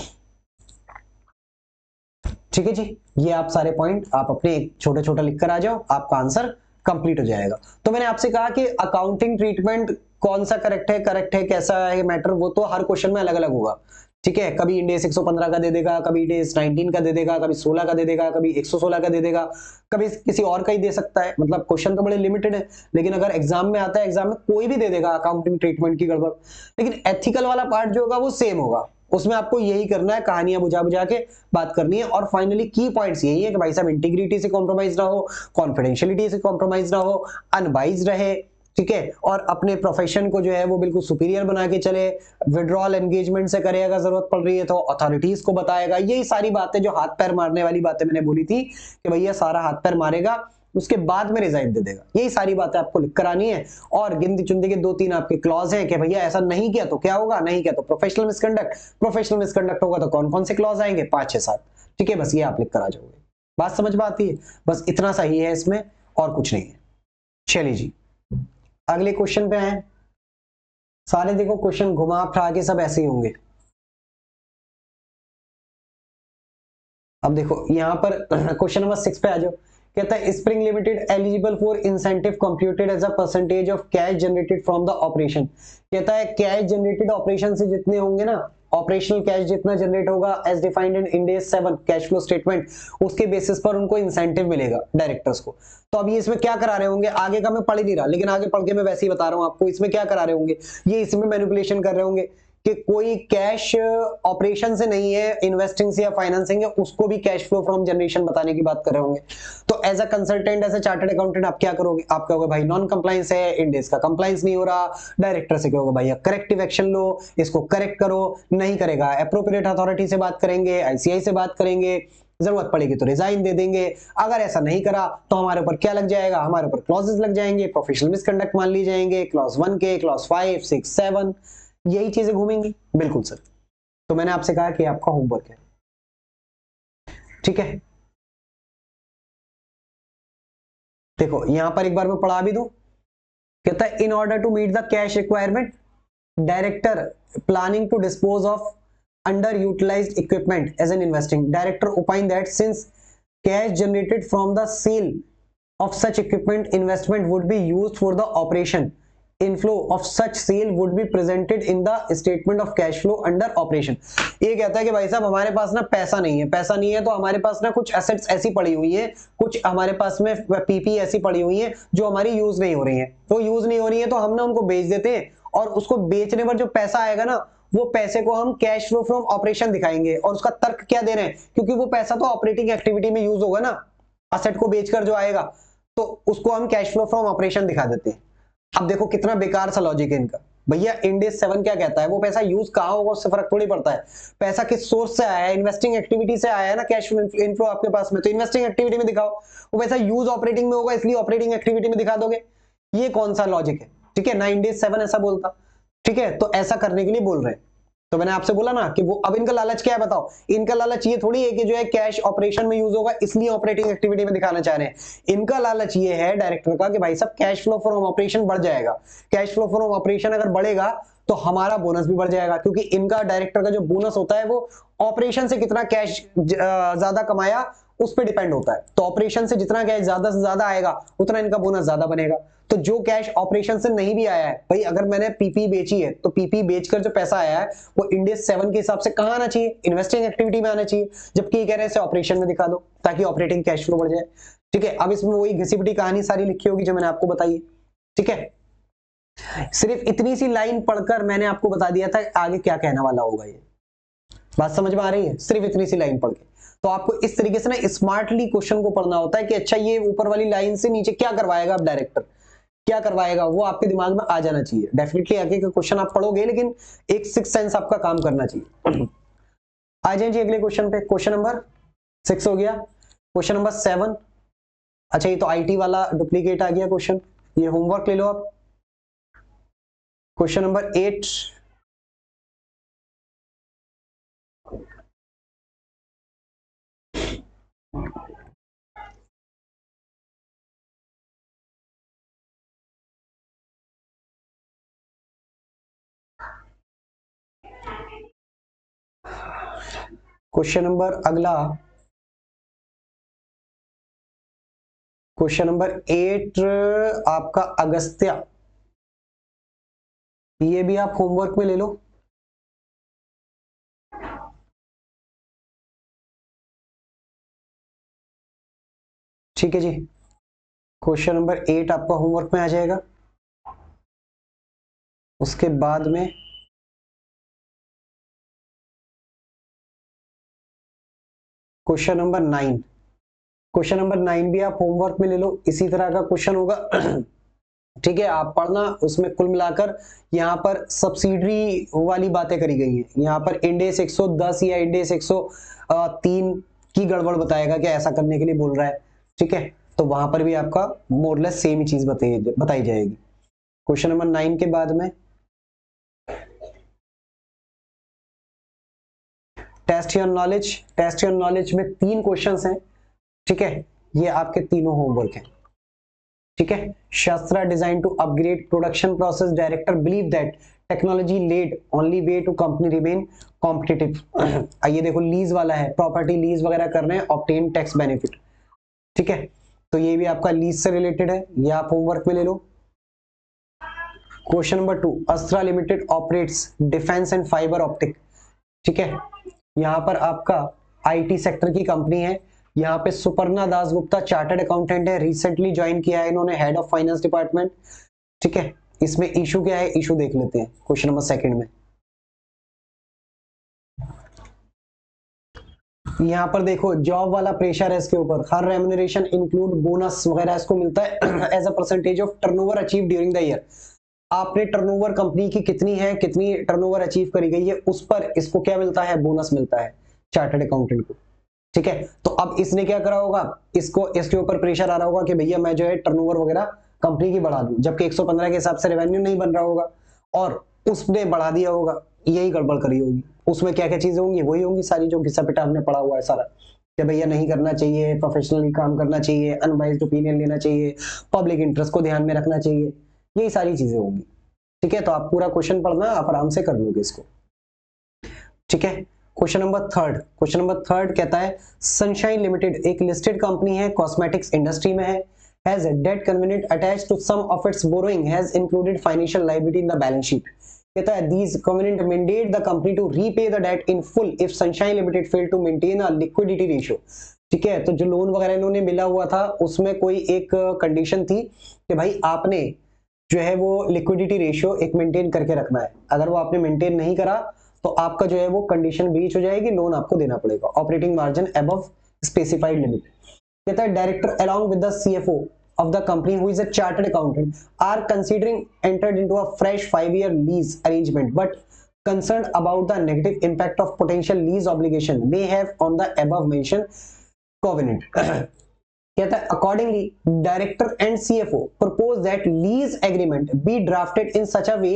ठीक है जी, ये आप सारे पॉइंट आप अपने छोटे छोटे लिखकर आ जाओ, आपका आंसर कंप्लीट हो जाएगा। तो मैंने आपसे कहा कि अकाउंटिंग ट्रीटमेंट कौन सा करेक्ट है कैसा है मैटर, वो तो हर क्वेश्चन में अलग अलग होगा। ठीक है, कभी इंडेस 115 का दे देगा, कभी इंडेस 19 का दे देगा, कभी 16 का दे देगा, कभी 116 का दे देगा, कभी किसी और का ही दे सकता है। मतलब क्वेश्चन तो बड़े लिमिटेड है, लेकिन अगर एग्जाम में आता है, एग्जाम में कोई भी दे देगा अकाउंटिंग ट्रीटमेंट की गड़बड़। लेकिन एथिकल वाला पार्ट जो होगा वो सेम होगा, उसमें आपको यही करना है, कहानियां बुझा बुझा के बात करनी है। और फाइनली की पॉइंट्स यही है कि भाई साहब इंटीग्रिटी से कॉम्प्रोमाइज ना हो, कॉन्फिडेंशियलिटी से कॉम्प्रोमाइज ना हो, अनबाइज्ड रहे। ठीक है, और अपने प्रोफेशन को जो है वो बिल्कुल सुपीरियर बना के चले, विड्रॉल एंगेजमेंट से करे, अगर जरूरत पड़ रही है तो अथॉरिटीज को बताएगा। यही सारी बातें जो हाथ पैर मारने वाली बातें मैंने बोली थी कि भैया सारा हाथ पैर मारेगा, उसके बाद में रिजाइन दे देगा, यही सारी बातें आपको लिख कर आनी है। और गिनती चुनती के 2-3 आपके क्लॉज हैं कि भैया ऐसा नहीं किया तो क्या होगा, नहीं किया तो प्रोफेशनल मिसकंडक्ट, प्रोफेशनल मिसकंडक्ट होगा तो कौन कौन से क्लॉज आएंगे, 5, 6, 7। ठीक है, बस ये आप लिख कर आ जाओगे। बात समझ में आती है, बस इतना सही है इसमें और कुछ नहीं है। चलिए जी, अगले क्वेश्चन पे आए। सारे देखो क्वेश्चन घुमा फिरा के सब ऐसे ही होंगे। अब देखो यहां पर क्वेश्चन नंबर 6 पे आ जाओ। कहता है Spring Limited eligible for incentive computed as a percentage of cash generated from the operation. कहता है कैश जनरेटेड ऑपरेशन से जितने होंगे ना, ऑपरेशनल कैश जितना जनरेट होगा as defined in Ind AS 7 cash flow statement, उसके बेसिस पर उनको इंसेंटिव मिलेगा डायरेक्टर्स को। तो अब ये इसमें क्या करा रहे होंगे, आगे का मैं पढ़ ही नहीं रहा, लेकिन आगे पढ़ के मैं वैसे ही बता रहा हूं आपको। इसमें क्या करा रहे होंगे, ये इसमें मैनिपुलेशन कर रहे होंगे कि कोई कैश ऑपरेशन से नहीं है, इन्वेस्टिंग से या फाइनेंसिंग है, उसको भी कैश फ्लो फ्रॉम जनरेशन बताने की बात कर रहे होंगे। तो as a consultant, as a chartered accountant आप क्या करोगे, आप कहोगे भाई नॉन कंप्लायंस है, इंडेस का कंप्लायंस नहीं हो रहा। डायरेक्टर से कहोगे भाई करेक्टिव एक्शन लो, इसको करेक्ट करो, नहीं करेगा एप्रोप्रिएट अथॉरिटी से बात करेंगे, ICI से बात करेंगे, जरूरत पड़ेगी तो रिजाइन दे देंगे। अगर ऐसा नहीं करा तो हमारे ऊपर क्या लग जाएगा, हमारे ऊपर क्लॉजेस लग जाएंगे, प्रोफेशनल मिसकंडक्ट मान ली जाएंगे, क्लॉज 1 के, क्लॉज 5, 6, 7, यही चीजें घूमेंगी। बिल्कुल सर, तो मैंने आपसे कहा कि आपका होमवर्क है। ठीक है, देखो यहां पर एक बार मैं पढ़ा भी दूं। कहता है in order to meet the cash requirement director planning to dispose of underutilised equipment as an investing director opine that since cash generated from the sale of such equipment investment would be used for the operation. Inflow of such sale would be presented in the statement of cash flow under operation. ये कहता है कि भाई साहब हमारे पास ना पैसा नहीं है तो हमारे पास ना कुछ एसेट्स ऐसी पड़ी हुई है, कुछ हमारे पास में पीपी ऐसी पड़ी हुई है जो हमारी यूज नहीं हो रही है, तो यूज नहीं हो रही है तो हम ना उनको बेच देते हैं और उसको बेचने पर जो पैसा आएगा ना वो पैसे को हम कैश फ्लो फ्रॉम ऑपरेशन दिखाएंगे। और उसका तर्क क्या दे रहे हैं, क्योंकि वो पैसा तो ऑपरेटिंग एक्टिविटी में यूज होगा ना, असेट को बेचकर जो आएगा तो उसको हम कैश फ्लो फ्रॉम ऑपरेशन दिखा देते हैं। अब देखो कितना बेकार सा लॉजिक है इनका। भैया इंडेस 7 क्या कहता है, वो पैसा यूज कहां होगा उससे फर्क थोड़ी पड़ता है, पैसा किस सोर्स से आया है, इन्वेस्टिंग एक्टिविटी से आया है ना कैश इनफ्लो आपके पास में, तो इन्वेस्टिंग एक्टिविटी में दिखाओ। वो पैसा यूज ऑपरेटिंग में होगा इसलिए ऑपरेटिंग एक्टिविटी में दिखा दोगे। ये कौन सा लॉजिक है, ठीक है ना, इंडेस 7 ऐसा बोलता, ठीक है, तो ऐसा करने के लिए बोल रहे हैं। तो मैंने आपसे बोला ना कि वो अब इनका लालच क्या है बताओ, इनका लालच ये थोड़ी है कि जो है कैश ऑपरेशन में यूज होगा इसलिए ऑपरेटिंग एक्टिविटी में दिखाना चाह रहे हैं। इनका लालच ये है डायरेक्टर का कि भाई साहब कैश फ्लो फ्रॉम ऑपरेशन बढ़ जाएगा, कैश फ्लो फ्रॉम ऑपरेशन अगर बढ़ेगा तो हमारा बोनस भी बढ़ जाएगा, क्योंकि इनका डायरेक्टर का जो बोनस होता है वो ऑपरेशन से कितना कैश ज्यादा कमाया उस पर डिपेंड होता है। तो ऑपरेशन से जितना कैश ज्यादा से ज्यादा आएगा उतना इनका बोनस ज्यादा बनेगा। तो जो कैश ऑपरेशन से नहीं भी आया है, भाई अगर मैंने पीपी बेची है तो पीपी बेचकर जो पैसा आया है वो इंडेस 7 के हिसाब से कहां आना चाहिए, इन्वेस्टिंग एक्टिविटी में आना चाहिए, जबकि ये कह रहे हैं इसे ऑपरेशन में दिखा दो ताकि ऑपरेटिंग कैश फ्लो बढ़ जाए। ठीक है, अब इसमें वही घिसी पिटी कहानी सारी लिखी होगी जो मैंने आपको बताई है। ठीक है, सिर्फ इतनी सी लाइन पढ़कर मैंने आपको बता दिया था आगे क्या कहने वाला होगा। ये बात समझ में आ रही है, सिर्फ इतनी सी लाइन पढ़ के। तो आपको इस तरीके से ना स्मार्टली क्वेश्चन को पढ़ना होता है कि अच्छा ये ऊपर वाली लाइन से नीचे क्या करवाएगा, अब डायरेक्टर क्या करवाएगा वो आपके दिमाग में आ जाना चाहिए। डेफिनेटली आगे का क्वेश्चन आप पढ़ोगे लेकिन एक सिक्स सेंस आपका काम करना चाहिए। आ जाए जी अगले क्वेश्चन पे। क्वेश्चन नंबर 6 हो गया। क्वेश्चन नंबर 7, अच्छा ये तो आईटी वाला डुप्लीकेट आ गया क्वेश्चन, ये होमवर्क ले लो आप। क्वेश्चन नंबर 8, क्वेश्चन नंबर अगला, क्वेश्चन नंबर 8 आपका अगस्त्या, ये भी आप होमवर्क में ले लो। ठीक है जी, क्वेश्चन नंबर 8 आपका होमवर्क में आ जाएगा। उसके बाद में क्वेश्चन नंबर 9, क्वेश्चन नंबर 9 भी आप होमवर्क में ले लो, इसी तरह का क्वेश्चन होगा। ठीक है, आप पढ़ना, उसमें कुल मिलाकर यहाँ पर सब्सिडरी वाली बातें करी गई हैं। यहाँ पर इंडेस 110 या इंडेस 103 की गड़बड़ बताएगा कि ऐसा करने के लिए बोल रहा है। ठीक है, तो वहां पर भी आपका मोरलेस सेम ही चीज बताई जाएगी। क्वेश्चन नंबर 9 के बाद में test your knowledge. Test your knowledge में 3 क्वेश्चंस हैं। ठीक है, ये आपके तीनों होमवर्क हैं। ठीक है, Shastra design to upgrade production process, director believe that technology led only way to company remain competitive. आइए देखो लीज वाला है, प्रॉपर्टी लीज वगैरह कर रहे हैं, ऑब्टेन टैक्स बेनिफिट। ठीक है, तो ये भी आपका लीज से रिलेटेड है, ये आप होमवर्क में ले लो। Question number 2, Astra limited operates defence and fibre optic. ठीक है, यहाँ पर आपका आईटी सेक्टर की कंपनी है। यहाँ पे सुपर्णा दास गुप्ता चार्टर्ड अकाउंटेंट है, रिसेंटली ज्वाइन किया है इन्होंने, हेड ऑफ फाइनेंस डिपार्टमेंट। ठीक है, इसमें इशू क्या है, इशू देख लेते हैं क्वेश्चन नंबर 2 में। यहाँ पर देखो जॉब वाला प्रेशर है इसके ऊपर, हर रेम्यूनरेशन इंक्लूड बोनस वगैरह इसको मिलता है as a percentage of turnover achieve during the year. आपने टर्नओवर कंपनी की कितनी है, कितनी टर्नओवर अचीव करी गई है, उस पर इसको क्या मिलता है, बोनस मिलता है चार्टर्ड अकाउंटेंट को। ठीक है, तो अब इसने क्या करा होगा, इसको इसके ऊपर प्रेशर आ रहा होगा कि भैया मैं जो है टर्नओवर वगैरह कंपनी की बढ़ा दूं, जबकि 115 के हिसाब से रेवेन्यू नहीं बन रहा होगा और उसने बढ़ा दिया होगा, यही गड़बड़ करी होगी। उसमें क्या क्या चीजें होंगी, वही होंगी सारी जो घिसा पिटा हमने पढ़ा हुआ है सारा, कि भैया नहीं करना चाहिए, प्रोफेशनली काम करना चाहिए, अनबाइज्ड ओपिनियन लेना चाहिए, पब्लिक इंटरेस्ट को ध्यान में रखना चाहिए, यही सारी चीजें होंगी। ठीक है, तो आप पूरा क्वेश्चन पढ़ना, आप आराम से कर लोगे इसको। ठीक है, क्वेश्चन नंबर थर्ड कहता है सनशाइन लिमिटेड एक लिस्टेड कंपनी है, कॉस्मेटिक्स इंडस्ट्री में है, has a debt covenant attached to some of its borrowing has included financial liability in the balance sheet. कहता है these covenant mandate the company to repay the debt in full if Sunshine Limited failed to maintain a liquidity ratio. ठीक है, तो जो loan वगैरह इन्होंने मिला हुआ था उसमें कोई एक कंडीशन थी कि भाई आपने जो है वो लिक्विडिटी रेशियो एक मेंटेन करके रखना है, अगर वो आपने मेंटेन नहीं करा तो आपका जो है वो कंडीशन ब्रीच हो जाएगी, लोन आपको देना पड़ेगा। Operating margin above specified limit. कहता है director along with the CFO of the company who is a chartered accountant are considering entered into a fresh 5-year lease arrangement but concerned about the negative impact of potential lease obligation may have on the above mentioned covenant. कहता है accordingly director and CFO propose that lease agreement be drafted in such a way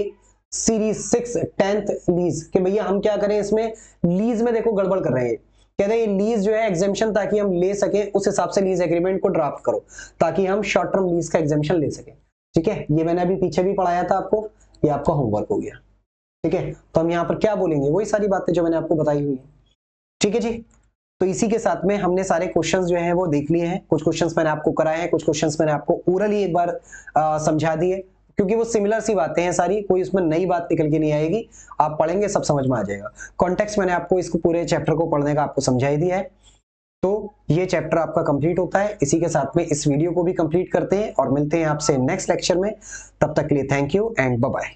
series 6 10th lease कि भैया हम क्या करें, इसमें lease में देखो गड़बड़ कर रहे हैं, कहते हैं लीज जो है एग्जेम्पशन ताकि हम ले सके उस हिसाब से लीज एग्रीमेंट को ड्राफ्ट करो ताकि हम शॉर्ट टर्म लीज का एग्जेम्पशन ले सके। ठीक है, ये मैंने अभी पीछे भी पढ़ाया था आपको, ये आपका होमवर्क हो गया। ठीक है, तो हम यहाँ पर क्या बोलेंगे, वही सारी बातें जो मैंने आपको बताई हुई है। ठीक है जी, तो इसी के साथ में हमने सारे क्वेश्चंस जो हैं वो देख लिए हैं, कुछ क्वेश्चंस मैंने आपको कराए हैं, कुछ क्वेश्चंस मैंने आपको ओरली एक बार समझा दिए, क्योंकि वो सिमिलर सी बातें हैं सारी, कोई उसमें नई बात निकल के नहीं आएगी, आप पढ़ेंगे सब समझ में आ जाएगा। कॉन्टेक्स्ट मैंने आपको इसको पूरे चैप्टर को पढ़ने का आपको समझा ही दिया है, तो ये चैप्टर आपका कंप्लीट होता है। इसी के साथ में इस वीडियो को भी कंप्लीट करते हैं और मिलते हैं आपसे नेक्स्ट लेक्चर में। तब तक के लिए thank you and bye bye.